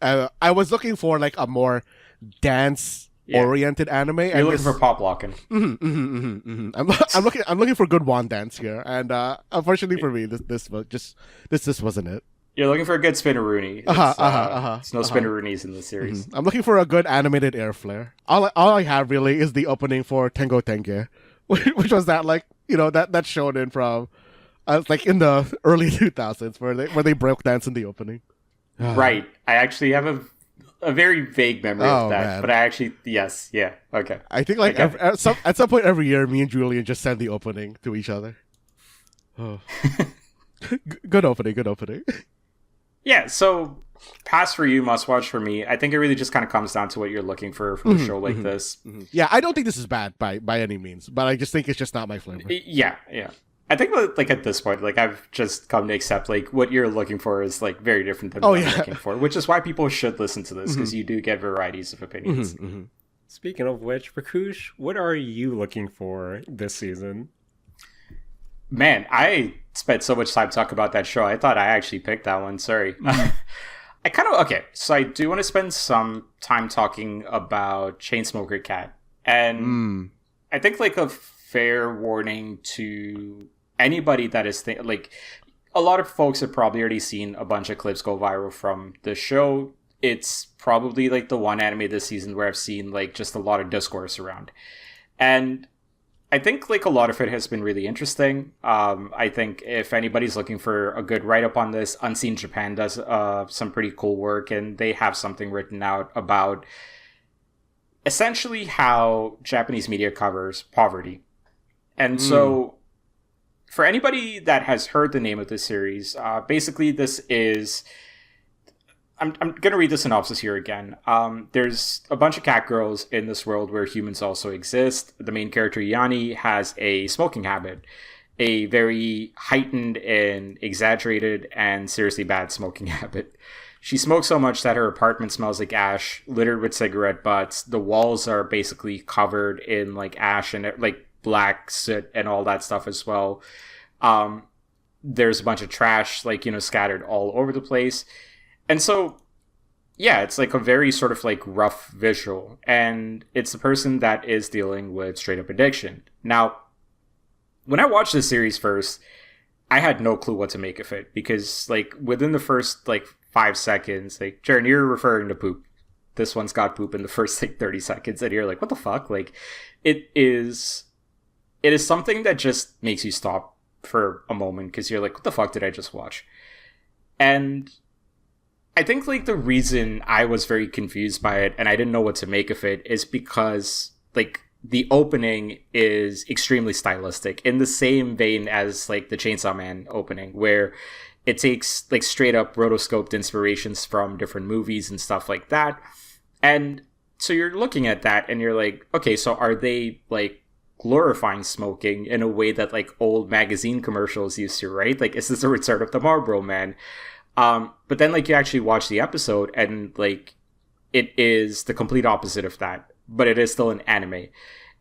I was looking for like a more dance oriented anime. You're looking for pop locking. I'm looking for good wand dance here, and unfortunately for me, this wasn't it. You're looking for a good spinneroonie. There's no spinneroonies in this series. I'm looking for a good animated air flare. All I have really is the opening for Tengo Tenge, which was that like that shonen from like in the early 2000s where they broke dance in the opening. Right. I actually have a very vague memory of that, man. But I actually okay. I think like at some point every year, me and Julian just send the opening to each other. Good opening. Yeah, so pass for you, must watch for me. I think it really just kind of comes down to what you're looking for from a show like this. Yeah, I don't think this is bad by any means, but I just think it's just not my flavor. Yeah. I think like at this point, like I've just come to accept like what you're looking for is like very different than what I'm looking for, which is why people should listen to this because you do get varieties of opinions. Speaking of which, Rakush, what are you looking for this season? Man, I spent so much time talking about that show. I thought I actually picked that one. Sorry. So I do want to spend some time talking about Chainsmoker Cat. And I think like a fair warning to anybody that is like a lot of folks have probably already seen a bunch of clips go viral from the show. It's probably like the one anime this season where I've seen like just a lot of discourse around. And I think like a lot of it has been really interesting. I think if anybody's looking for a good write-up on this, Unseen Japan does some pretty cool work, and they have something written out about essentially how Japanese media covers poverty. And so for anybody that has heard the name of this series, basically this is... I'm going to read the synopsis here again. There's a bunch of cat girls in this world where humans also exist. The main character, Yani, has a smoking habit. A very heightened and exaggerated and seriously bad smoking habit. She smokes so much that her apartment smells like ash, littered with cigarette butts. The walls are basically covered in like ash and like black soot and all that stuff as well. There's a bunch of trash like, scattered all over the place. And so, yeah, it's like a very sort of like rough visual, and it's a person that is dealing with straight up addiction. Now, when I watched this series first, I had no clue what to make of it, because like within the first like 5 seconds, like, Jaren, you're referring to poop. This one's got poop in the first like 30 seconds, and you're like, what the fuck? Like, it is something that just makes you stop for a moment, because you're like, what the fuck did I just watch? And I think like the reason I was very confused by it and I didn't know what to make of it is because like the opening is extremely stylistic, in the same vein as like the Chainsaw Man opening, where it takes like straight up rotoscoped inspirations from different movies and stuff like that. And so you're looking at that and you're like, okay, so are they like glorifying smoking in a way that like old magazine commercials used to, right? Like, is this a return of the Marlboro Man? But then like you actually watch the episode and like it is the complete opposite of that, but it is still an anime.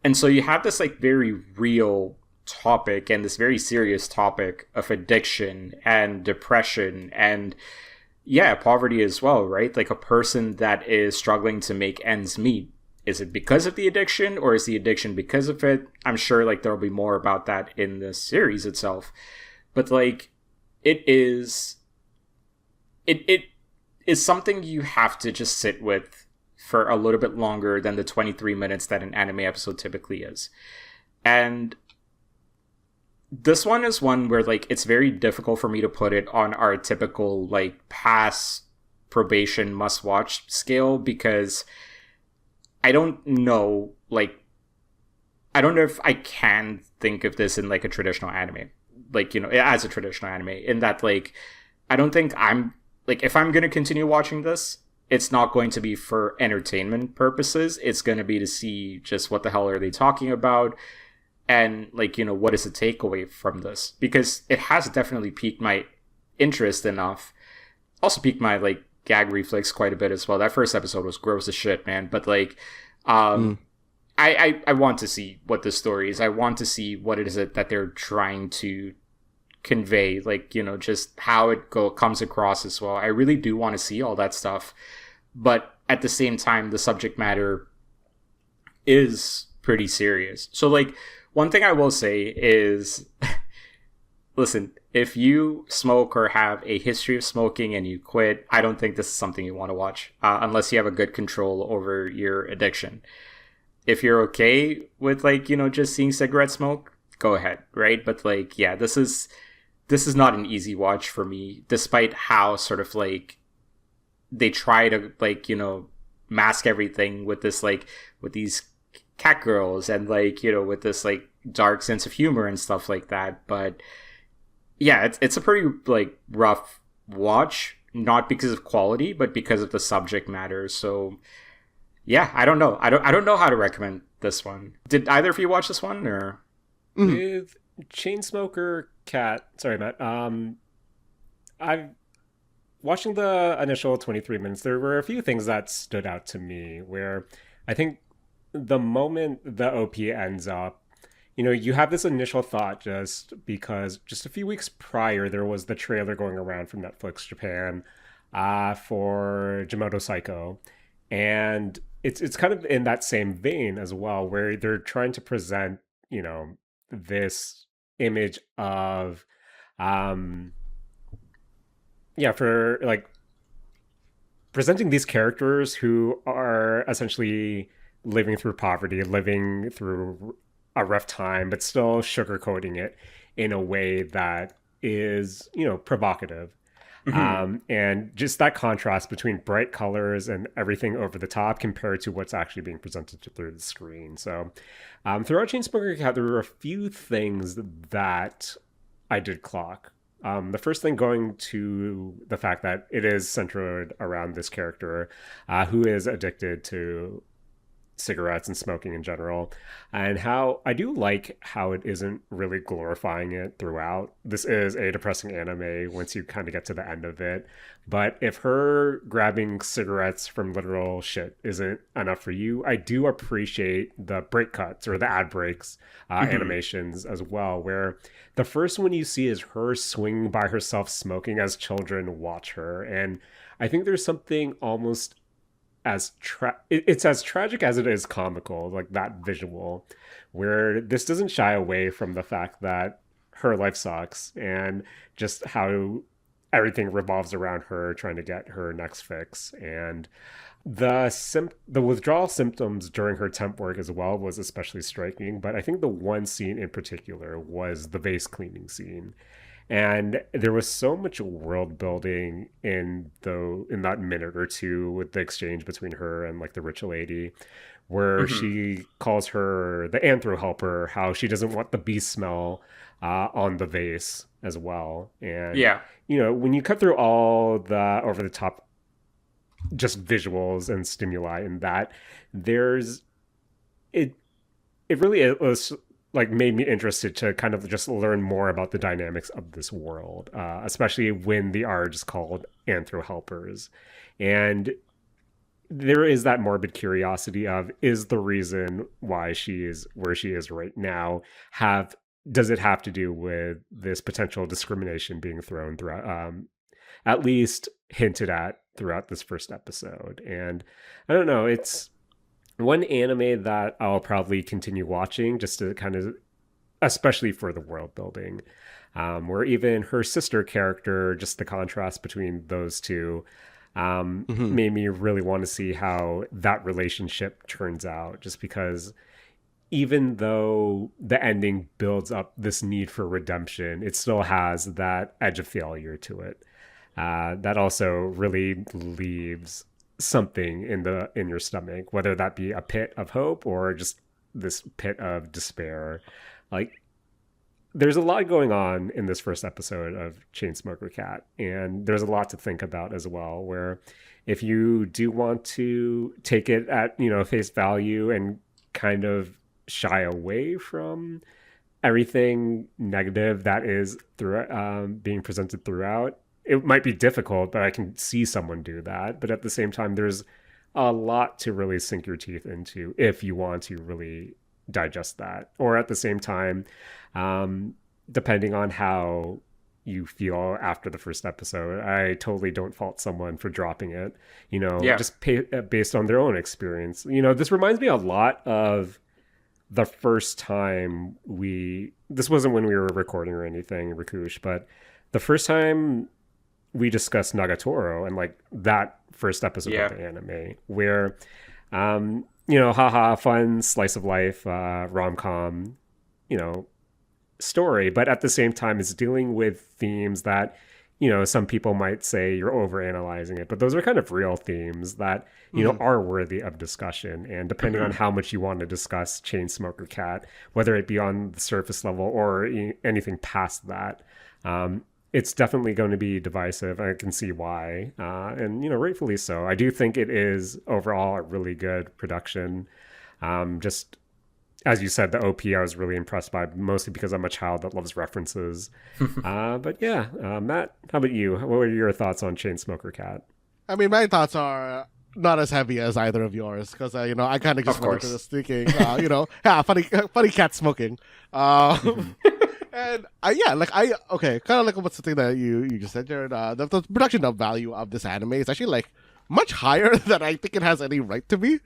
And so you have this like very real topic and this very serious topic of addiction and depression and poverty as well, right? Like a person that is struggling to make ends meet. Is it because of the addiction, or is the addiction because of it? I'm sure like there'll be more about that in the series itself. But like it is something you have to just sit with for a little bit longer than the 23 minutes that an anime episode typically is. And this one is one where like it's very difficult for me to put it on our typical like pass, probation, must watch scale, because I don't know if I can think of this in like a traditional anime, like, you know, as a traditional anime, in that like I don't think I'm like, if I'm going to continue watching this, it's not going to be for entertainment purposes. It's going to be to see just what the hell are they talking about, and like, you know, what is the takeaway from this? Because it has definitely piqued my interest enough. Also piqued my like gag reflex quite a bit as well. That first episode was gross as shit, man. But like, I want to see what the story is. I want to see what it is that they're trying to convey, like, you know, just how it comes across as well. I really do want to see all that stuff, but at the same time, the subject matter is pretty serious. So like, one thing I will say is, listen, if you smoke or have a history of smoking and you quit, I don't think this is something you want to watch, unless you have a good control over your addiction. If you're okay with like, you know, just seeing cigarette smoke, go ahead, right? But like, yeah, this is not an easy watch for me, despite how sort of like they try to like, you know, mask everything with this like with these cat girls and like, you know, with this like dark sense of humor and stuff like that. But yeah, it's a pretty like rough watch, not because of quality, but because of the subject matter. So yeah, I don't know. I don't know how to recommend this one. Did either of you watch this one, or? With Chainsmoker Cat, sorry, Matt. I've watching the initial 23 minutes. There were a few things that stood out to me. Where I think the moment the OP ends up, you know, you have this initial thought just because just a few weeks prior there was the trailer going around from Netflix Japan for Jimoto Psycho, and it's kind of in that same vein as well, where they're trying to present, you know, this image of for like presenting these characters who are essentially living through poverty, living through a rough time, but still sugarcoating it in a way that is, you know, provocative. And just that contrast between bright colors and everything over the top compared to what's actually being presented through the screen. So throughout Chainsmoker Cat, there were a few things that I did clock. The first thing going to the fact that it is centered around this character who is addicted to cigarettes and smoking in general, and how I do like how it isn't really glorifying it throughout. This is a depressing anime once you kind of get to the end of it, but if her grabbing cigarettes from literal shit isn't enough for you, I do appreciate the break cuts or the ad breaks animations as well, where the first one you see is her swinging by herself smoking as children watch her. And I think there's something almost it's as tragic as it is comical, like that visual, where this doesn't shy away from the fact that her life sucks and just how everything revolves around her trying to get her next fix. And the withdrawal symptoms during her temp work as well was especially striking. But I think the one scene in particular was the vase cleaning scene. And there was so much world building in that minute or two with the exchange between her and like the rich lady, where she calls her the anthro helper, how she doesn't want the bee smell on the vase as well. And when you cut through all the over the top just visuals and stimuli in that, it really was like made me interested to kind of just learn more about the dynamics of this world, especially when the are just called anthro helpers. And there is that morbid curiosity of, is the reason why she is where she is right now does it have to do with this potential discrimination being thrown throughout, at least hinted at throughout this first episode? And I don't know, it's one anime that I'll probably continue watching just to kind of, especially for the world building, where even her sister character, just the contrast between those two, made me really want to see how that relationship turns out, just because even though the ending builds up this need for redemption, it still has that edge of failure to it. That also really leaves something in your stomach, whether that be a pit of hope or just this pit of despair. Like, there's a lot going on in this first episode of Chainsmoker Cat, and there's a lot to think about as well, where if you do want to take it at face value and kind of shy away from everything negative that is being presented throughout, it might be difficult, but I can see someone do that. But at the same time, there's a lot to really sink your teeth into if you want to really digest that. Or at the same time, depending on how you feel after the first episode, I totally don't fault someone for dropping it, just based on their own experience. This reminds me a lot of the first time this wasn't when we were recording or anything, Rakush, but the first time we discussed Nagatoro and like that first episode of the anime, where haha, fun slice of life rom-com story, but at the same time it's dealing with themes that some people might say you're overanalyzing it, but those are kind of real themes that are worthy of discussion. And depending on how much you want to discuss Chainsmoker Cat, whether it be on the surface level or anything past that, it's definitely going to be divisive. I can see why. And, rightfully so. I do think it is overall a really good production. Just as you said, the OP I was really impressed by, mostly because I'm a child that loves references. But yeah, Matt, how about you? What were your thoughts on Chainsmoker Cat? I mean, my thoughts are not as heavy as either of yours, because, I kind of just went into this thinking, funny cat smoking. And kind of like what's the thing that you just said, Jared. The production of value of this anime is actually like much higher than I think it has any right to be.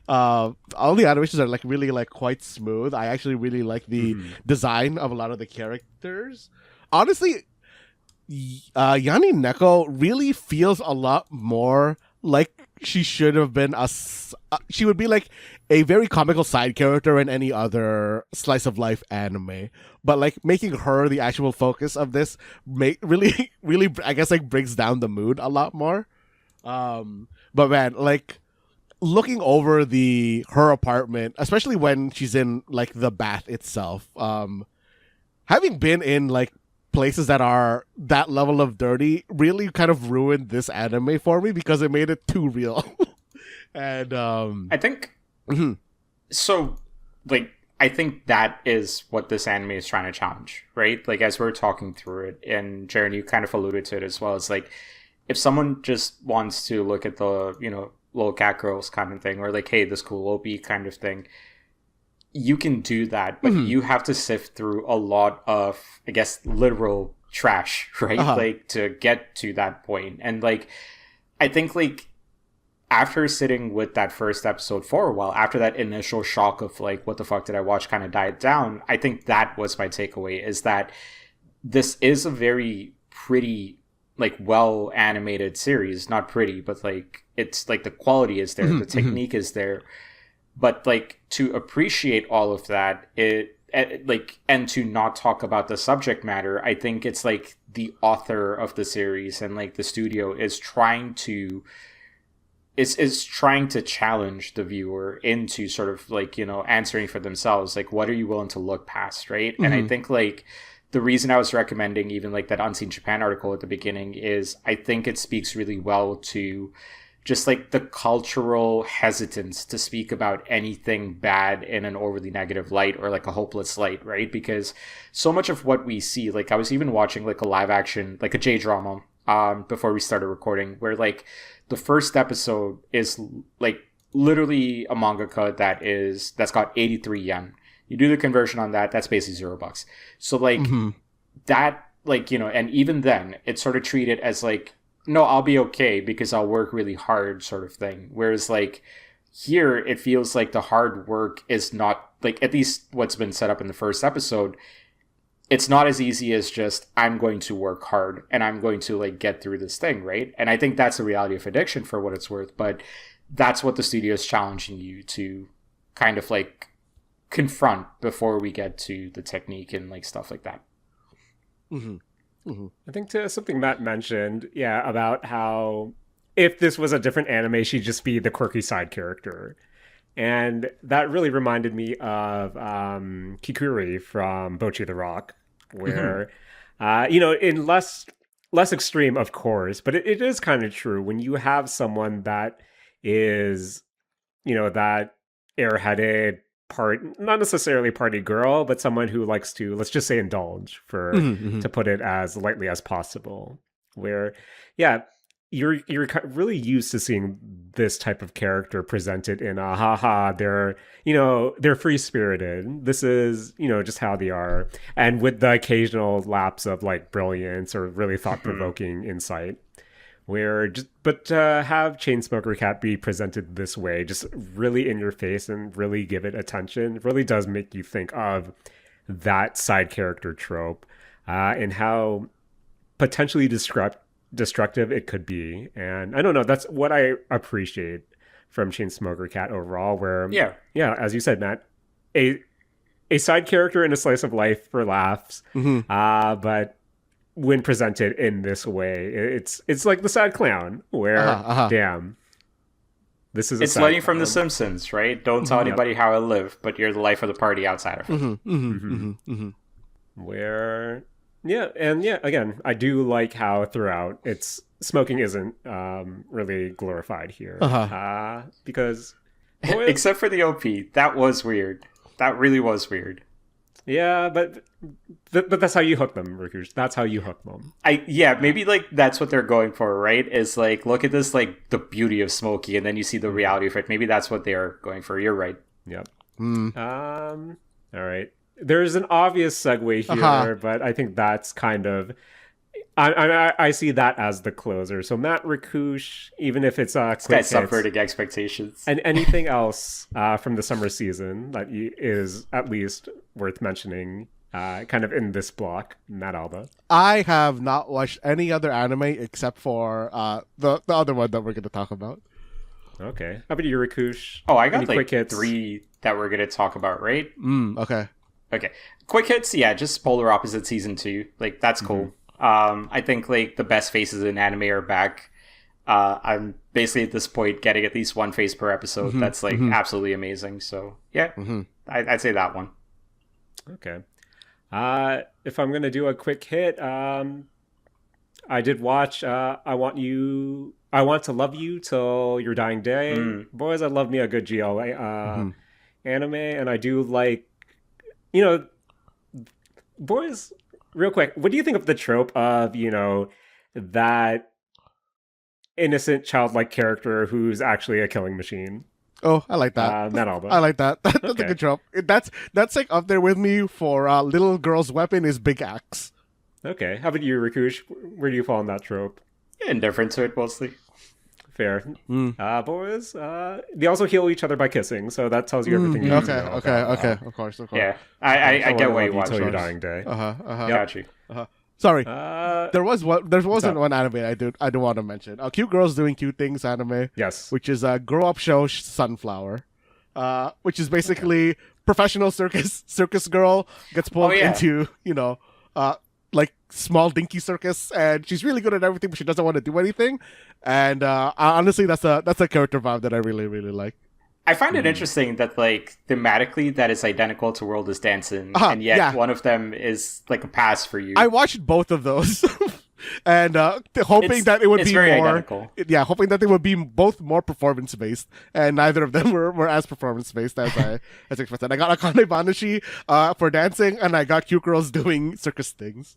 All the animations are like really like quite smooth. I actually really like the design of a lot of the characters. Honestly, Yani Neko really feels a lot more like she should have been she would be like a very comical side character in any other slice of life anime, but like making her the actual focus of this really I guess like brings down the mood a lot more. But man, like looking over her apartment, especially when she's in like the bath itself, having been in like places that are that level of dirty really kind of ruined this anime for me because it made it too real. And I think Mm-hmm. So, like, I think that is what this anime is trying to challenge, right? Like, as we're talking through it, and Jaren, you kind of alluded to it as well. It's like, if someone just wants to look at the, little cat girls kind of thing, or like, hey, this cool OP kind of thing, you can do that, but you have to sift through a lot of, I guess, literal trash, right? Like, to get to that point. And, like, I think, like, after sitting with that first episode for a while, after that initial shock of like, what the fuck did I watch kind of died down, I think that was my takeaway, is that this is a very pretty, like, well animated series. Not pretty, but like, it's like the quality is there, the technique is there. But like, to appreciate all of that, and to not talk about the subject matter, I think it's like the author of the series and like the studio is trying to challenge the viewer into sort of like, answering for themselves, like, what are you willing to look past, right? And I think like the reason I was recommending even like that Unseen Japan article at the beginning is I think it speaks really well to just like the cultural hesitance to speak about anything bad in an overly negative light or like a hopeless light, right? Because so much of what we see, like I was even watching like a live action, like a J-drama before we started recording, where like the first episode is like literally a mangaka that's got 83 yen. You do the conversion on that, that's basically $0. So like that, like, and even then it's sort of treated as like, no, I'll be okay because I'll work really hard sort of thing. Whereas like here it feels like the hard work is not, like, at least what's been set up in the first episode, it's not as easy as just, I'm going to work hard and I'm going to like get through this thing, right? And I think that's the reality of addiction for what it's worth, but that's what the studio is challenging you to kind of like confront before we get to the technique and like stuff like that. I think to something Matt mentioned, about how if this was a different anime, she'd just be the quirky side character. And that really reminded me of Kikuri from Bocchi the Rock, where, in less extreme, of course, but it is kind of true when you have someone that is, that airheaded not necessarily party girl, but someone who likes to, let's just say, indulge, to put it as lightly as possible, where, you're really used to seeing this type of character presented in a haha, they're free spirited. This is, just how they are. And with the occasional lapse of like brilliance or really thought provoking insight, but to have Chainsmoker Cat be presented this way, just really in your face and really give it attention, really does make you think of that side character trope, and how potentially destructive it could be. And I don't know, that's what I appreciate from Chainsmoker Cat overall, where as you said, Matt, a side character in a slice of life for laughs, but when presented in this way, it's like the sad clown, where damn, this is it's Lenny from The Simpsons, right? Don't tell anybody how I live, but you're the life of the party outside of it. Where again, I do like how throughout smoking isn't really glorified here, because except for the OP, that was weird. That really was weird. Yeah, but that's how you hook them, Rakush. That's how you hook them. Maybe like that's what they're going for, right? Is like, look at this, like the beauty of Smokey, and then you see the reality of it. Maybe that's what they are going for. You're right. Yep. All right. There's an obvious segue here, but I think that's kind of, I see that as the closer. So Matt, Rakush, even if it's quick hits, subverting expectations, and anything else from the summer season that is at least worth mentioning, kind of in this block, Matt Alba. I have not watched any other anime except for the other one that we're going to talk about. Okay, how about you, Rakush? Oh, I got any like quick hits? 3 that we're going to talk about, right? Okay, quick hits. Yeah, just Polar Opposite season 2. Like that's cool. I think like the best faces in anime are back. I'm basically at this point getting at least one face per episode. That's like absolutely amazing. So yeah, I'd say that one. Okay. If I'm gonna do a quick hit, I did watch I I Want to Love You Till Your Dying Day. Boys, I love me a good GL anime, and I do like, boys, real quick, what do you think of the trope of, that innocent childlike character who's actually a killing machine? Oh, I like that. Not all, but I like that. That's a good trope. That's like up there with me for little girl's weapon is big axe. Okay. How about you, Rakush? Where do you fall in that trope? Indifferent to it, mostly. Fair. Boys, they also heal each other by kissing, so that tells you everything you need to know. Okay. Of course. Yeah, I get why you watch Till Your Dying Day. Got you. Sorry, there wasn't one anime I do want to mention. Cute girls doing cute things anime. Yes, which is a grow up show Sunflower, which is basically professional circus girl gets pulled into like small dinky circus, and she's really good at everything, but she doesn't want to do anything. And honestly, that's a character vibe that I really really like. I find it interesting that, like, thematically that is identical to World is Dancing, and yet one of them is, like, a pass for you. I watched both of those, and hoping that it would be very more... identical. Yeah, hoping that they would be both more performance-based, and neither of them were as performance-based as I expected. I got Akane Banashi for dancing, and I got cute girls doing circus things.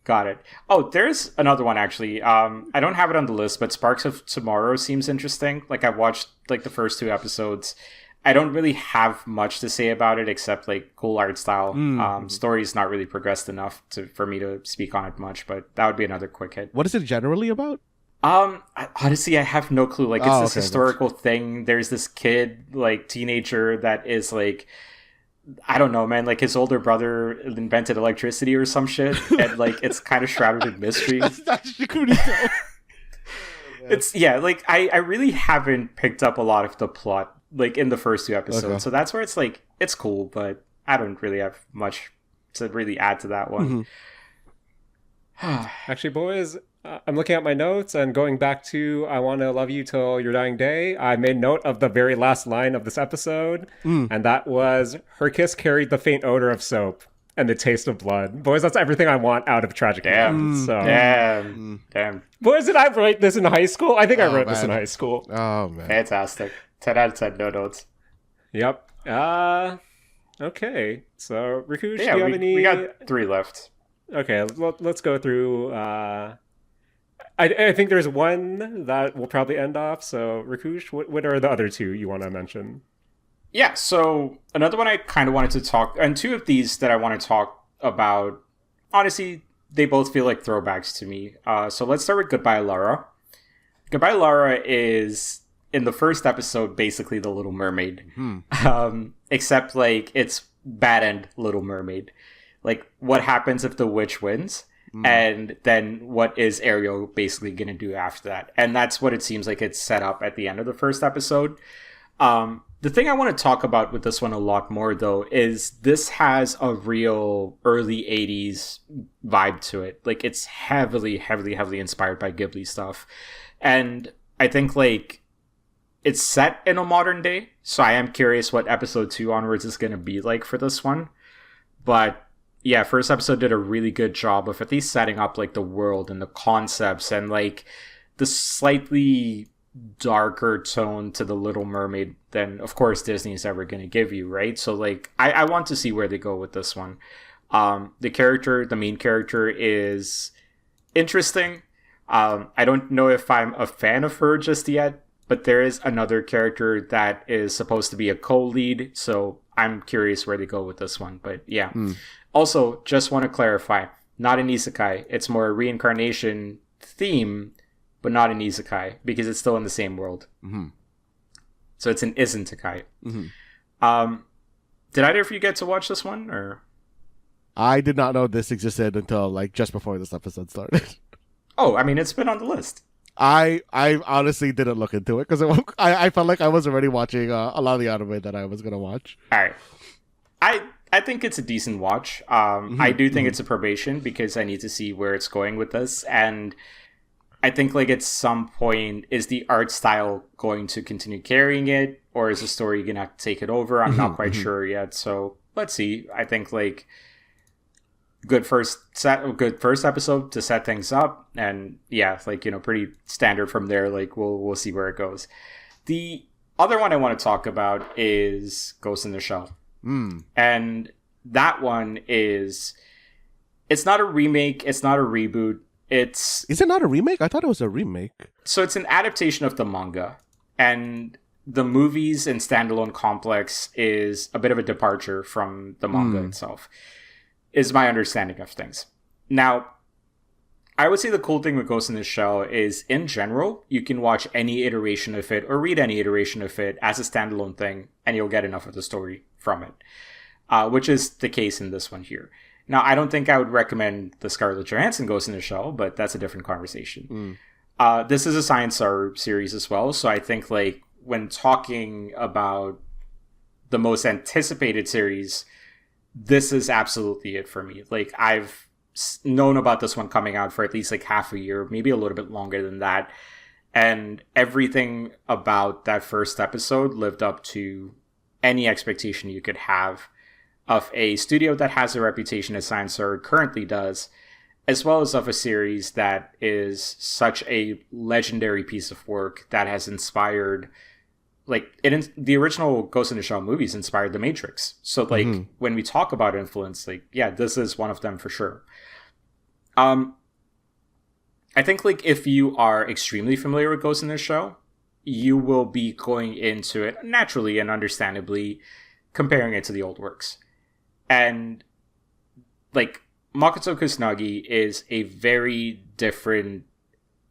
Got it. Oh, there's another one, actually. I don't have it on the list, but Sparks of Tomorrow seems interesting. Like, I watched, like, the first 2 episodes. I don't really have much to say about it, except, like, cool art style. Story's not really progressed enough for me to speak on it much, but that would be another quick hit. What is it generally about? Honestly, I have no clue. Like, it's this historical thing. There's this kid, like, teenager that is, like... I don't know, man. Like, his older brother invented electricity or some shit, and like it's kind of shrouded in mystery. That's Shikurito. It's like I really haven't picked up a lot of the plot like in the first 2 episodes, so that's where it's like it's cool, but I don't really have much to really add to that one. Actually, boys, I'm looking at my notes and going back to I Want to Love You Till Your Dying Day. I made note of the very last line of this episode, and that was, her kiss carried the faint odor of soap and the taste of blood. Boys, that's everything I want out of Tragic Love. Damn. Boys, did I write this in high school? I think I wrote this in high school. Oh, man. Fantastic. 10 out of 10, no notes. Yep. Okay. So, Rakush, do you have any... we got 3 left. Okay, let's go through... I think there's one that will probably end off. So, Rakush, what are the other 2 you want to mention? Yeah, so another one I kind of wanted to talk... And 2 of these that I want to talk about, honestly, they both feel like throwbacks to me. So let's start with Goodbye Lara. Goodbye Lara is, in the first episode, basically The Little Mermaid. Except, like, it's bad end Little Mermaid. Like, what happens if the witch wins? And then what is Ariel basically going to do after that? And that's what it seems like it's set up at the end of the first episode. The thing I want to talk about with this one a lot more, though, is this has a real early 80s vibe to it. Like, it's heavily, heavily, heavily inspired by Ghibli stuff. And I think, like, it's set in a modern day. So I am curious what episode 2 onwards is going to be like for this one. But... yeah, first episode did a really good job of at least setting up, like, the world and the concepts and, like, the slightly darker tone to The Little Mermaid than, of course, Disney is ever going to give you, right? So, like, I want to see where they go with this one. The main character is interesting. I don't know if I'm a fan of her just yet, but there is another character that is supposed to be a co-lead, so I'm curious where they go with this one. But, yeah. Also, just want to clarify, not an isekai. It's more a reincarnation theme, but not an isekai, because it's still in the same world. So it's an isekai. Did either of you get to watch this one, or? I did not know this existed until, like, just before this episode started. Oh, I mean, it's been on the list. I honestly didn't look into it, because I felt like I was already watching a lot of the anime that I was going to watch. All right. I think it's a decent watch. I do think it's a probation because I need to see where it's going with this. And I think, like, at some point, is the art style going to continue carrying it? Or is the story going to have to take it over? I'm not quite sure yet. So let's see. I think, like, good first episode to set things up, and yeah, like, you know, pretty standard from there. Like we'll see where it goes. The other one I want to talk about is Ghost in the Shell, and that one it's not a remake, it's not a reboot. Is it not a remake? I thought it was a remake. So it's an adaptation of the manga, and the movies and standalone complex is a bit of a departure from the manga itself, is my understanding of things. Now, I would say the cool thing with Ghost in the Shell is, in general, you can watch any iteration of it or read any iteration of it as a standalone thing, and you'll get enough of the story from it, which is the case in this one here. Now, I don't think I would recommend the Scarlett Johansson Ghost in the Shell, but that's a different conversation. This is a science horror series as well, so I think, like, when talking about the most anticipated series, this is absolutely it for me. Like, I've known about this one coming out for at least like half a year, maybe a little bit longer than that, and everything about that first episode lived up to any expectation you could have of a studio that has a reputation as science horror currently does, as well as of a series that is such a legendary piece of work that has inspired, like, the original Ghost in the Shell movies inspired The Matrix. So, like, when we talk about influence, like, yeah, this is one of them for sure. I think, like, if you are extremely familiar with Ghost in the Shell, you will be going into it naturally and understandably comparing it to the old works. And, like, Makoto Kusanagi is a very different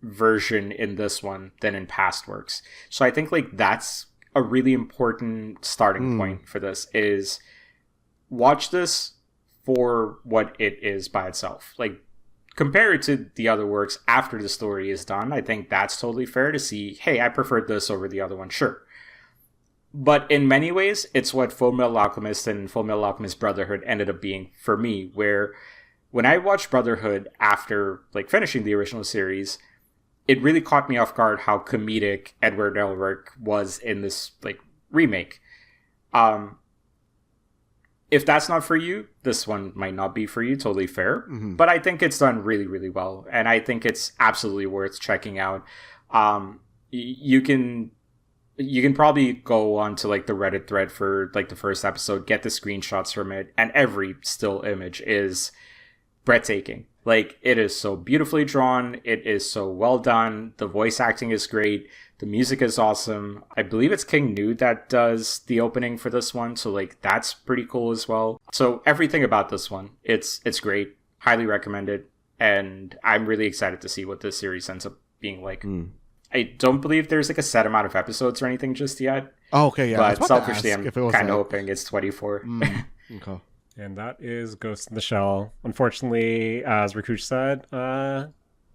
version in this one than in past works. So I think, like, that's a really important starting point for this, is watch this for what it is by itself. Like, compare it to the other works after the story is done. I think that's totally fair to see, hey, I preferred this over the other one, sure. But in many ways, it's what Fullmetal Alchemist and Fullmetal Alchemist Brotherhood ended up being for me, where when I watched Brotherhood after, like, finishing the original series, it really caught me off guard how comedic Edward Elric was in this, like, remake. If that's not for you, this one might not be for you, totally fair. But I think it's done really, really well, and I think it's absolutely worth checking out. You can probably go on to, like, the Reddit thread for, like, the first episode, get the screenshots from it, and every still image is breathtaking. Like, it is so beautifully drawn, it is so well done, the voice acting is great, the music is awesome. I believe it's King Nude that does the opening for this one, so, like, that's pretty cool as well. So everything about this one, it's great, highly recommended, and I'm really excited to see what this series ends up being like. I don't believe there's, like, a set amount of episodes or anything just yet. Oh, okay, yeah. But selfishly, I'm kind of hoping it's 24. Okay. And that is Ghost in the Shell. Unfortunately, as Rakush said,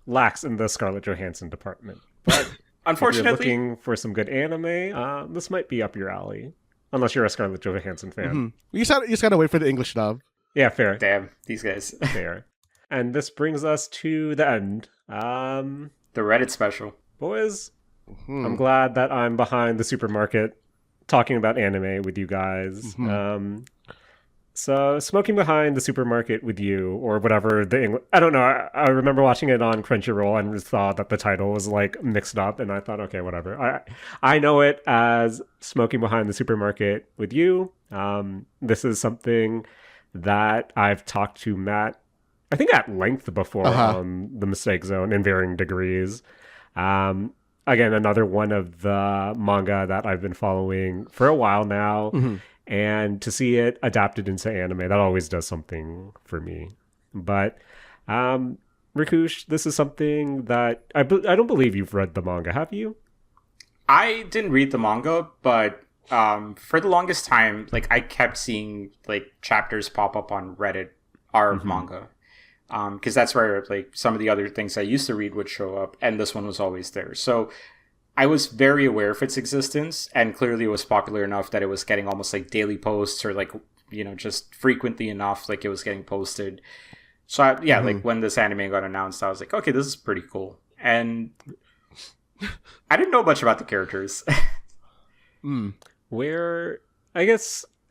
lacks in the Scarlett Johansson department. But unfortunately, if you're looking for some good anime, this might be up your alley. Unless you're a Scarlett Johansson fan. You just gotta wait for the English dub. Yeah, fair. Damn, these guys. Fair. And this brings us to the end. The Reddit special. Boys, I'm glad that I'm behind the supermarket talking about anime with you guys. So, Smoking Behind the Supermarket with You, or whatever the English... I don't know. I remember watching it on Crunchyroll and thought that the title was, like, mixed up, and I thought, okay, whatever. I know it as Smoking Behind the Supermarket with You. This is something that I've talked to Matt, I think, at length before on the Mistake Zone in varying degrees. Again, another one of the manga that I've been following for a while now. And to see it adapted into anime, that always does something for me. But, Rakush, this is something that I don't believe you've read the manga, have you? I didn't read the manga, but for the longest time, like, I kept seeing, like, chapters pop up on Reddit of manga. Because that's where, like, some of the other things I used to read would show up, and this one was always there. So I was very aware of its existence, and clearly it was popular enough that it was getting almost, like, daily posts, or, like, you know, just frequently enough, like, it was getting posted. So like, when this anime got announced, I was like, okay, this is pretty cool. And I didn't know much about the characters. I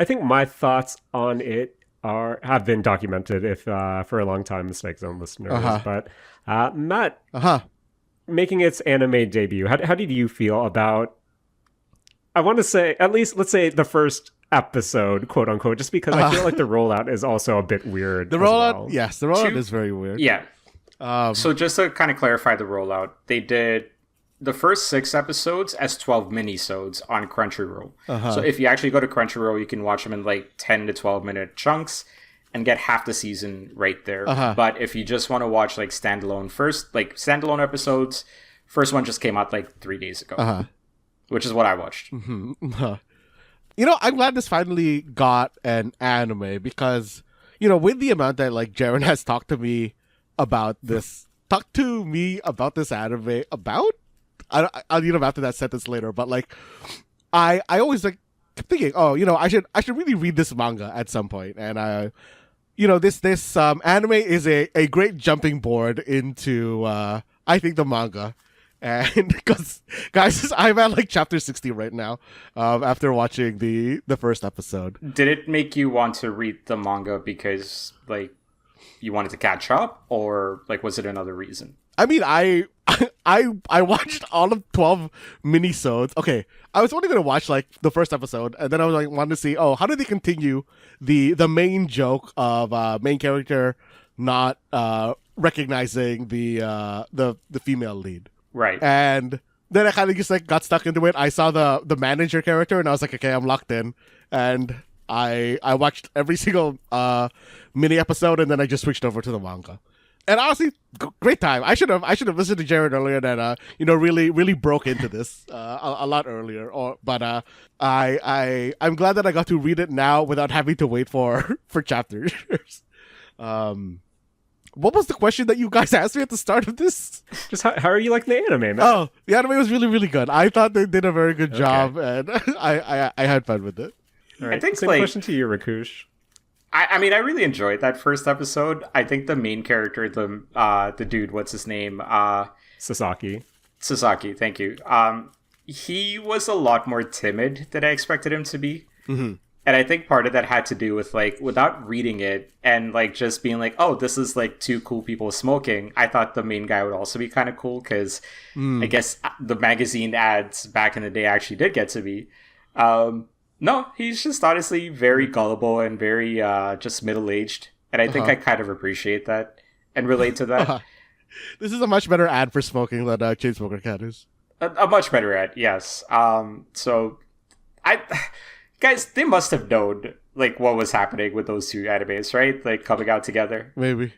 think my thoughts on it have been documented if for a long time, Mistake Zone listeners. But Matt, making its anime debut, how did you feel about? I want to say at least let's say the first episode, quote unquote, just because I feel like the rollout is also a bit weird. The rollout, yes, the rollout is very weird. Yeah. So just to kind of clarify the rollout, they did the first 6 episodes as 12 minisodes on Crunchyroll. So if you actually go to Crunchyroll, you can watch them in like 10 to 12 minute chunks and get half the season right there. But if you just want to watch like standalone episodes, first one just came out like 3 days ago, which is what I watched. You know, I'm glad this finally got an anime because, you know, with the amount that like Jaren has talked to me about this anime I'll get about to that sentence later, but like I always like kept thinking, oh, you know, I should really read this manga at some point. And you know, this anime is a great jumping board into I think the manga. And because guys, I'm at like chapter 60 right now, after watching the first episode. Did it make you want to read the manga because like you wanted to catch up, or like was it another reason? I mean, I watched all of 12 minisodes. Okay, I was only gonna watch like the first episode, and then I was like wanted to see, oh, how do they continue the main joke of main character not recognizing the female lead. Right. And then I kind of just like got stuck into it. I saw the manager character and I was like, okay, I'm locked in. And I watched every single mini episode and then I just switched over to the manga. And honestly, great time. I should have listened to Jaren earlier and you know, really broke into this a lot earlier. But I'm glad that I got to read it now without having to wait for chapters. What was the question that you guys asked me at the start of this? Just how are you liking the anime, man? Oh, the anime was really, really good. I thought they did a very good job, and I had fun with it. All right, I think same question to you, Rakush. I mean, I really enjoyed that first episode. I think the main character, the dude, what's his name? Sasaki, thank you. He was a lot more timid than I expected him to be. Mm-hmm. And I think part of that had to do with, like, without reading it and, like, just being like, oh, this is, like, 2 cool people smoking. I thought the main guy would also be kind of cool because I guess the magazine ads back in the day actually did get to me. No, he's just honestly very gullible and very just middle-aged. And I think I kind of appreciate that and relate to that. This is a much better ad for smoking than Chainsmoker Cat is. A much better ad, yes. So guys, they must have known like what was happening with those 2 animes, right? Like coming out together. Maybe.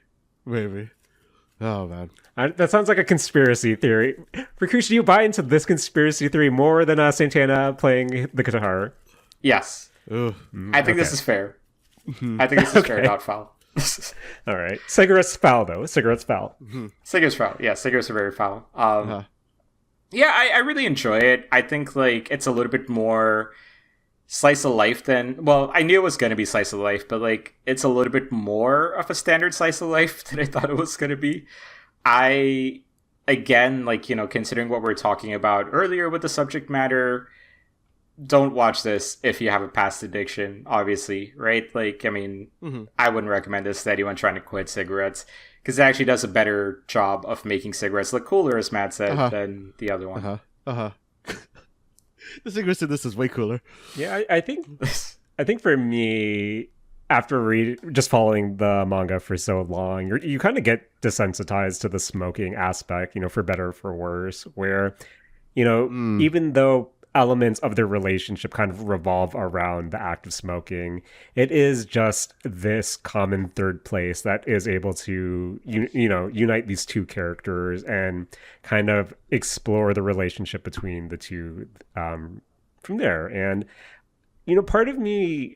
Oh man, that sounds like a conspiracy theory. Rakush, do you buy into this conspiracy theory more than Santana playing the guitar? Yes. I think this is fair. I think this is fair, not foul. All right. Cigarettes foul though. Cigarettes foul. Cigarettes foul. Yeah, cigarettes are very foul. Yeah, I really enjoy it. I think like it's a little bit more slice of life than, well, I knew it was going to be slice of life, but like it's a little bit more of a standard slice of life than I thought it was going to be. Again, like, you know, considering what we were talking about earlier with the subject matter, don't watch this if you have a past addiction, obviously, right? Like, I mean, I wouldn't recommend this to anyone trying to quit cigarettes because it actually does a better job of making cigarettes look cooler, as Matt said, than the other one. The cigarettes in this is way cooler. Yeah, I think for me, after just following the manga for so long, you kind of get desensitized to the smoking aspect, you know, for better or for worse, where, you know, even though elements of their relationship kind of revolve around the act of smoking, it is just this common third place that is able to unite these 2 characters and kind of explore the relationship between the 2 from there. And you know, part of me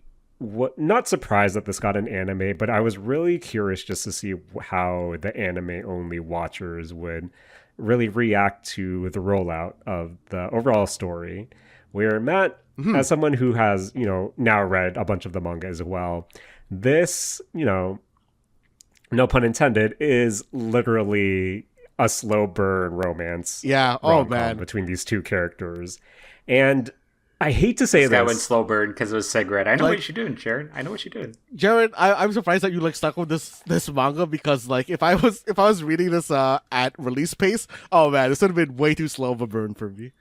not surprised that this got an anime, but I was really curious just to see how the anime only watchers would really react to the rollout of the overall story, where Matt, as someone who has, you know, now read a bunch of the manga as well, this, you know, no pun intended, is literally a slow burn romance. Yeah. Oh man, between these 2 characters. And I hate to say this. That went slow burn because it was cigarette. I know what you're doing, Jaren. I know what you're doing. Jaren, I'm surprised that you like stuck with this manga because like if I was reading this at release pace, oh man, this would have been way too slow of a burn for me.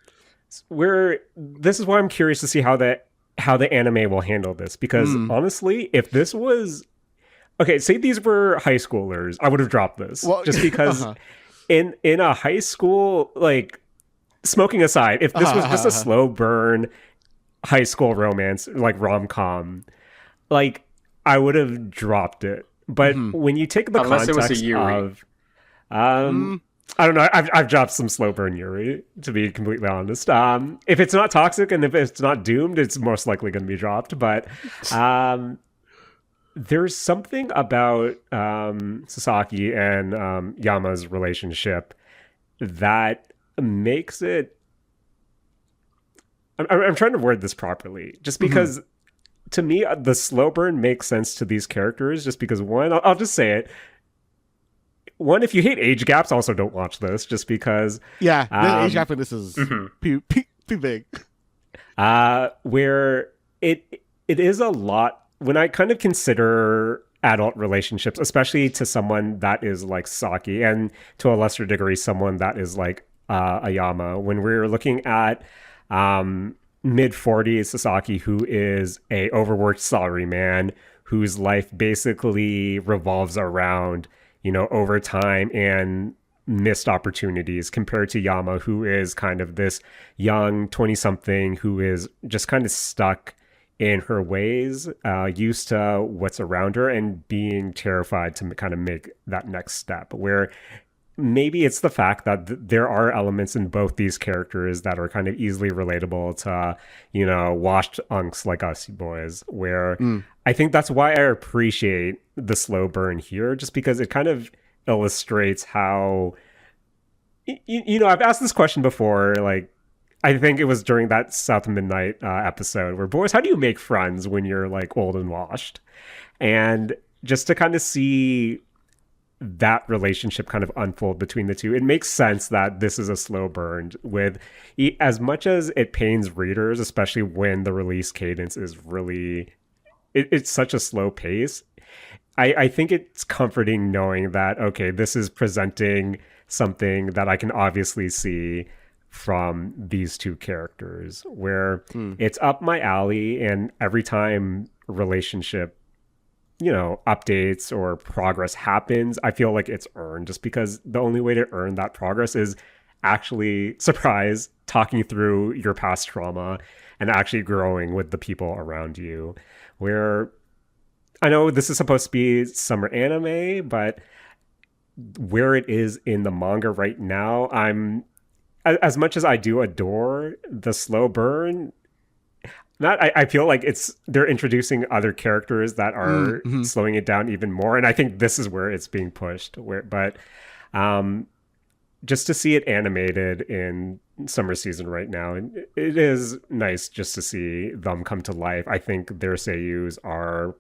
This is why I'm curious to see how the anime will handle this, because honestly, if this was say these were high schoolers, I would have dropped this just because in a high school, like, smoking aside, if this was just a slow burn high school romance, like rom-com, like, I would have dropped it. But when you take the context it was a Yuri. of I don't know. I've dropped some slow burn Yuri, to be completely honest. If it's not toxic and if it's not doomed, it's most likely going to be dropped. But there's something about Sasaki and Yama's relationship that makes it. I'm trying to word this properly, just because to me the slow burn makes sense to these characters. Just because one, I'll just say it. One, if you hate age gaps, also don't watch this, just because. Yeah, the age gap in this is too big. Where it is a lot. When I kind of consider adult relationships, especially to someone that is like Saki, and to a lesser degree, someone that is like Ayama, when we're looking at mid-40s Sasaki, who is a overworked salaryman, whose life basically revolves around overtime and missed opportunities, compared to Yama, who is kind of this young 20-something who is just kind of stuck in her ways, used to what's around her and being terrified to kind of make that next step, where maybe it's the fact that there are elements in both these characters that are kind of easily relatable to, washed unks like us boys, where I think that's why I appreciate the slow burn here, just because it kind of illustrates how, I've asked this question before, like, I think it was during that South Midnight episode where, boys, how do you make friends when you're like old and washed? And just to kind of see that relationship kind of unfold between the two, it makes sense that this is a slow burn, with as much as it pains readers, especially when the release cadence is really it's such a slow pace. I think it's comforting knowing that, okay, this is presenting something that I can obviously see from these two characters, where it's up my alley, and every time relationship updates or progress happens, I feel like it's earned, just because the only way to earn that progress is actually, surprise, talking through your past trauma and actually growing with the people around you. Where I know this is supposed to be summer anime, but where it is in the manga right now, I'm, as much as I do adore the slow burn, I feel like they're introducing other characters that are slowing it down even more, and I think this is where it's being pushed. But just to see it animated in summer season right now, it is nice just to see them come to life. I think their seiyus are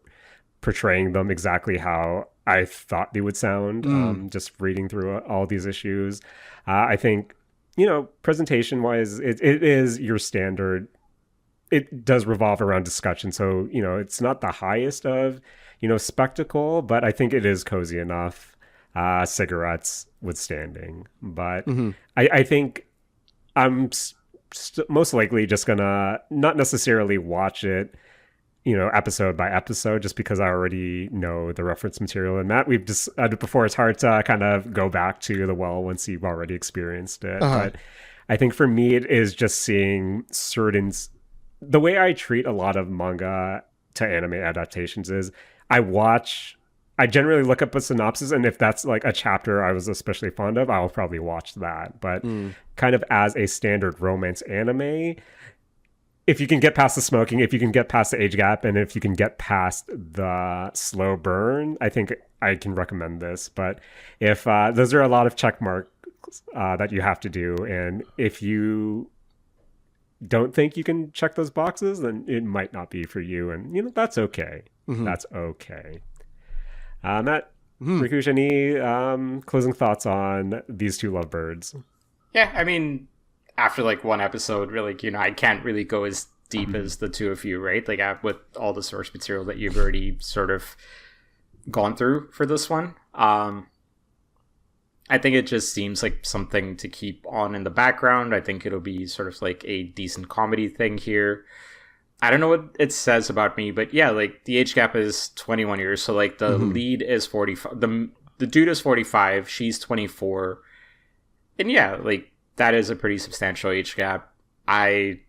portraying them exactly how I thought they would sound. Just reading through all these issues, I think presentation wise, it is your standard. It does revolve around discussion, so it's not the highest of spectacle, but I think it is cozy enough, cigarettes withstanding. But I think I'm most likely just gonna not necessarily watch it episode by episode, just because I already know the reference material. And Matt, we've decided before, it's hard to kind of go back to the well once you've already experienced it. But I think for me, it is just seeing the way I treat a lot of manga to anime adaptations is I generally look up a synopsis, and if that's like a chapter I was especially fond of, I'll probably watch that. But kind of as a standard romance anime, if you can get past the smoking, if you can get past the age gap, and if you can get past the slow burn, I think I can recommend this. But if those are a lot of check marks that you have to do, and if you don't think you can check those boxes, then it might not be for you, and that's okay. That's okay. Matt, Rakush, any closing thoughts on these two lovebirds? Yeah, I mean, after like one episode, really, I can't really go as deep as the two of you, right? Like with all the source material that you've already sort of gone through for this one. I think it just seems like something to keep on in the background. I think it'll be sort of like a decent comedy thing here. I don't know what it says about me, but yeah, like the age gap is 21 years. So like the lead is 45. The dude is 45. She's 24. And yeah, like that is a pretty substantial age gap. I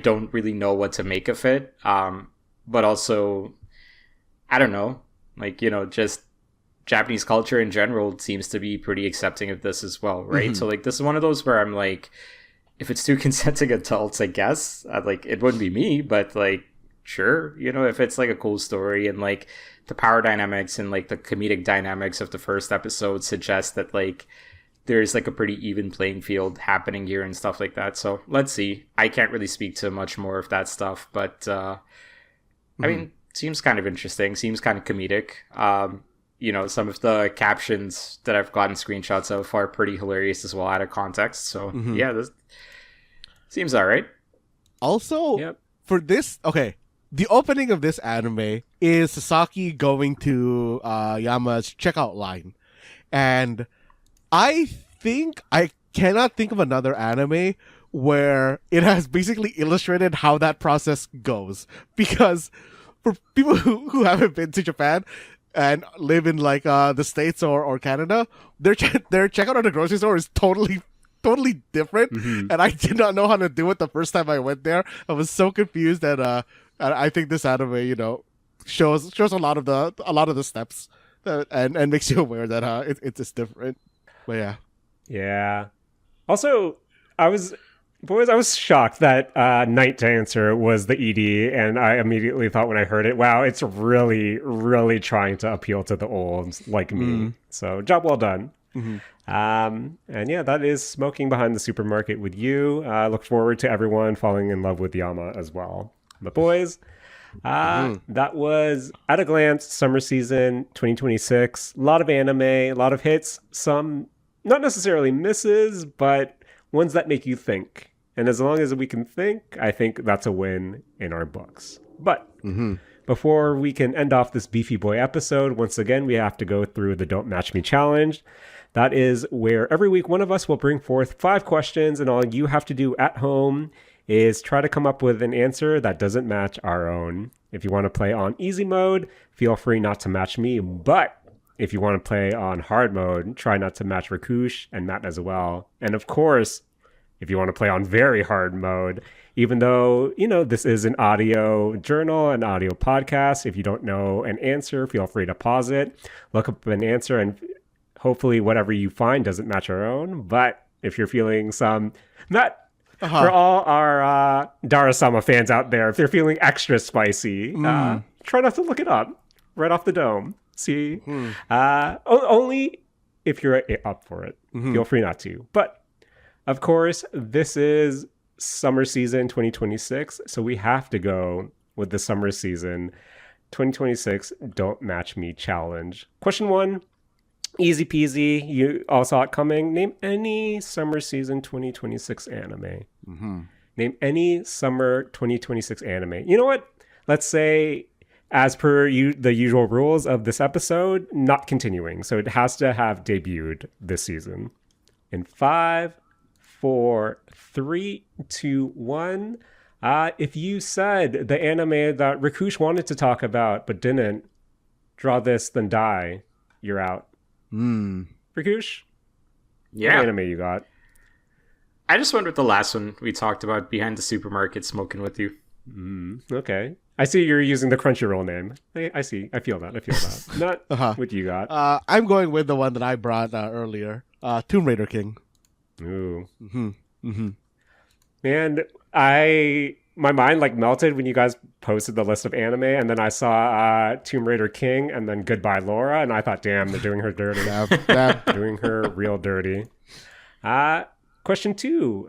don't really know what to make of it. But also, I don't know. Like, just Japanese culture in general seems to be pretty accepting of this as well, right? So like this is one of those where I'm like, if it's two consenting adults, I guess like it wouldn't be me, but like sure, if it's like a cool story and like the power dynamics and like the comedic dynamics of the first episode suggest that like there's like a pretty even playing field happening here and stuff like that. So let's see. I can't really speak to much more of that stuff, but I mean, seems kind of interesting, seems kind of comedic. Some of the captions that I've gotten screenshots of are pretty hilarious as well out of context. So yeah, this seems all right. Also, for this, okay, the opening of this anime is Sasaki going to Yama's checkout line. And I cannot think of another anime where it has basically illustrated how that process goes. Because for people who haven't been to Japan and live in like the States or Canada, their checkout at the grocery store is totally different. And I did not know how to do it the first time I went there. I was so confused that I think this anime, shows a lot of the steps and makes you aware that it's different. But yeah. Yeah. Also, I was shocked that Night Dancer was the ED, and I immediately thought when I heard it, wow, it's really, really trying to appeal to the olds like me. So, job well done. And yeah, that is Smoking Behind the Supermarket with you. Look forward to everyone falling in love with Yama as well. But boys, that was at a glance summer season 2026. A lot of anime, a lot of hits, some not necessarily misses, but ones that make you think. And as long as we can think, I think that's a win in our books. But before we can end off this Beefy Boy episode, once again, we have to go through the Don't Match Me challenge. That is where every week one of us will bring forth 5 questions, and all you have to do at home is try to come up with an answer that doesn't match our own. If you want to play on easy mode, feel free not to match me, but if you want to play on hard mode, try not to match Rakush and Matt as well. And of course, if you want to play on very hard mode, even though, this is an audio journal, an audio podcast, if you don't know an answer, feel free to pause it, look up an answer, and hopefully whatever you find doesn't match our own. But if you're feeling some... For all our Dara Sama fans out there, if they're feeling extra spicy, try not to look it up right off the dome. See, only if you're up for it. Feel free not to. But of course, this is summer season 2026, so we have to go with the summer season 2026 Don't Match Me challenge. Question 1, easy peasy. You all saw it coming. Name any summer season 2026 anime. Name any summer 2026 anime. You know what? Let's say, as per the usual rules of this episode, not continuing. So it has to have debuted this season. In 5, 4, 3, 2, 1. If you said the anime that Rakush wanted to talk about but didn't, draw this, then die, you're out. Rakush? Yeah. What anime you got? I just went with the last one we talked about, Behind the Supermarket, Smoking with You. Okay. I see you're using the Crunchyroll name. I see. I feel that. Not what you got. I'm going with the one that I brought earlier. Tomb Raider King. Ooh. And my mind like melted when you guys posted the list of anime, and then I saw Tomb Raider King and then Goodbye Laura, and I thought, damn, they're doing her dirty. Doing her real dirty. Question 2.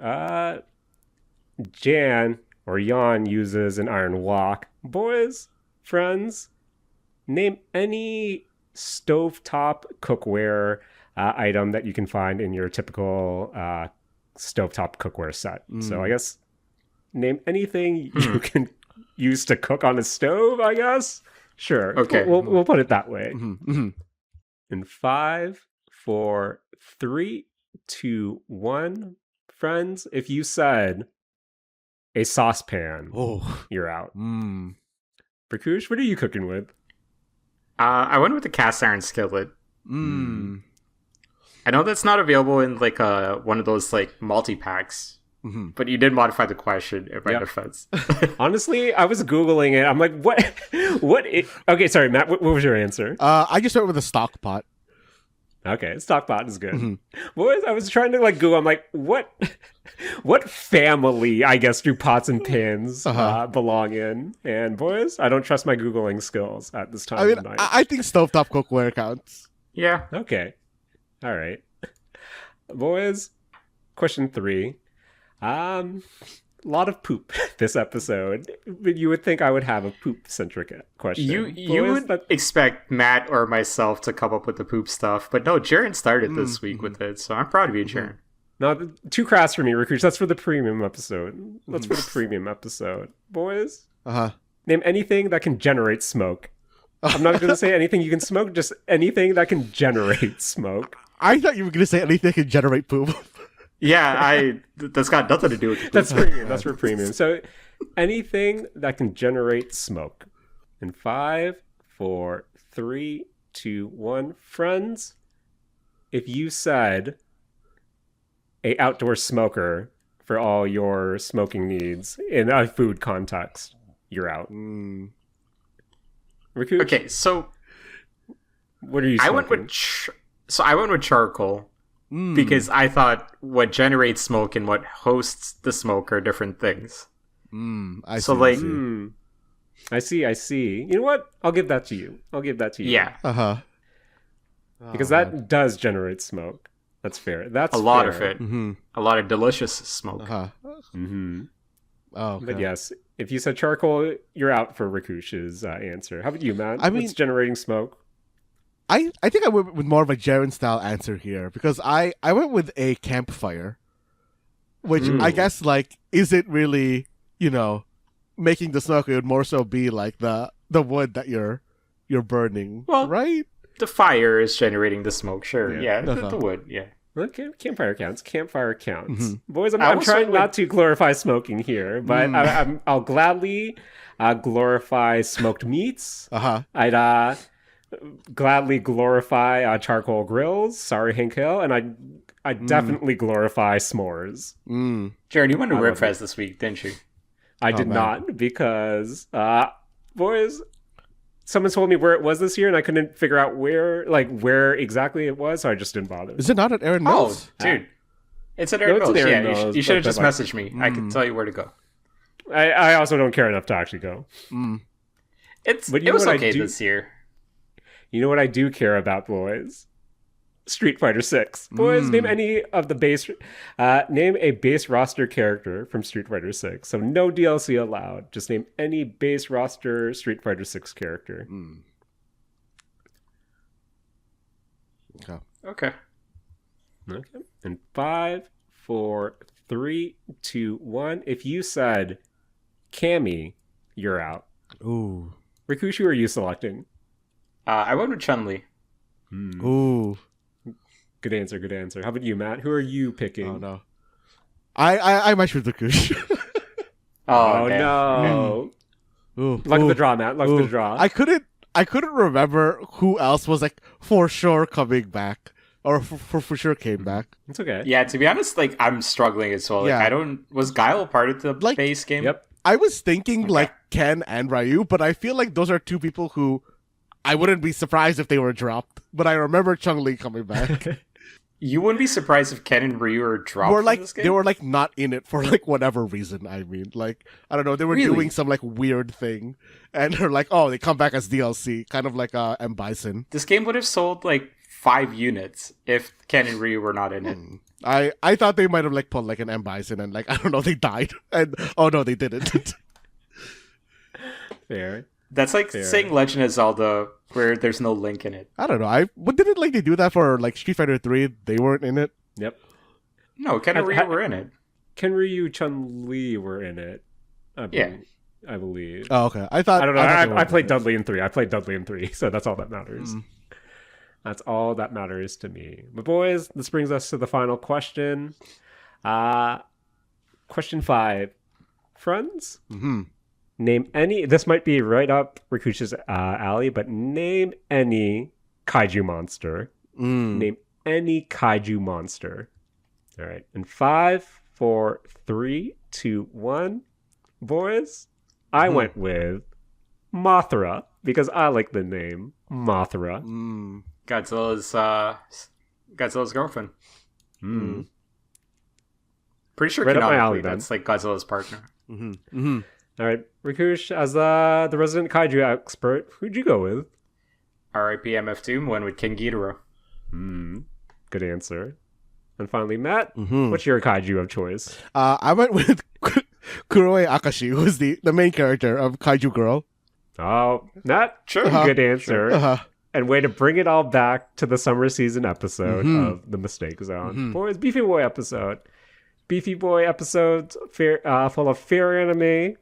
Jan or Jan uses an iron wok. Boys, friends, name any stovetop cookware item that you can find in your typical stovetop cookware set. So I guess name anything you can use to cook on a stove, I guess. Sure. Okay. We'll put it that way. Mm-hmm. In 5, 4, 3, 2, 1, friends, if you said a saucepan, you're out. Rakush, what are you cooking with? I went with the cast iron skillet. I know that's not available in like one of those like multi-packs, but you did modify the question in my defense. Honestly, I was Googling it. I'm like, what? Okay, sorry, Matt, what was your answer? I just went with a stock pot. Okay, stock pot is good. Boys, I was trying to like Google. I'm like, what family, I guess, do pots and pans belong in? And boys, I don't trust my Googling skills at this time of night. I think stovetop cookware counts. Yeah. Okay. All right. Boys, question 3. A lot of poop this episode. You would think I would have a poop-centric question. You would expect Matt or myself to come up with the poop stuff, but no, Jaren started this week with it, so I'm proud of you, Jaren. No, too crass for me, Rakush. That's for the premium episode. That's for the premium episode. Boys, name anything that can generate smoke. I'm not going to say anything you can smoke, just anything that can generate smoke. I thought you were going to say anything that can generate poop. Yeah, that's got nothing to do with it. That's premium. That's for premium. So anything that can generate smoke. In 5, 4, 3, 2, 1. Friends, if you said a outdoor smoker for all your smoking needs in a food context, you're out. Rakush? Okay, so what are you smoking? I went with charcoal. Because I thought what generates smoke and what hosts the smoke are different things. I see. You know what? I'll give that to you. Yeah. Because that does generate smoke. That's fair. That's a lot of it. A lot of delicious smoke. Okay. But yes, if you said charcoal, you're out for Rakush's answer. How about you, Matt? What's generating smoke? I think I went with more of a Jaren style answer here because I went with a campfire, which I guess like isn't really making the smoke. It would more so be like the wood that you're burning, right? The fire is generating the smoke. Sure, yeah, the wood, yeah. Okay, campfire counts. Boys, I'm trying not to glorify smoking here, but I'll gladly glorify smoked meats. I'd gladly glorify charcoal grills. Sorry, Hank Hill, and I definitely glorify s'mores. Jared, you went to Ribfest this week, didn't you? I did not because boys, someone told me where it was this year, and I couldn't figure out where exactly it was, so I just didn't bother. Is it not at Aaron Mills? Oh, dude, it's at Aaron Mills. Yeah, Mills, you should have just messaged me. I can tell you where to go. I also don't care enough to actually go. It was okay this year. You know what I do care about, boys? Street Fighter 6. Boys, name any of the base... name a base roster character from Street Fighter 6. So no DLC allowed. Just name any base roster Street Fighter 6 character. Okay. And 5, 4, 3, 2, 1. If you said Cammy, you're out. Ooh. Rakush, who are you selecting? I went with Chun-Li. Ooh. Good answer. How about you, Matt? Who are you picking? Oh, no. I matched with Rakush. Oh, no. Ooh. Luck of the draw, Matt. Luck of the draw. I couldn't remember who else was like for sure coming back. Or for sure came back. It's okay. Yeah, to be honest, like I'm struggling as well. Like was Guile part of the base game? Yep. I was thinking like Ken and Ryu, but I feel like those are two people who I wouldn't be surprised if they were dropped. But I remember Chun-Li coming back. You wouldn't be surprised if Ken and Ryu are dropped from this game? They were like not in it for like whatever reason. I mean, like I don't know, they were doing some like weird thing, and they're like, oh, they come back as DLC, kind of like M. Bison. This game would have sold like 5 units if Ken and Ryu were not in it. I thought they might have like put like an M. Bison and like I don't know, they died, and oh no, they didn't. Fair. That's like saying Legend of Zelda where there's no Link in it. I don't know. What didn't like they do that for like Street Fighter 3? They weren't in it. Yep. No, Ken and Ryu were in it. Kenryu Chun-Li were in it. I believe. Oh, okay. I don't know. I played Dudley in 3, so that's all that matters. That's all that matters to me. But boys, this brings us to the final question. Question 5. Friends? Name any... This might be right up Rakush's alley, but name any kaiju monster. Name any kaiju monster. All right. In 5, 4, 3, 2, 1. Boys, I went with Mothra because I like the name Mothra. Godzilla's girlfriend. Pretty sure right canonically that's like Godzilla's partner. All right, Rakush, as the resident kaiju expert, who'd you go with? R.I.P. MF2 went with King Ghidorah. Good answer. And finally, Matt, what's your kaiju of choice? I went with Kuroe Akashi, who's the main character of Kaiju Girl. Oh, Matt, good answer. And way to bring it all back to the summer season episode of The Mistake Zone. Boys, Beefy Boy episode. Beefy Boy episodes full of fair anime,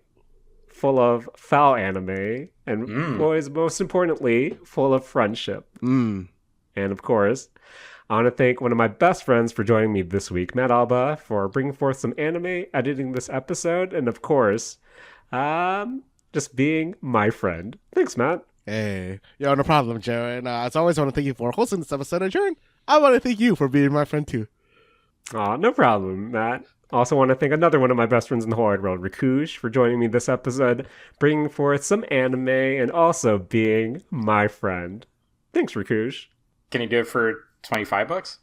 full of foul anime, and boys, most importantly, full of friendship. And of course, I want to thank one of my best friends for joining me this week, Matt Alba, for bringing forth some anime, editing this episode, and of course, just being my friend. Thanks, Matt. Hey, no problem, Jaren. As always, I want to thank you for hosting this episode, and Jaren, I want to thank you for being my friend too. No problem, Matt. Also want to thank another one of my best friends in the whole wide world, Rakush, for joining me this episode, bringing forth some anime, and also being my friend. Thanks, Rakush. Can you do it for $25?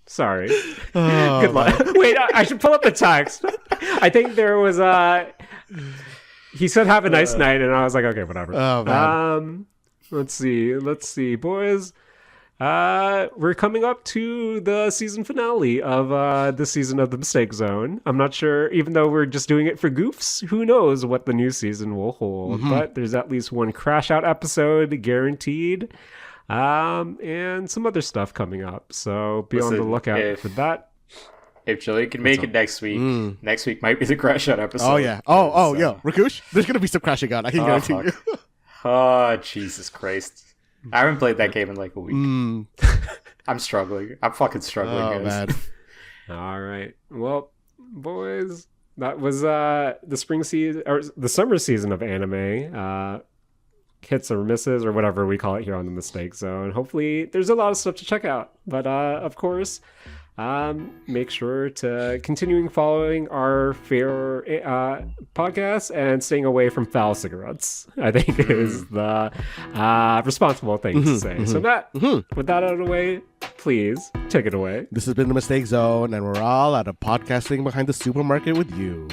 Sorry. Good luck. Wait, I should pull up the text. I think there was he said have a nice night, and I was like, okay, whatever. Oh, man. Let's see, boys. We're coming up to the season finale of this season of The Mistake Zone. I'm not sure, even though we're just doing it for goofs, who knows what the new season will hold. But there's at least one Crash Out episode guaranteed, and some other stuff coming up. So be on the lookout for that. If Julie can make it next week might be the Crash Out episode. Oh, yeah. Yo, Rakush, there's going to be some crashing out. I can guarantee you. Oh, Jesus Christ. I haven't played that game in like a week. I'm struggling. I'm fucking struggling, guys. Man. All right. Well, boys, that was the spring season or the summer season of anime. Hits or misses or whatever we call it here on The Mistake Zone. Hopefully there's a lot of stuff to check out. But of course, make sure to continuing following our fair podcast and staying away from foul cigarettes, I think is the responsible thing to say. So Matt, with that out of the way, please take it away. This has been The Mistake Zone, and we're all at a podcasting behind the supermarket with you.